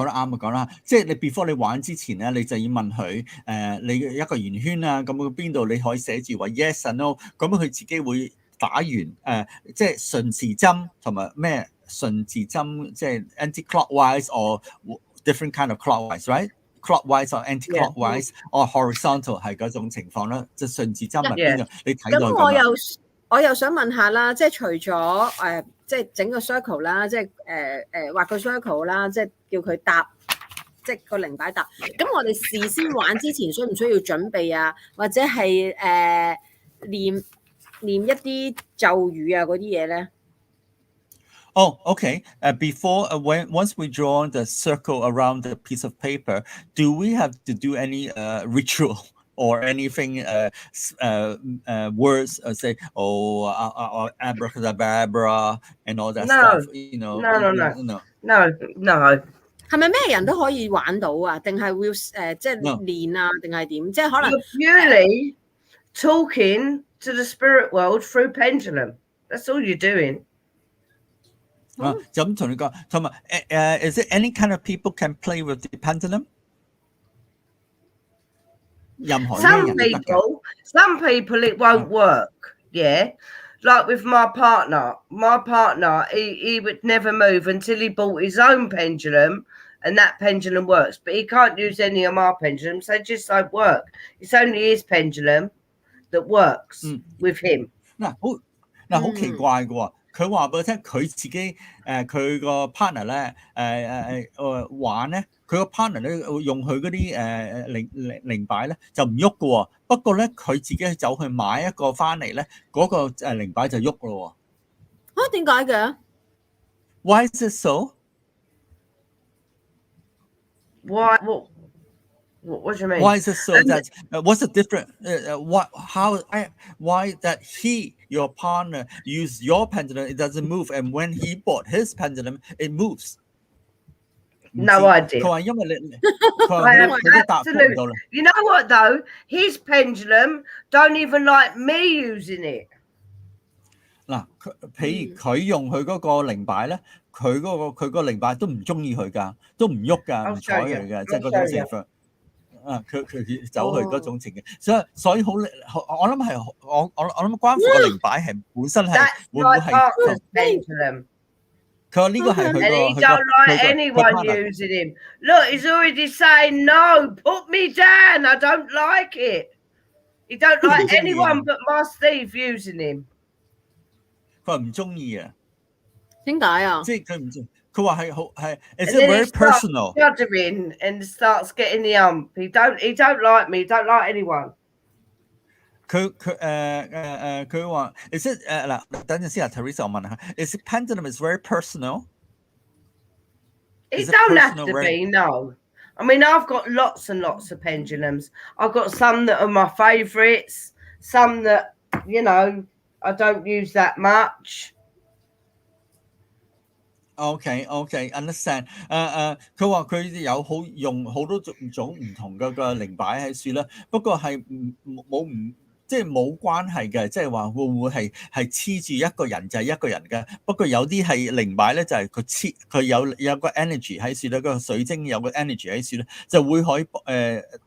得啱講啦，即係你 before 你玩之前咧，你就要問佢你一個圓圈啊，咁邊度你可以寫住話 yes and no， 咁佢自己會打完即係順時針同埋咩順時針，即係 anti-clockwise or different kind of clockwise，right？ clockwise or anti-clockwise or horizontal 係嗰種情況啦，即係順時針係邊個？你睇到咁我又想問下啦，即係除咗即係整個 circle 啦，即係畫個 circle 啦，即係叫佢答，即係個靈擺答。咁我哋事先玩之前需唔需要準備啊？或者係念一啲咒語啊嗰啲嘢咧？Oh, okay. Before, once we draw the circle around the piece of paper, do we have to do any ritual or anything words say abracadabra and all that stuff. No. 係咪咩人都可以玩到啊？定係會即係練啊？定係點？即係可能 You're purely talking to the spirit world through pendulum. That's all you're doing. 就咁同你講，同埋is it any kind of people can play with the pendulum？ 任何咩人都得㗎。Some people it won't work. Yeah, like with my partner, he would never move until he bought his own pendulum, and that pendulum works. But he can't use any of my pendulums; they just don't work. It's only his pendulum that works with him. 好奇怪嘅喎。佢話俾我聽，佢自己佢個 partner 咧玩咧，佢個 partner 咧用佢嗰啲靈擺咧就唔喐嘅喎。不過咧佢自己走去買一個翻嚟咧，嗰個靈擺就喐咯喎。點解嘅 ？Why is it so? Why? What do you mean? Why is it so that what's the difference? Why that your partner use your pendulum, it doesn't move, and when he bought his pendulum, it moves. No idea. 佢話因為你 absolutely. You know what though? His pendulum don't even like me using it. 嗱，譬如佢用佢嗰個靈擺咧，佢個靈擺都唔中意佢㗎，都唔喐㗎，唔睬佢㗎，即係嗰種情況。佢走去嗰種情景，所以好，我諗係我諗關乎個靈擺係本身係會唔會係佢話呢個係佢個 And he don't like anyone using him. Look, he's already saying no. Put me down. I don't like it. He don't like anyone but my Steve using him. 佢話唔中意啊？點解啊？即係佢唔中。佢話係 is it very personal? Shuddering and starts getting the hump. He don't like me. Don't like anyone. 佢話 is it 嗱等陣先啊 Teresa 我問下 is it pendulum is very personal? It don't have to be, no. I mean, I've got lots and lots of pendulums. I've got some that are my favourites, some that I don't use that much. OK, understand。佢話佢有用好多種唔同嘅靈擺喺樹啦，不過係即係冇關係嘅，即係話會唔會係黐住一個人就係一個人嘅？不過有啲係靈擺咧，就係佢有個 energy 喺樹咧，個水晶有個 energy 喺樹咧，就會可以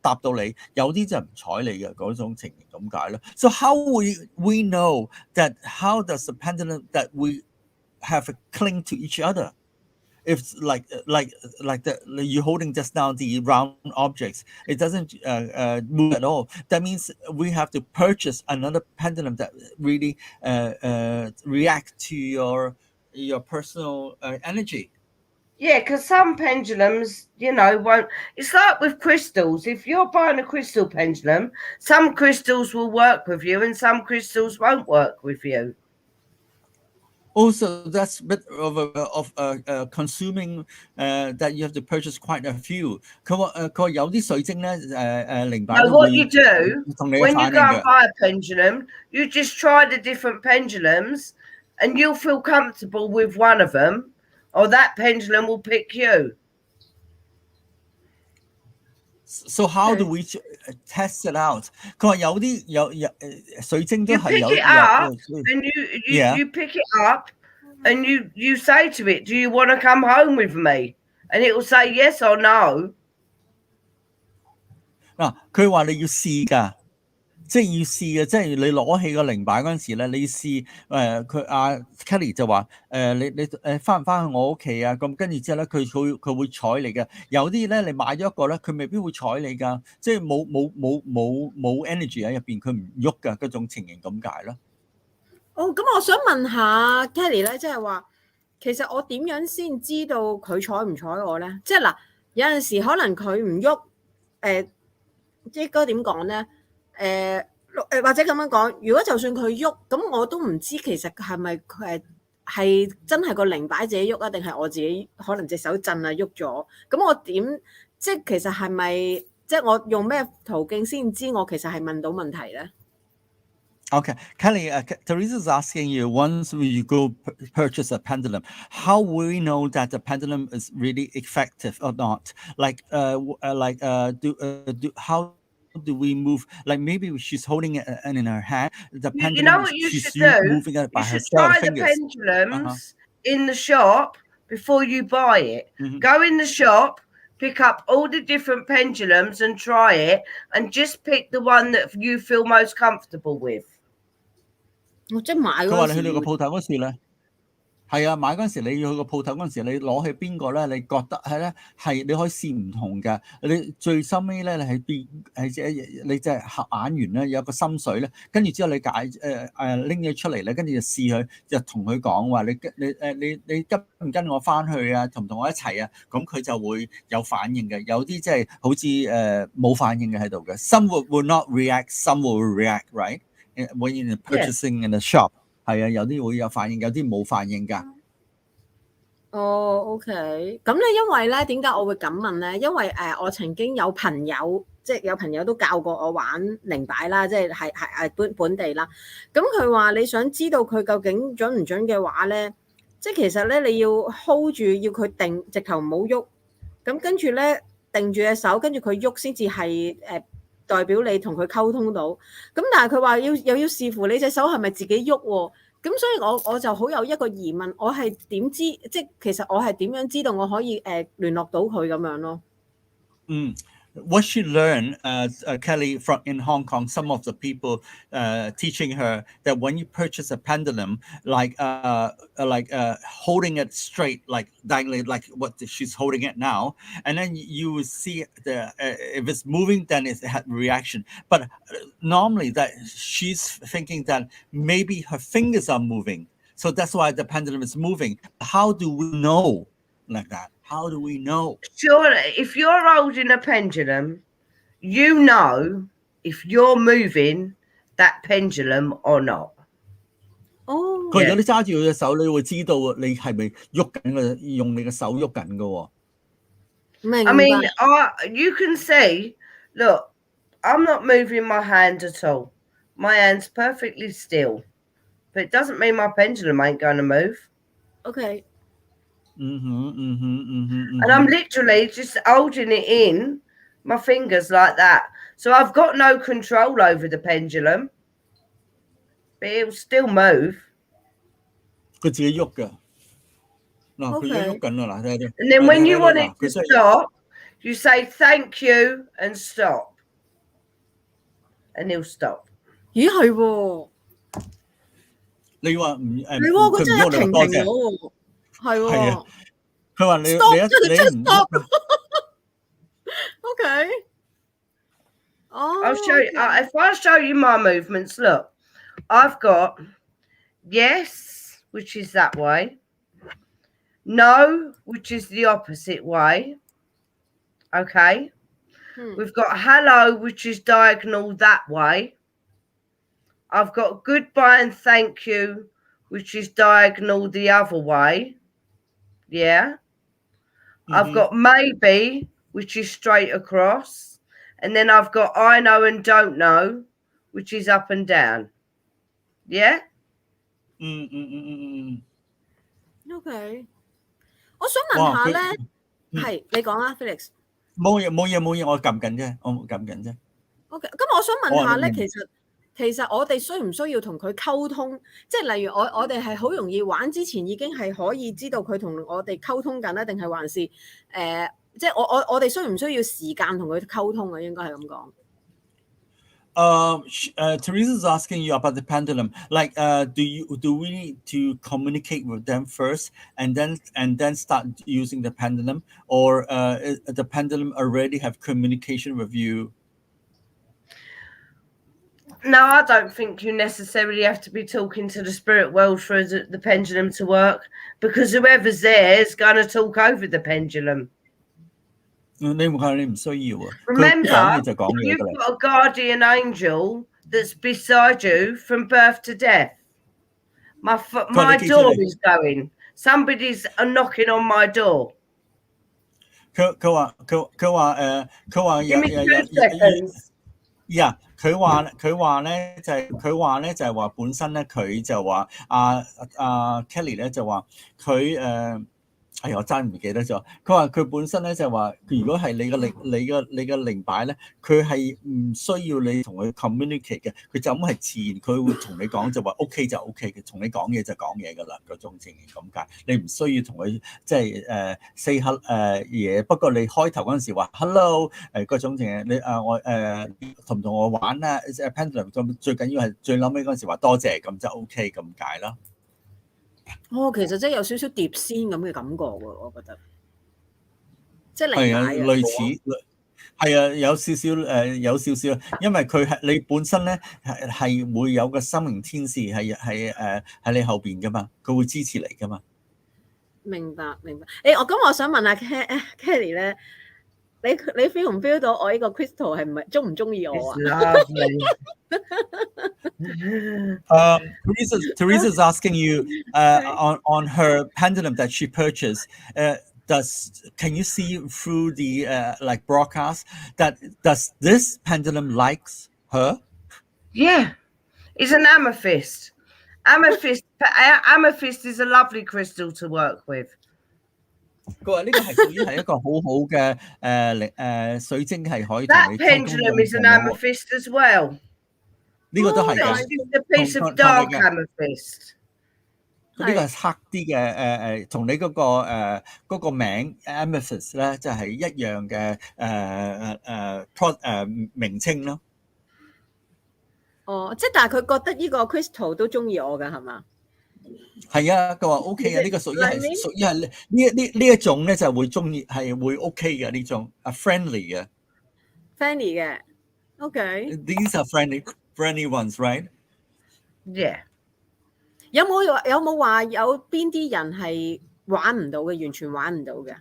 答到你。有啲就唔睬你嘅嗰種情形咁解咯。So how we know that how does the pendulum that we have a cling to each other? If like you're holding just now the round objects, it doesn't move at all. That means we have to purchase another pendulum that really react to your personal energy. Yeah, because some pendulums, won't. It's like with crystals. If you're buying a crystal pendulum, some crystals will work with you and some crystals won't work with you. Also, that's a bit of consuming that you have to purchase quite a few. 佢話有啲水晶咧靈擺。So what you do when you go and buy a pendulum, you just try the different pendulums, and you'll feel comfortable with one of them, or that pendulum will pick you. So how do we test it out? 佢話有水晶都係有。You pick it up and you pick it up and you say to it, "Do you want to come home with me?" And it will say yes or no. 嗱，佢話你要試㗎。即係要試嘅，即係你攞起個靈擺嗰陣時咧，你要試佢Kelly 就話你翻唔翻去我屋企啊？咁跟住之後咧，佢會睬你嘅。有啲咧你買咗一個咧，佢未必會睬你㗎，即係冇 energy 喺入邊，佢唔喐㗎嗰種情形咁解咯。咁我想問下 Kelly 咧，即係話其實我點樣先知道佢睬唔睬我咧？即係嗱，有陣時可能佢唔喐，應該點講咧？或者咁樣講，如果就算佢喐，咁我都唔知其實係咪係真係個靈擺自己喐啊，定係我自己可能隻手震啊喐咗？咁我點即係其實係咪即即係我用咩途徑先知我其實係問到問題咧？ Okay, Kelly, Teresa is asking you, once you go purchase a pendulum, how will we know that the pendulum is really effective or not? How do we move? Like maybe she's holding it in her hand, the pendulum, You know what you she's should do? moving it by You should herself, try the fingers. pendulums in the shop before you buy it. Mhm. Go in the shop, pick up all the different pendulums and try it, and just pick the one that you feel most comfortable with. 我即係買佢話嗰陣時你去到個鋪頭嗰時咧，係啊，買嗰陣時你要去個鋪頭嗰陣時，你攞去邊個咧？你覺得係咧係你可以試唔同嘅。你最收尾咧，你係邊係你即係合眼緣咧，有個心水咧，跟住之後你拎嘢出嚟咧，跟住就試佢，就同佢講話你跟唔跟我翻去啊？同唔同我一齊啊？咁佢就會有反應嘅。有啲即係好似冇反應嘅喺度嘅。Some will not react, some will react, right? When you're purchasing in the shop， 係啊，有啲會有反應，有啲冇反應㗎。OK， 咁咧，因為咧點解我會咁問咧？因為我曾經有朋友，即係有朋友都教過我玩靈擺啦，即係本地啦。咁佢話你想知道佢究竟準唔準嘅話咧，即係其實咧你要 hold 住，要佢定，直頭唔好喐。咁跟住咧定住隻手，跟住佢喐先至係代表你同佢溝通到，咁但係佢話又要視乎你隻手係咪自己喐喎，咁所以我就好有一個疑問，我係點知，即係其實我係點樣知道我可以聯絡到佢咁樣咯？What she learned, Kelly, from in Hong Kong, some of the people teaching her that when you purchase a pendulum, like holding it straight, like diagonally, like what she's holding it now, and then you will see if it's moving, then it had reaction. But normally, that she's thinking that maybe her fingers are moving, so that's why the pendulum is moving. How do we know like that? How do we know? Sure, if you're holding a pendulum, you know if you're moving that pendulum or not. 佢如果你揸住佢嘅手，你會知道你係咪喐緊嘅，用你嘅手喐緊嘅喎。I mean, you can see, look, I'm not moving my hand at all. My hand's perfectly still. But it doesn't mean my pendulum ain't going to move. Okay. And I'm literally just holding it in my fingers like that. So I've got no control over the pendulum. But it'll still move. 佢自己喐㗎。嗱，佢喐緊啦，嗱，睇下。And then when you want it to stop, you say thank you and stop. And he'll stop. 咦係喎。你話係喎，佢真係一停咗喎。係喎。佢話你 stop。Okay. I'll show you. If I show you my movements, look, I've got yes, which is that way. No, which is the opposite way. Okay. We've got hello, which is diagonal that way. I've got goodbye and thank you, which is diagonal the other way. Yeah. I've got maybe, which is straight across. And then I've got I know and don't know, which is up and down. Yeah? Okay. 我想問下咧，係你講啊 ，Felix。冇嘢，我撳緊啫，我撳緊啫。OK， 咁我想問下咧，其實我哋需唔需要同佢溝通？即係例如我哋係好容易玩之前已經係可以知道佢同我哋溝通緊咧，定係還是即係我哋需唔需要時間同佢溝通啊？應該係咁講。Teresa is asking you about the pendulum. Like, do we need to communicate with them first and then start using the pendulum, or the pendulum already have communication with you? No, I don't think you necessarily have to be talking to the spirit world for the pendulum to work, because whoever's there is going to talk over the pendulum. Remember, you've got a guardian angel that's beside you from birth to death. My door is going. Somebody's knocking on my door. 呀，佢話咧就係話本身咧佢就話Kelly 咧就話佢我真唔記得咗。佢話佢本身咧就話，如果係你嘅靈擺咧，佢係唔需要你同佢 communicate 嘅，佢就咁係自然，佢會同你講就話 OK 就 OK 嘅，同你講嘢就講嘢噶啦，嗰種情形咁解。你唔需要同佢即係say 嘢，不過你開頭嗰陣時話 hello 嗰種情形，你我同唔同我玩啊 pendulum 咁最緊要係最撚尾嗰陣時話多謝咁就 OK 咁解啦。其實真係有少少碟仙咁嘅感覺喎，我覺得，即係靈係啊，擺類似係啊，有少少，因為佢係你本身咧係會有個心靈天使喺你後邊噶嘛，佢會支持你噶嘛。明白。我想問下 Kelly 咧，你 feel 唔 feel 到我呢個 Crystal 係唔中意我啊？ Teresa's asking you on her pendulum that she purchased. Can you see through the like broadcast that does this pendulum likes her? Yeah, it's an amethyst. Amethyst is a lovely crystal to work with. 佢話呢個係屬於係一個好好嘅水晶，係可以同 That 你溝通 pendulum is an amethyst as well. 呢個都係 It's 嘅。 just a piece of dark amethyst. 呢個係黑啲嘅同你嗰個名 amethyst 咧，就係一樣嘅名稱咯。即係但係佢覺得呢個 Crystal 都中意我㗎係嘛？係啊，佢話 OK 啊，呢個屬於係呢一種咧，就會中意係會 OK 嘅呢種friendly 嘅。friendly 嘅 ，OK。 These are friendly ones, right? Yeah. 有冇話有邊啲人係玩唔到嘅，完全玩唔到嘅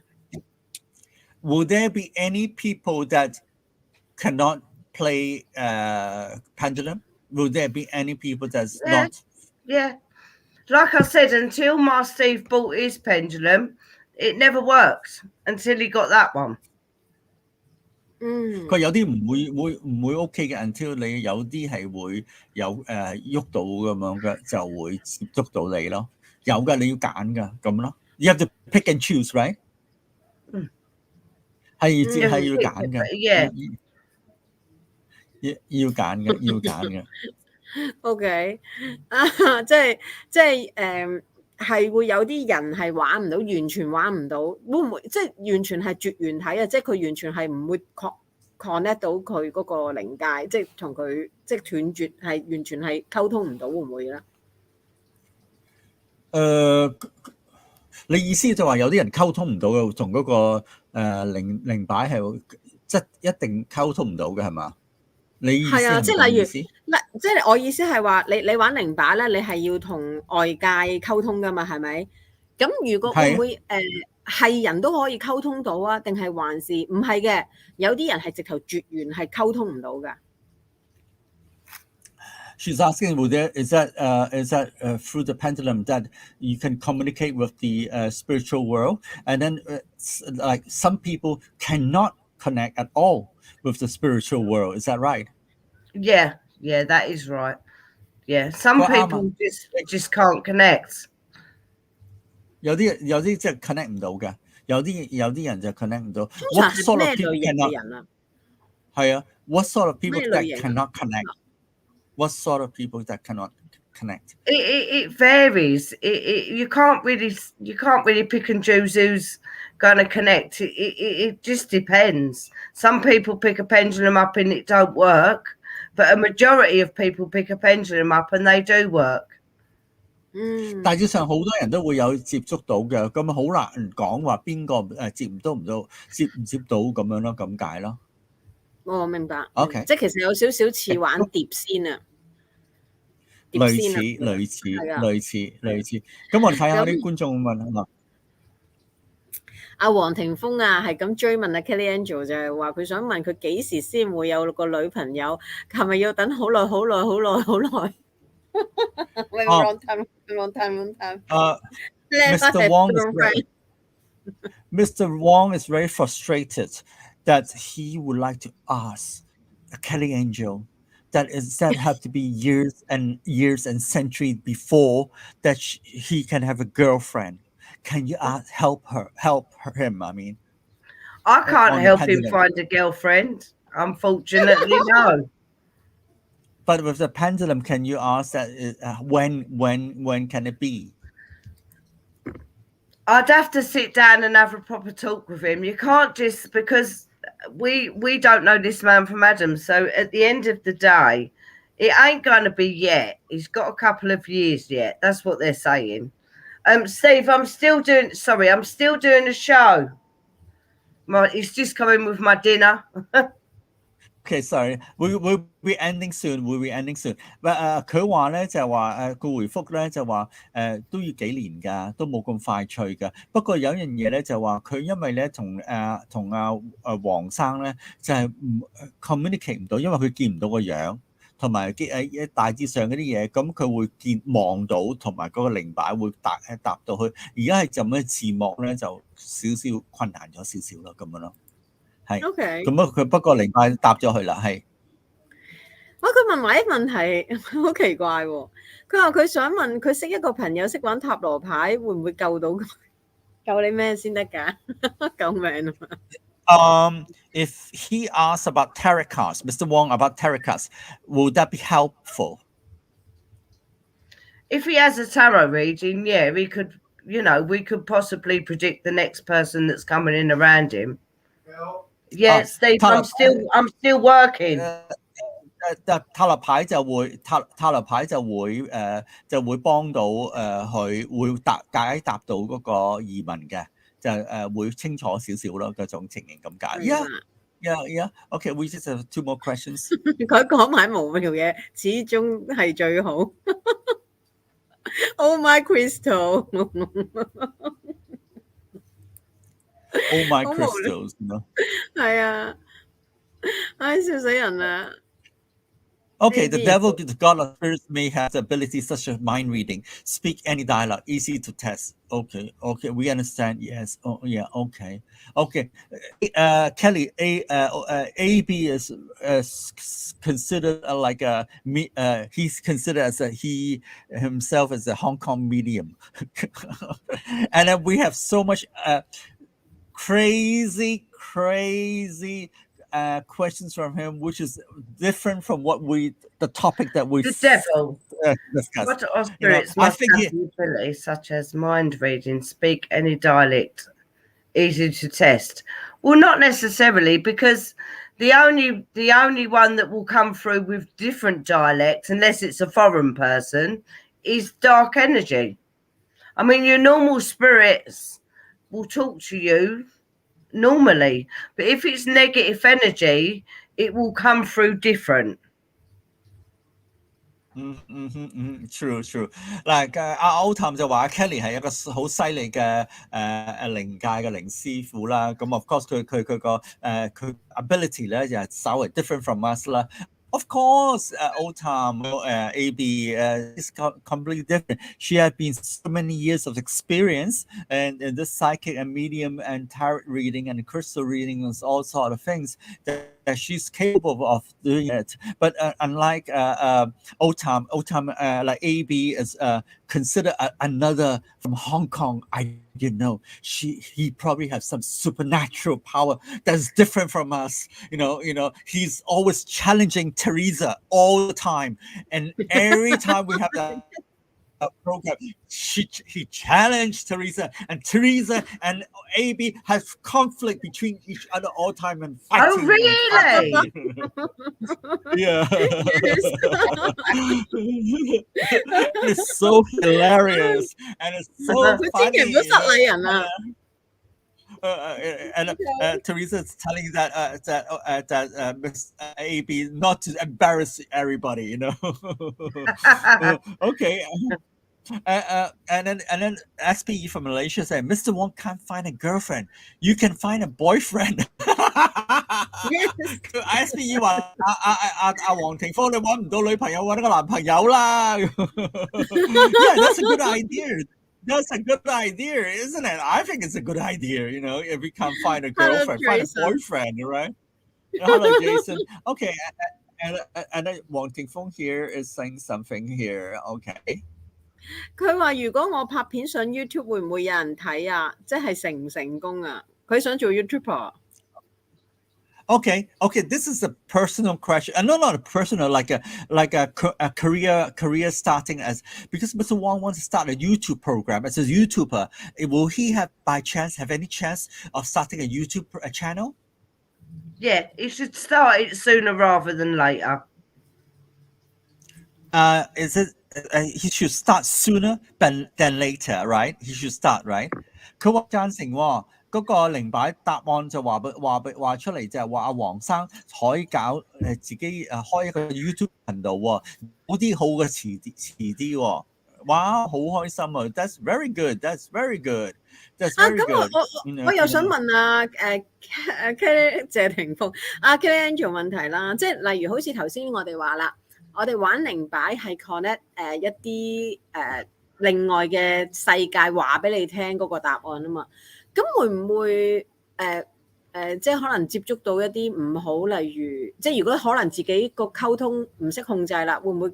？Will there be any people that cannot play pendulum? Will there be any people that's not? Yeah. Like I said, until my Steve bought his pendulum, it never worked until he got that one. 佢有啲唔會 OK 嘅 ，until 你有啲係會有喐到咁樣嘅，就會接觸到你咯。有㗎，你要揀㗎咁咯。You have to pick and choose, right？ 係要揀嘅，要揀嘅。OK， 即係係會有啲人係玩唔到，完全玩唔到，會唔會即係完全係絕緣體啊？即係佢完全係唔會 connect 到佢嗰個靈界，即係同佢即係斷絕，係完全係溝通唔到，會唔會咧？你意思就話有啲人溝通唔到嘅，同嗰個靈擺係即係一定溝通唔到嘅係嘛？你意思係即係例如，即係我意思係話，你玩靈擺咧，你係要同外界溝通噶嘛，係咪？咁如果會唔會係人都可以溝通到啊？定係還是唔係嘅？有啲人係直頭絕緣，係溝通唔到噶。She's asking, is that through the pendulum that you can communicate with the spiritual world, and then like some people cannot connect at all with the spiritual world. Is that right? Yeah, that is right. Yeah, some people just can't connect. 有啲即係 connect 唔到嘅，有啲人就 connect 唔到。What sort of people cannot？ 係啊 ，What sort of people that cannot connect？ What sort of people that cannot connect? It varies. You can't really pick and choose who's going to connect. It just depends. Some people pick a pendulum up and it don't work, but a majority of people pick a pendulum up and they do work. 大致上好多人都會有接觸到嘅，咁好難講話邊個接唔到咁樣咯，咁解咯。明白。OK， 即係其實有少少似玩碟仙啊。類似。咁我哋睇下啲觀眾問啊。阿黃霆鋒啊，係咁追問阿 Kelly Angel 就係話佢想問佢幾時先會有個女朋友，係咪要等好耐？Long time. Mr. Wong is right. Mr. Wong is very frustrated that he would like to ask Kelly Angel that have to be years and centuries before that he can have a girlfriend. Can you help him? I mean, I can't on the help him pendulum. find a girlfriend. Unfortunately, no. But with the pendulum, can you ask that when can it be? I'd have to sit down and have a proper talk with him. You can't just, because we don't know this man from Adam. So at the end of the day, it ain't going to be yet. He's got a couple of years yet. That's what they're saying. Steve, I'm still doing a show. He's just coming with my dinner. Okay, sorry, we'll be ending soon. We'll be ending soon. But 佢話咧就係話個回覆咧就話都要幾年㗎，都冇咁快脆㗎。不過有一樣嘢咧就話佢因為咧同黃生咧就係communicate 唔到，因為佢見唔到個樣，同埋大致上嗰啲嘢，咁佢會望到，同埋嗰個靈擺會搭到去。而家係就咁嘅字幕咧就少少困難咗少少咯，咁樣咯。OK， 咁佢不過靈擺答咗佢啦，係。佢問埋啲問題好奇怪喎。佢話佢想問佢識一個朋友識玩塔羅牌，會唔會救到佢？救你咩先得㗎？救命啊！If he asks about tarot cards, Mr. Wong about tarot cards, would that be helpful? If he has a tarot reading, yeah, we could possibly predict the next person that's coming in around him. Yeah, Steve, I'm still working. 塔羅牌就會幫到佢會解答到嗰個疑問嘅，就會清楚少少咯，嗰種情形咁解。Yeah. Okay, we just have 2 more questions. 佢講埋無聊嘢，始終係最好。Oh my crystal. Oh my crystals， 係啊，唉，笑死人啦！ Okay, the devil, the god of spirits may have abilities such as mind reading, speak any dialogue, easy to test. Okay, we understand. Yes. Oh, yeah. Okay. Kelly, AB is considered like he's considered as he himself as a Hong Kong medium, and then we have so much crazy questions from him, which is different from the topic that we the devil discussed. What of spirits must have abilities such as mind reading, speak any dialect, easy to test? Well, not necessarily, because the only one that will come through with different dialects, unless it's a foreign person, is dark energy. I mean, your normal spirits will talk to you normally, but if it's negative energy, it will come through different. True. Like 阿 Otam 就話 Kelly 係一個好犀利嘅靈界嘅靈師傅啦。咁 of course 佢佢 ability 咧就係稍微 different from us 啦。Of course, Otam, AB is completely different. She has been so many years of experience and this psychic and medium and tarot reading and crystal reading and all sort of things that she's capable of doing it. But unlike Otam, like AB is considered another from Hong Kong. He probably has some supernatural power that's different from us. He's always challenging Teresa all the time, and every time we have that program, he challenged Teresa, and Teresa and AB have conflict between each other all the time and fighting. Oh, really? Yeah. It's so hilarious and it's so funny. And Teresa is telling that Miss AB not to embarrass everybody, Okay. And then SPE from Malaysia said, Mr. Wong can't find a girlfriend. You can find a boyfriend. SPE 話阿黃庭芳你揾唔到女朋友，揾個男朋友啦。Yeah, that's a good idea. That's a good idea, isn't it? I think it's a good idea, you know, if we can't find a girlfriend, find a boyfriend, right? Hello, Jason. Okay, and then Wang Tingfeng here is saying something here. Okay. 佢話如果我拍片上 YouTube 會唔會有人睇啊？即係成唔成功啊？佢想做 YouTuber。Okay, this is a personal question. No, not a personal, like a career starting as, because Mr. Wang wants to start a YouTube program as a YouTuber. Will he have any chance of starting a YouTube channel? Yeah, he should start it sooner rather than later. Is it? He should start sooner than later, right? He should start, right? 佢話贊成喎。嗰個靈擺答案就話出嚟就係話阿黃生可以搞自己開一個 YouTube 頻道喎，好啲好嘅遲啲喎，哇好開心啊 ！That's very good. That's very good. That's very good. 咁我又想問啊Kelly 謝霆鋒Kelly Angel 問題啦，即係例如好似頭先我哋話啦，我哋玩靈擺係 connect 一啲另外嘅世界話俾你聽嗰個答案啊嘛。咁會唔會即係可能接觸到一啲唔好，例如即係如果可能自己個溝通唔識控制啦，會唔會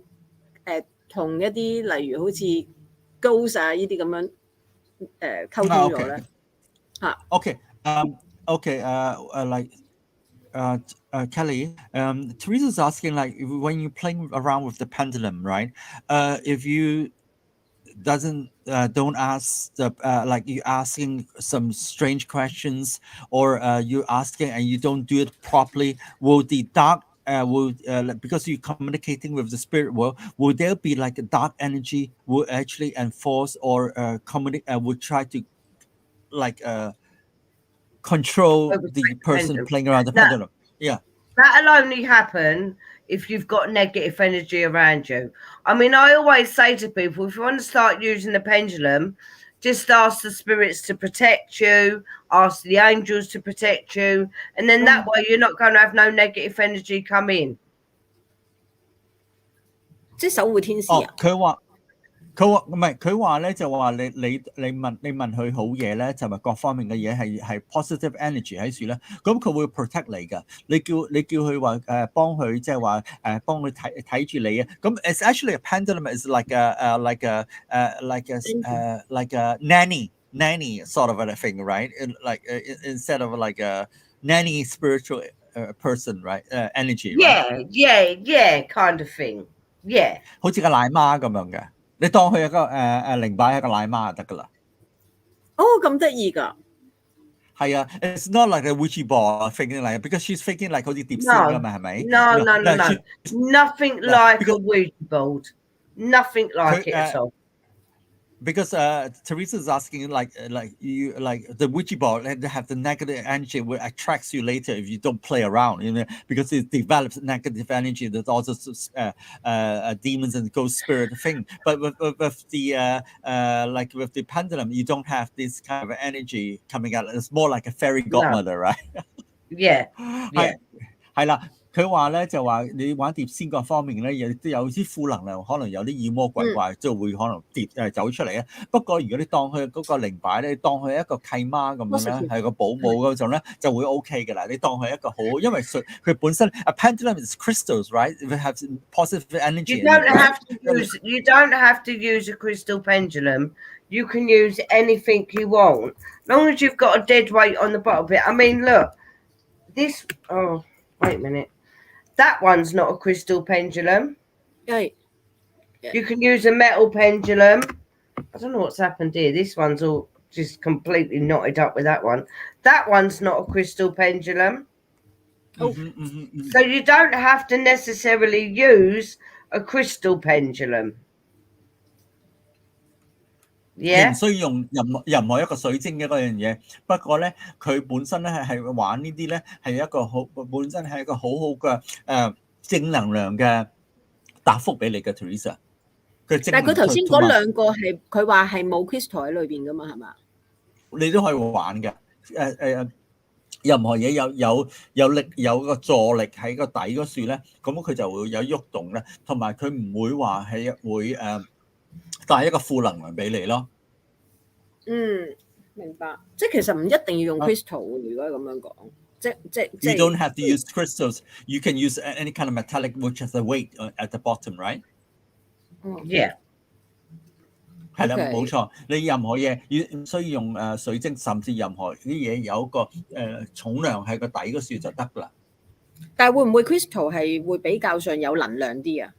同一啲例如好似 ghost 啊呢啲咁樣溝通咗咧？嚇。Like Kelly, Teresa's asking like when you're playing around with the pendulum, right? If you don't ask like you asking some strange questions or you asking and you don't do it properly, will the dark because you're communicating with the spirit world, will there be like a dark energy will actually enforce or would try to like control the person playing around the pendulum? Yeah, that'll only happen if you've got negative energy around you. I mean, I always say to people, if you want to start using the pendulum, just ask the spirits to protect you, ask the angels to protect you, and then that way you're not going to have no negative energy come in. 即係守護天使啊！佢話咧就話你問佢好嘢咧，就係各方面嘅嘢係 positive energy 喺處咧，咁佢會 protect 你㗎。你叫佢話幫佢即係話幫佢睇住你啊。咁 it's actually a pendulum is like a nanny sort of a thing, right? Instead of like a nanny spiritual person, right? Energy, right? Yeah, kind of thing. Yeah. 好似個奶媽咁樣嘅。你當佢一個靈擺係個奶媽就得㗎啦。哦，咁得意㗎。係啊 ，it's not like a Ouija board thinking like because she's thinking like 好似碟仙㗎嘛，係咪 ？No. Nothing like a Ouija board. Nothing like it at all. Because Teresa is asking like you like the Ouija board and have the negative energy will attracts you later if you don't play around, you know, because it develops negative energy. There's also demons and ghost spirit thing. But with the like with the pendulum, you don't have this kind of energy coming out. It's more like a fairy godmother, right? Yeah. 係啦。佢話咧就話你玩碟仙各方面咧，有啲負能量，可能有啲妖魔鬼怪，即係會可能走出嚟啊。不過如果你當佢嗰個靈擺咧，當佢一個契媽咁樣咧，係個保姆嗰種咧，就會 OK 嘅啦。你當佢一個好，因為佢本身 a pendulum is crystals, right? It has positive energy. You don't have to use a crystal pendulum. You can use anything you want, as long as you've got a dead weight on the bottom of it. I mean, look, this. Oh, wait a minute. That one's not a crystal pendulum. Right. Yeah. You can use a metal pendulum. I don't know what's happened here. This one's all just completely knotted up with that one. That one's not a crystal pendulum. Oh. So you don't have to necessarily use a crystal pendulum. Yeah. 唔需要用任何一個水晶嘅嗰樣嘢，不過咧佢本身咧係玩呢啲咧係一個本身係一個好嘅正能量嘅答覆俾你嘅 Teresa。但係佢頭先嗰兩個係佢話係冇 crystal 喺裏邊噶嘛，係嘛？你都可以玩嘅，任何嘢有力有個助力喺個底嗰處咧，咁佢就會有喐動咧，同埋佢唔會話係會帶一個負能量俾你咯。明白。即係其實唔一定要用 crystal 嘅，如果咁樣講。You don't have to use crystals. You can use any kind of metallic which has a weight at the bottom, right? Yeah. 係啦，冇錯。你任何嘢唔需要用水晶，甚至任何啲嘢有一個重量喺個底嗰處就得啦。但係會唔會 crystal 係會比較上有能量啲啊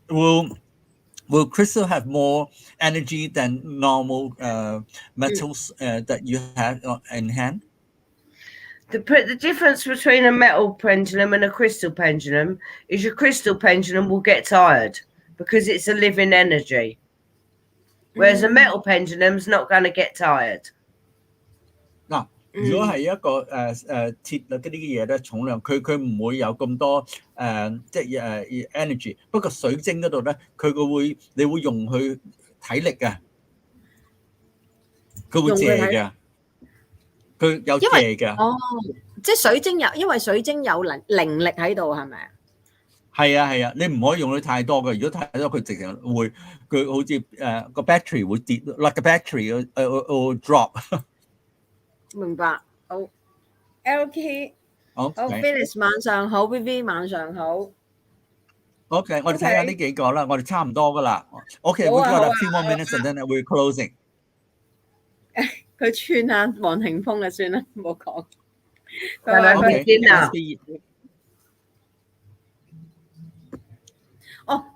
？Will crystal have more energy than normal metals that you have in hand? The difference between a metal pendulum and a crystal pendulum is your crystal pendulum will get tired because it's a living energy, whereas a metal pendulum's not going to get tired. 嗱，如果係一個鐵嗰啲嘢咧，重量佢唔會有咁多即係energy。不過水晶嗰度咧，你會用佢體力嘅，佢會借嘅。佢有借嘅，即係水晶因為水晶有靈力喺度，係咪啊？係啊，你唔可以用佢太多嘅。如果太多，佢直情會佢好似個 battery 會跌 ，like a battery will drop。明白，好 ，LK， 好 ，Phyllis 晚上好 ，VV 晚上好。OK， 我哋睇下呢幾個啦，我哋差唔多噶啦。OK，we got a few more minutes and then we're closing。佢串啊，黃庭鋒啊，算啦，唔好講。係咪佢癲啊？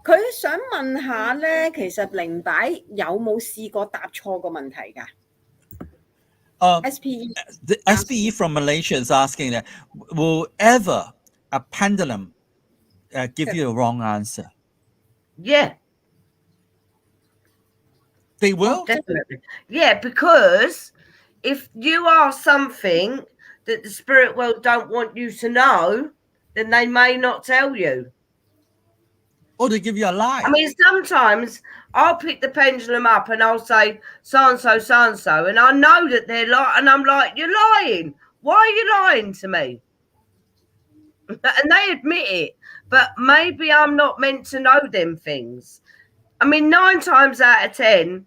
佢想問下咧，其實靈擺有冇試過答錯個問題㗎？The SPE from Malaysia is asking that will ever a pendulum give you a wrong answer? Yeah. They will? Definitely. Yeah, because if you are something that the spirit world don't want you to know, then they may not tell you. Or they give you a lie. I mean, sometimes I'll pick the pendulum up and I'll say, so-and-so, so-and-so, and I know that they're lying, and I'm like, you're lying. Why are you lying to me? And they admit it, but maybe I'm not meant to know them things. I mean, 9 times out of 10,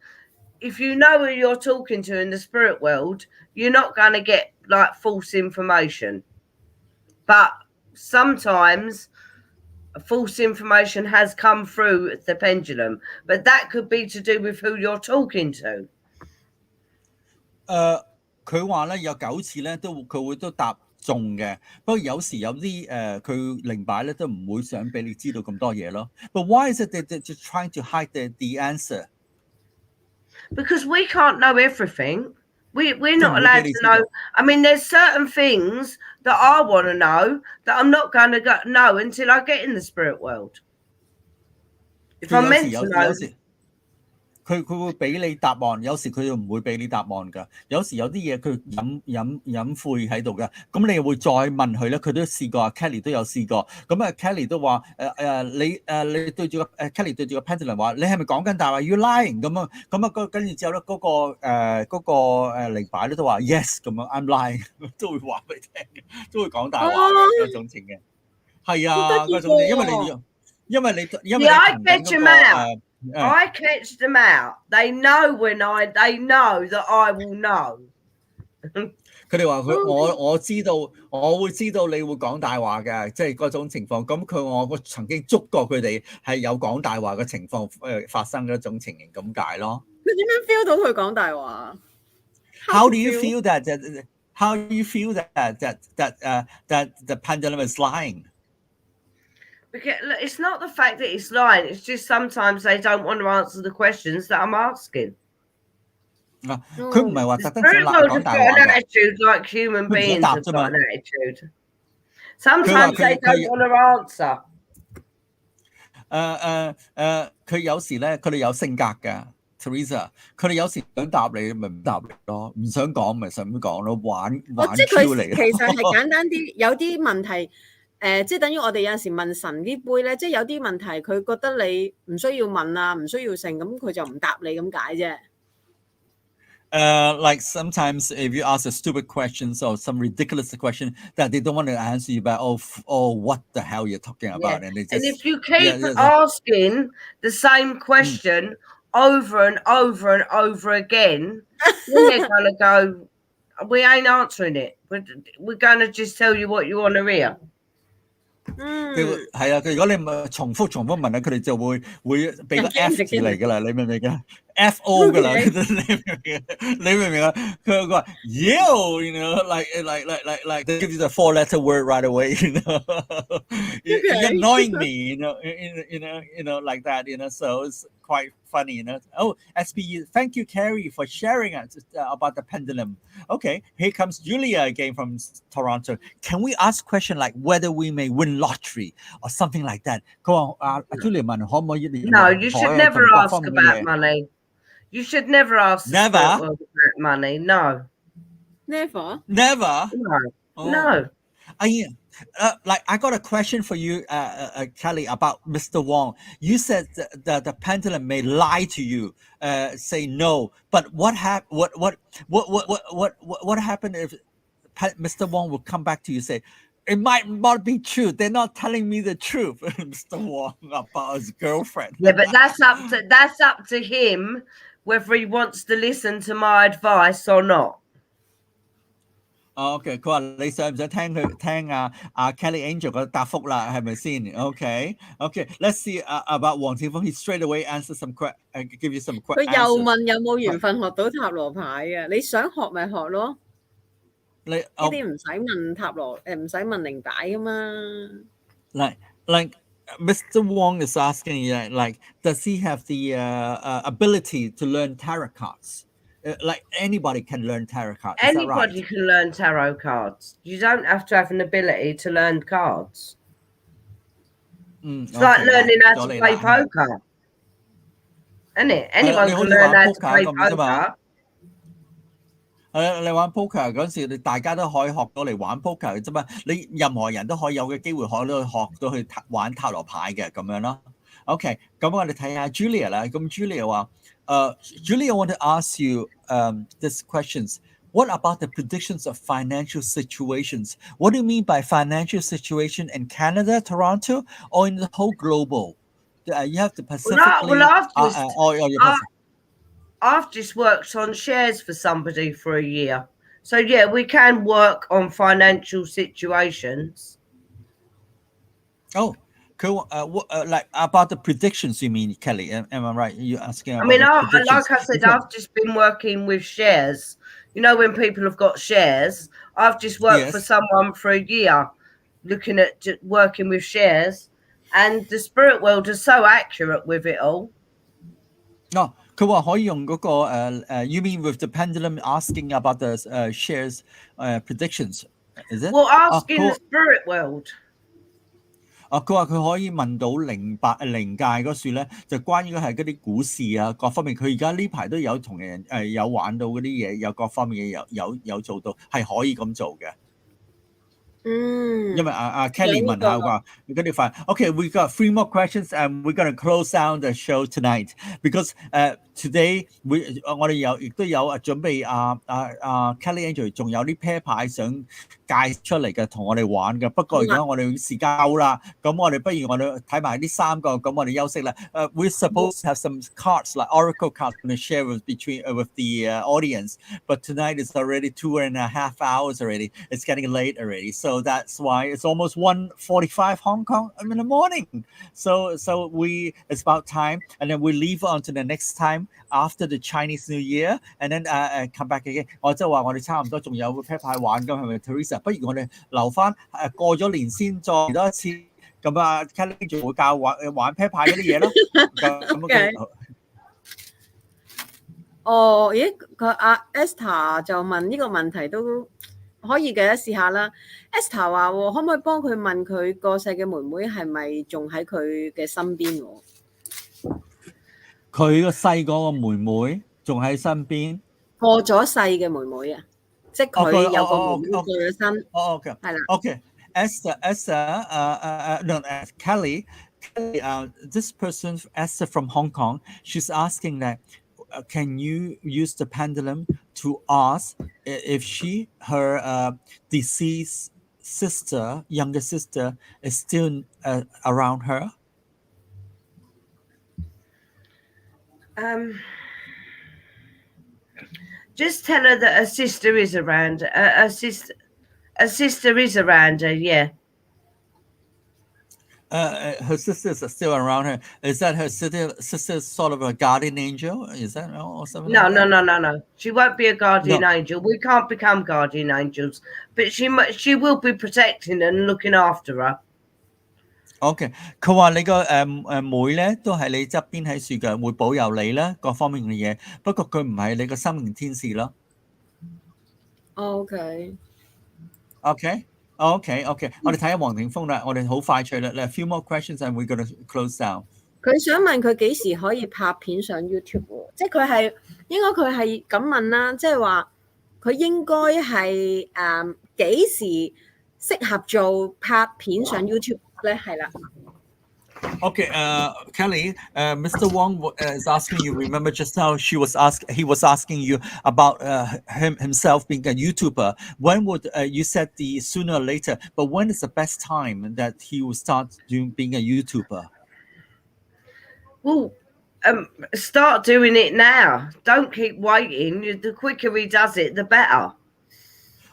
if you know who you're talking to in the spirit world, you're not going to get like false information. But sometimes false information has come through the pendulum, but that could be to do with who you're talking to. 佢話咧有9次咧佢會都答中嘅，不過有時有啲佢靈擺咧都唔會想俾你知道咁多嘢咯。But why is it that they're just trying to hide the answer? Because we can't know everything. We're not allowed to know. I mean, there's certain things that I want to know that I'm not going to know until I get in the spirit world. If I'm meant to know. 佢會俾你答案，有時佢又唔會俾你答案㗎。有時有啲嘢佢隱晦喺度㗎，咁你又會再問佢咧，佢都試過，Kelly 都有試過。咁Kelly 都話你對住個Kelly 對住個 pendulum 話，你係咪講緊大話 ？You lying 咁啊？跟住之後咧，嗰個靈擺咧都話 yes 咁樣 ，I'm lying 都會話俾你聽，都會講大話嗰種情嘅。係啊，嗰種因為你同緊I catch them out. They know they know that I will know. 佢哋話我知道，我會知道你會講大話嘅，即係嗰種情況。咁我曾經捉過佢哋係有講大話嘅情況發生嗰種情形咁解咯。你點樣 feel 到佢講大話 ？How do you feel that? How do you feel that the pendulum is lying? Because it's not the fact that it's lying. It's just sometimes they don't want to answer the questions that I'm asking. 佢唔係話特登想講大話嘅。An attitude like human beings have got an attitude. Sometimes they don't want to answer. 佢有時咧，佢哋有性格嘅 ，Teresa。佢哋有時想答你，咪唔答你咯；唔想講，咪想講咯，玩 Q 嚟。其實係簡單啲，有啲問題。即係等於我哋有陣時問神啲杯咧，即係有啲問題佢覺得你唔需要問啊，唔需要成，咁佢就唔答你咁解啫。Like sometimes if you ask a stupid question or some ridiculous question that they don't want to answer you about, what the hell you're talking about, and if you keep asking the same question over and over and over again, then they're going to go, we ain't answering it. We're going to just tell you what you want to hear. 佢會係啊，佢如果你咪重複問咧，佢哋就會俾個 F 字嚟㗎啦，你明唔明㗎？FO 㗎啦，你明唔明啊？佢話 you know like they give you the 4-letter word right away, you know. You're annoying me, you know like that, you know. So it's quite funny, you know. Oh, SPU, thank you, Carrie, for sharing us about the pendulum. Okay, here comes Julia again from Toronto. Can we ask a question like whether we may win lottery or something like that? 佢話Julia 問可唔可以 No, you should never ask about money. You should never ask the spirit world about money. No. Never. No. Oh. No. Like I got a question for you, Kelly, about Mr. Wong. You said the pendulum may lie to you, say no. But what happened if Mr. Wong will come back to you and say, it might not be true. They're not telling me the truth, Mr. Wong, about his girlfriend. Yeah, but that's up to him whether he wants to listen to my advice or not. OK， 佢話你想唔想聽Kelly Angel 嘅答覆啦？係咪先 ？OK，let's see about 黃兆峰。He straight away answer some give you some questions。佢又問有冇緣分學到塔羅牌啊？你想學咪學咯。呢啲唔使問塔羅，唔使問靈擺噶嘛。Like Mr. Wong is asking, like, does he have the ability to learn tarot cards? Like anybody can learn tarot cards. Anybody can learn tarot cards. You don't have to have an ability to learn cards. It's like learning how to play poker, isn't it? Anyone can learn how to play poker. 你玩 poker 嗰陣時，你大家都可以學到嚟玩 poker 嘅啫嘛。你任何人都可以有嘅機會學到去玩塔羅牌嘅咁樣咯。OK， 咁我哋睇下 Julia 啦。咁 Julia 話，Julia want to ask you this questions. What about the predictions of financial situations? What do you mean by financial situation in Canada, Toronto, or in the whole global? You have to specifically. I've just worked on shares for somebody for a year. So, yeah, we can work on financial situations. Oh, cool. Like about the predictions, you mean, Kelly? Am I right? You're asking about like I said, I've just been working with shares. You know, when people have got shares, I've just worked for someone for a year looking at working with shares. And the spirit world is so accurate with it all. No. 佢話可以用嗰個you mean with the pendulum asking about the shares predictions, is it? Well, asking the spirit world. 佢話佢可以問到靈界嗰處咧，就關於係嗰啲股市啊各方面。佢而家呢排都有同人有玩到嗰啲嘢，有各方面嘅有做到，係可以咁做嘅。因為Kelly 問下話，跟住快。Okay, we got 3 more questions and we're going to close down the show tonight because today 我哋亦都有準備Kelly Angel 仲有啲 pair 牌想介出嚟嘅，同我哋玩嘅。不過而家我哋時間夠啦，咁我哋不如我哋睇埋呢3個，咁我哋休息啦。We're supposed to have some cards like oracle cards to share with the audience, but tonight is already 2.5 hours already. It's getting late already, so that's why it's almost 1:45 Hong Kong in the morning. So it's about time, and then we leave on to the next time after the Chinese New Year, and then come back again. 我即係話我哋差唔多仲有 pair 牌玩咁，係咪 Teresa？ 不如我哋留翻過咗年先再多一次，咁Kelly 就會教玩 pair 牌嗰啲嘢咯。咁咦？佢Esther 就問呢個問題都可以嘅，試下啦。Esther 話可唔可以幫佢問佢過世嘅妹妹係咪仲喺佢嘅身邊喎？佢個細個個妹妹仲喺身邊，過咗世嘅妹妹啊，即係佢有個妹妹過咗身。OK， 係啦。OK， no, Kelly, this person, Esther from Hong Kong, she's asking that, can you use the pendulum to ask if her deceased sister, younger sister, is still around her? Just tell her that her sister is around. Her sister is around her. Yeah. Her sisters are still around her. Is that her sister's sort of a guardian angel? Is that or something? No, like that? no. She won't be a guardian No. angel. We can't become guardian angels, but she will be protecting and looking after her. OK， 佢話你個妹咧都喺你側邊喺樹嘅，會保佑你啦，各方面嘅嘢。不過佢唔係你個生命天使咯。OK， 我哋睇下黃庭鋒啦，我哋好快脆啦。A few more questions and we're gonna close down。佢想問佢幾時可以拍片上 YouTube 喎？即係佢係咁問啦，即係話佢應該係幾時適合做拍片上 YouTube 咧？係啦。Okay, Kelly, Mr. Wong is asking you. Remember just now he was asking you about himself being a YouTuber. When would you said the sooner or later? But when is the best time that he will start being a YouTuber? Well, start doing it now. Don't keep waiting. The quicker he does it, the better.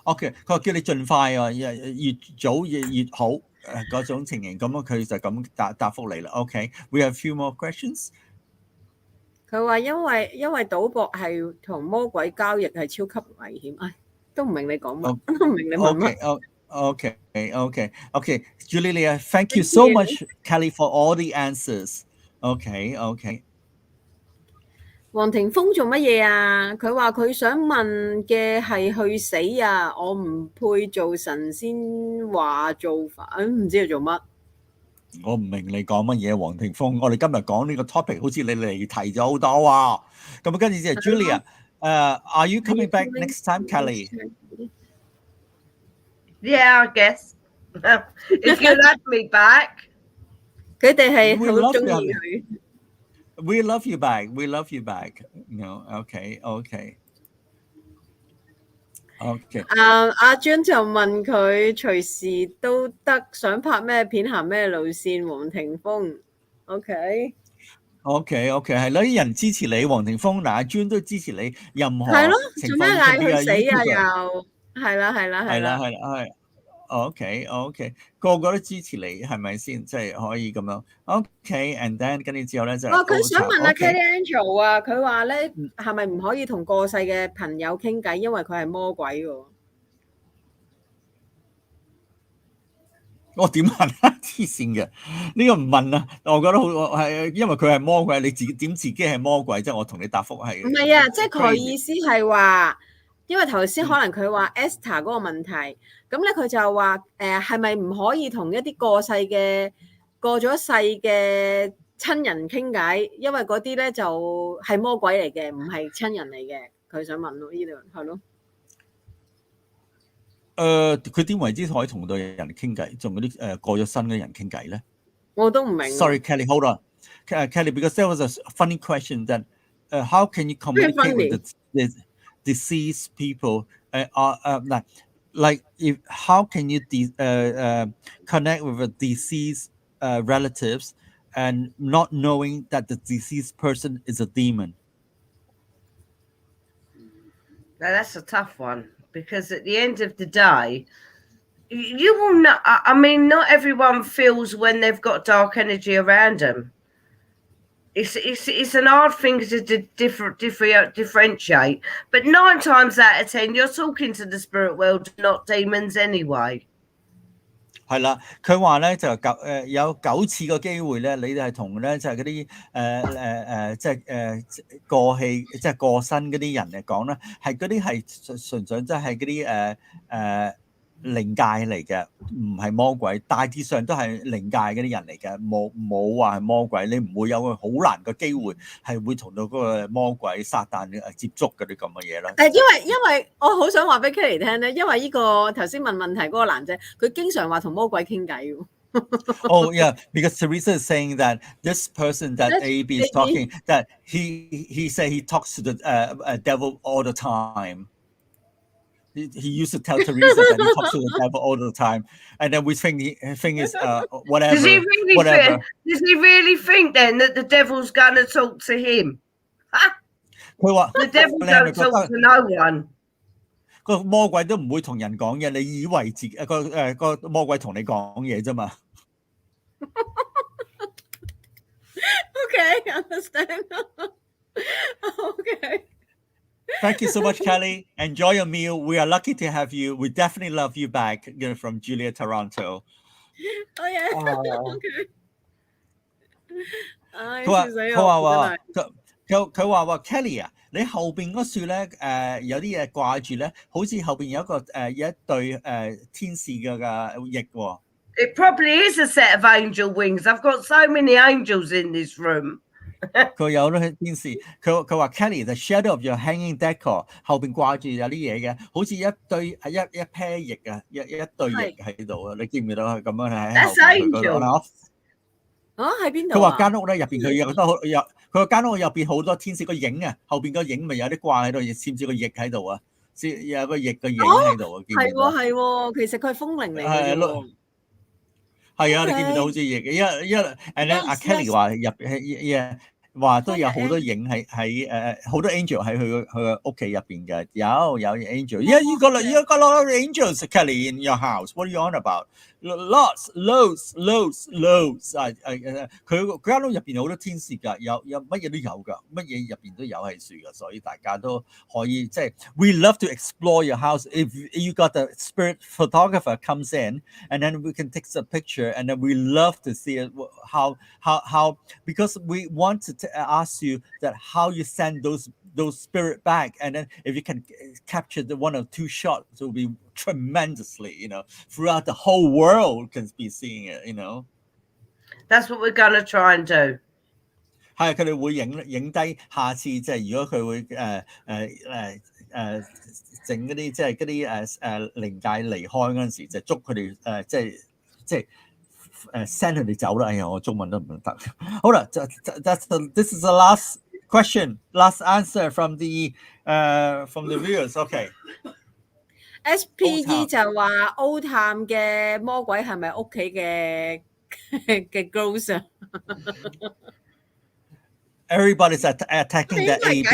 Okay, 佢話叫你盡快啊，越早越好。嗰種情形，咁佢就咁答覆你啦。OK， we have few more questions。佢話因為賭博係同魔鬼交易係超級危險，唉，都唔明你講乜，都唔明你問乜。Okay, Julia, thank you so much, Kelly, for all the answers. Okay. 黃庭鋒做乜嘢啊？佢話佢想問嘅係去死啊！我唔配做神仙話做法，唔知佢做乜。我唔明你講乜嘢，黃庭鋒。我哋今日講呢個 topic， 好似你離題咗好多喎。咁跟住就係 Julia， are you coming back next time, Kelly? Yeah, I guess. If you let me back. 佢哋係好中意佢。We love you back. No, okay. 阿 John 就問佢隨時都得，想拍咩片行咩路線？黃庭鋒 ，OK， 係啦，啲人支持你，黃庭鋒嗱，阿 John 都支持你，任何係咯，情做咩嗌佢死啊？ YouTuber 又係啦。OK， 個個都支持你，係咪先？即係可以咁樣。OK，and then 跟住之後咧就佢想問阿 Kelly Angel 啊，佢話咧係咪唔可以同過世嘅朋友傾偈，因為佢係魔鬼喎？我點問啊？黐線嘅，呢個唔問啊！我覺得好係，因為佢係魔鬼，你自己係魔鬼，即係我同你答覆係。唔係啊，即係佢意思係話。因為頭先可能佢話 Esther 嗰個問題，咁咧佢就話係咪唔可以同一啲過咗世嘅親人傾偈？因為嗰啲咧就係魔鬼嚟嘅，唔係親人嚟嘅。佢想問咯，呢度係咯。佢點為之可以同到人傾偈，同嗰啲過咗身嘅人傾偈咧？我都唔明。Sorry, Kelly, hold on, Kelly, because there was a funny question that how can you communicate with the deceased people like if how can you connect with a deceased relatives and not knowing that the deceased person is a demon? Now that's a tough one, because at the end of the day, you will not, I mean, not everyone feels when they've got dark energy around them. It's an hard thing to differentiate, but 9 times out of 10 you're talking to the spirit world, not demons anyway. 係啦，佢話咧就有9次個機會咧，你哋係同咧就係嗰啲即係過氣即係過身嗰啲人嚟講咧，係嗰啲係純粹即係嗰啲靈界嚟嘅，唔係魔鬼，大致上都係靈界嗰啲人嚟嘅，冇話係魔鬼，你唔會有個好難嘅機會係會同到嗰個魔鬼撒旦接觸嗰啲咁嘅嘢啦。因為我好想話俾 Kelly 聽咧，因為呢個頭先問問題嗰個男仔，佢經常話同魔鬼傾偈喎。Oh yeah, because Teresa is saying that this person that AB is talking, that he said he talks to the devil all the time. He used to tell Teresa that he talks to the devil all the time, and then we think is whatever. Does he really think then that the devil's going to talk to him? 佢話 The devil 你係咪 don't 覺 talk 得 to no one. 個魔鬼都唔會同人講嘢？你以為自己個魔鬼同你講嘢啫嘛？ Okay, understand. Okay. Thank you so much, Kelly. Enjoy your meal. We are lucky to have you. We definitely love you back, from Julia Toronto. Oh yeah. Oh. Okay. 唉，佢話笑死佢話我話真係。佢話 Kelly 啊，你後邊嗰樹咧有啲嘢掛住咧，好似後邊有一對天使嘅翼喎。It probably is a set of angel wings. I've got so many angels in this room. 佢有咧天使，佢話 Kelly the shadow of your hanging decor 後邊掛住有啲嘢嘅，好似一 pair 翼啊，一對翼喺度啊，你見唔見到佢咁樣喺後邊佢嗰度？喺邊度佢話間屋咧入邊佢有得有，佢個間屋入邊好多天使個影啊，後邊個影咪有啲掛喺度，似唔似個翼喺度啊？有個翼個影喺度啊，見唔見到？係喎，其實佢係風鈴嚟嘅喎。係啊，你見唔見到好似翼？and then 阿 Kelly 話入話都有好多影喺好多 angel 喺佢個屋企入邊嘅，有 angel。Yeah, you got a lot of angels, Kelly, in your house. What are you on about? Lots. 佢間屋入邊有好多天使㗎，有乜嘢都有㗎，乜嘢入邊都有喺樹㗎，所以大家都可以即係 We love to explore your house. If you got the spirit photographer comes in, and then we can take a picture, and then we love to see it, how because we want to ask you that how you send those spirit back, and then if you can capture the 1 or 2 shots, it will be tremendously, throughout the whole world can be seeing it, That's what we're gonna try and do. 係佢哋會影低，下次即係如果佢會整嗰啲即係嗰啲靈界離開嗰陣時，就捉佢哋即係send 佢哋走啦。哎呀，我中文都唔得。好啦，this is the last question, last answer from the viewers. Okay. SPE 就話 O 探嘅魔鬼係咪屋企嘅ghost 啊？Everybody's attacking the AB.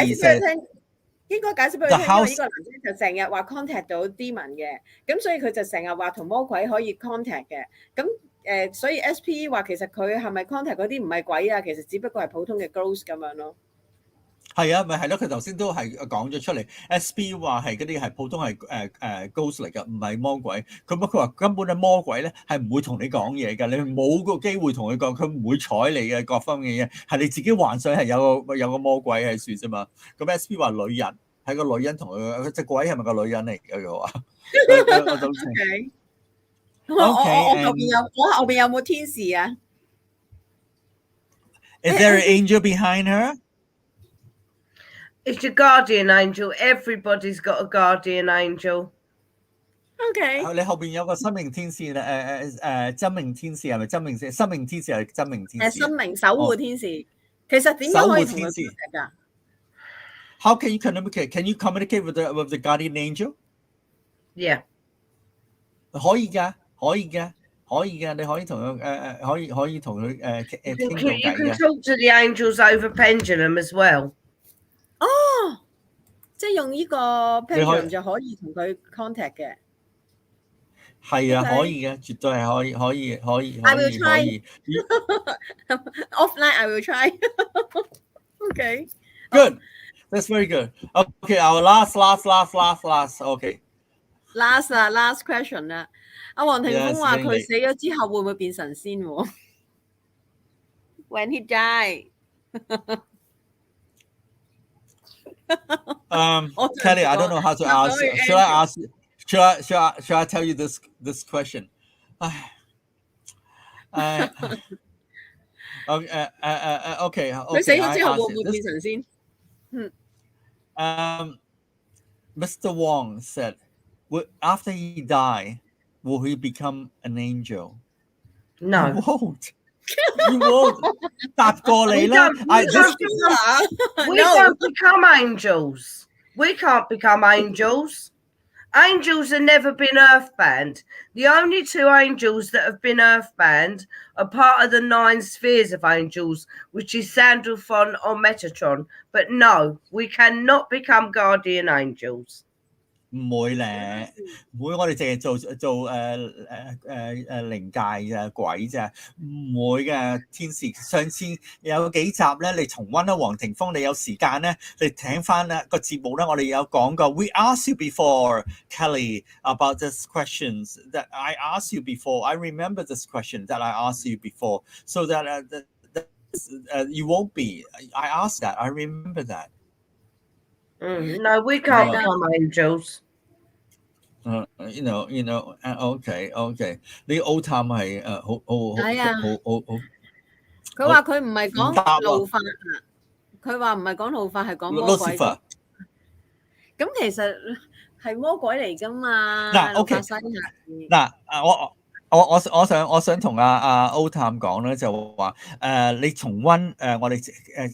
應該解釋俾佢聽，因為呢個男仔就成日話 contact 到 demon 嘅，咁所以佢就成日話同魔鬼可以 contact 嘅，咁所以 SPE 話其實佢係咪 contact 嗰啲唔係鬼啊，其實只不過係普通嘅 ghost 咁樣咯。係啊，咪係咯，佢頭先都係講咗出嚟 ，SB 話係嗰啲係普通係ghost 嚟㗎，唔係魔鬼。佢話根本係魔鬼咧，係唔會同你講嘢㗎，你冇個機會同佢講，佢唔會睬你嘅各方面嘅嘢，係你自己幻想係有個魔鬼喺樹啫嘛。咁 SB 話女人係個女人同佢，隻鬼係咪個女人嚟㗎？佢話。我後邊有冇天使啊 ？Is there an angel behind her? It's your guardian angel. Everybody's got a guardian angel. Okay. 你後邊有個生命天使真命天使係咪真命先？生命天使係真命天使。生命守護天使。其實點樣可以同佢講㗎 ？How can you communicate? Can you communicate with the guardian angel? Yeah. 可以㗎，你可以同佢可以同佢傾到偈嘅。You can talk to the angels over pendulum as well. 哦，即係用呢個 pendulum 就可以同佢 contact 嘅。係啊，可以嘅，絕對係可以。I will try. Offline, I will try. Okay. Good. That's very good. Okay, our last. Okay. Last question 啦。阿黃庭鋒話佢死咗之後會唔會變神仙喎 ？When he die. Kelly, I don't know how to ask. Should I ask? Should I tell you this question? Okay. 佢死咗之後會唔會變神仙？Mr. Wong said, after he die, will he become an angel? No. You won't. You won't. 答過你啦。We don't become angels. We can't become angels. Angels have never been earthbound. The only two angels that have been earthbound are part of the 9 spheres of angels, which is Sandalphon or Metatron. But no, we cannot become guardian angels. 唔會咧，唔會，我哋淨係做靈界嘅鬼啫，唔會嘅天使。上次有幾集咧，你重溫啦，黃庭鋒，你有時間咧，你聽翻咧個節目咧，我哋有講過。We asked you before, Kelly, about this questions that I asked you before. I remember this question that I asked you before, so that you won't be. I asked that. I remember that. No, we can't become angels. You know, okay. 呢個 old time 係好。佢話佢唔係講怒法啊，佢話唔係講怒法，係講魔鬼。咁其實係魔鬼嚟㗎嘛。嗱 ，OK， 嗱，我想同阿 old time 講咧，就話你重溫我哋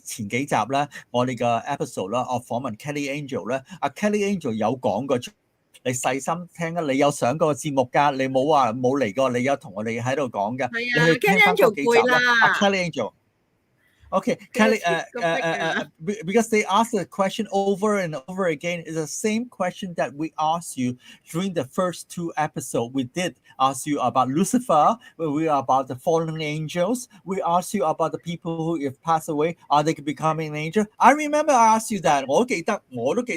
前幾集啦，我哋嘅 episode 啦，我訪問 Kelly Angel 咧，阿 Kelly Angel 有講過。你細心聽啊！你有上過個節目㗎，你冇話冇嚟過，你有同我哋喺度講㗎。你去聽翻嗰幾集啦。Kelly Angel。Okay, Kelly, because they asked the question over and over again, it's the same question that we asked you during the first 2 episodes. We did ask you about Lucifer, we are about the fallen angels. We asked you about the people who have passed away. Are they becoming an angel? I remember I asked you that. 我都記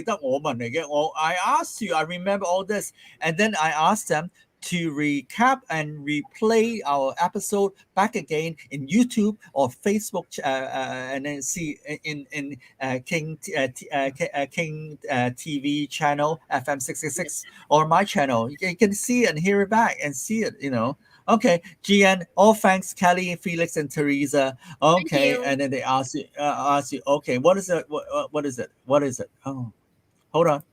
得我問你嘅。I asked you, I remember all this. And then I asked them to recap and replay our episode back again in YouTube or Facebook, and then see in King TV channel FM 666 or my channel. You can see and hear it back and see it. Okay, GN. All thanks, Kelly, Felix, and Teresa. Okay, and then they ask you. Okay, what is it? What is it? What is it? Oh, hold on.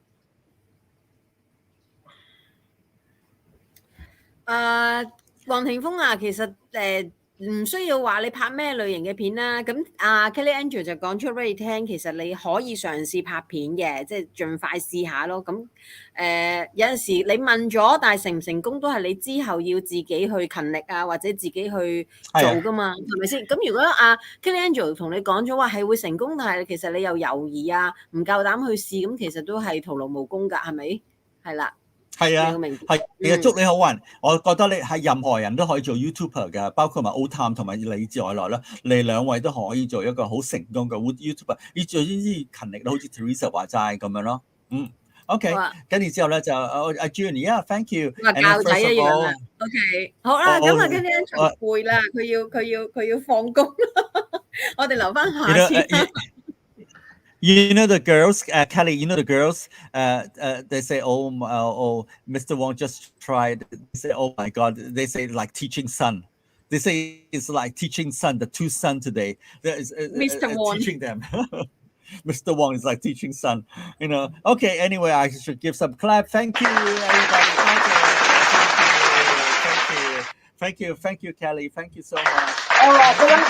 黃庭鋒啊，其實唔需要話你拍咩類型嘅片啦。咁Kelly Angel 就講出俾你聽，其實你可以嘗試拍片嘅，即係盡快試下咯。咁有陣時你問咗，但係成唔成功都係你之後要自己去勤力啊，或者自己去做噶嘛，係咪先？咁如果Kelly Angel 同你講咗話係會成功，但係其實你又猶豫啊，唔夠膽去試，咁其實都係徒勞無功㗎，係咪？係啦。係啊，祝你好運。我覺得你係任何人都可以做 YouTuber 嘅，包括埋 old time 同埋你之外來啦。你兩位都可以做一個好成功嘅 YouTuber。你最緊要勤力好似 Teresa 話齋咁樣咯。OK， 跟住之後咧就阿 Junior，thank you。教仔一樣啊。OK， 好啦，咁啊，跟住一場攰啦，佢要放工，我哋留翻下次。You know the girls, Kelly. You know the girls. They say, "Oh, Mr. Wong just tried." They say, "Oh my God." They say like teaching son. They say it's like teaching son. The 2 son today. Mr. Wong teaching them. Mr. Wong is like teaching son. Okay. Anyway, I should give some clap. Thank you, everybody. Thank you, Kelly. Thank you so much. All right. Well,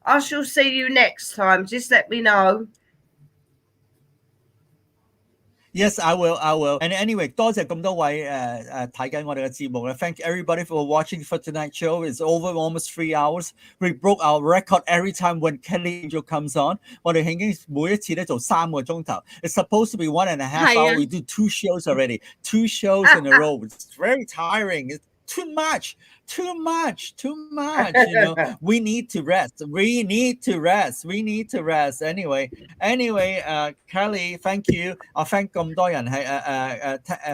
I shall see you next time. Just let me know. Yes, I will. And anyway, 多謝咁多位睇緊我哋嘅節目啦。Thank everybody for watching for tonight's show. It's over almost 3 hours. We broke our record every time when Kelly Angel comes on. 我哋已經每一次咧做3個鐘頭。It's supposed to be 1.5 hours. We do 2 shows already. 2 shows in a row. It's very tiring. It's too much. We need to rest. Anyway, Kelly, thank you. I thank 咁多人係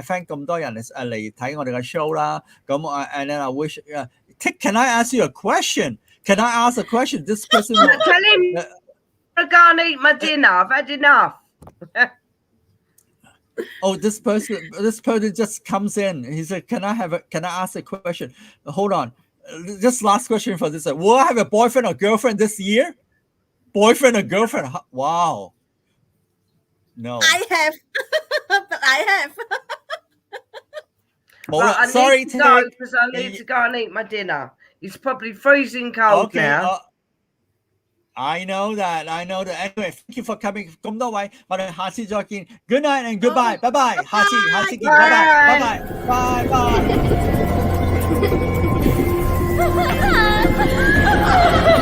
thank 咁多人嚟睇我哋嘅 show 啦。咁and then I wish. Can I ask you a question? Can I ask a question? This person. Tell him I can't eat my dinner. I've had enough. Oh, this person just comes in. He said, "Can I ask a question?" Hold on. Just last question for this. Will I have a boyfriend or girlfriend this year? Boyfriend or girlfriend? Wow. No. I have. But I have. I sorry, need to go because I need to go and eat my dinner. It's probably freezing cold now. I know that. Anyway, thank you for coming. 咁多位，我哋下次再見。Good night and goodbye. 拜拜。下次見。拜拜。拜拜。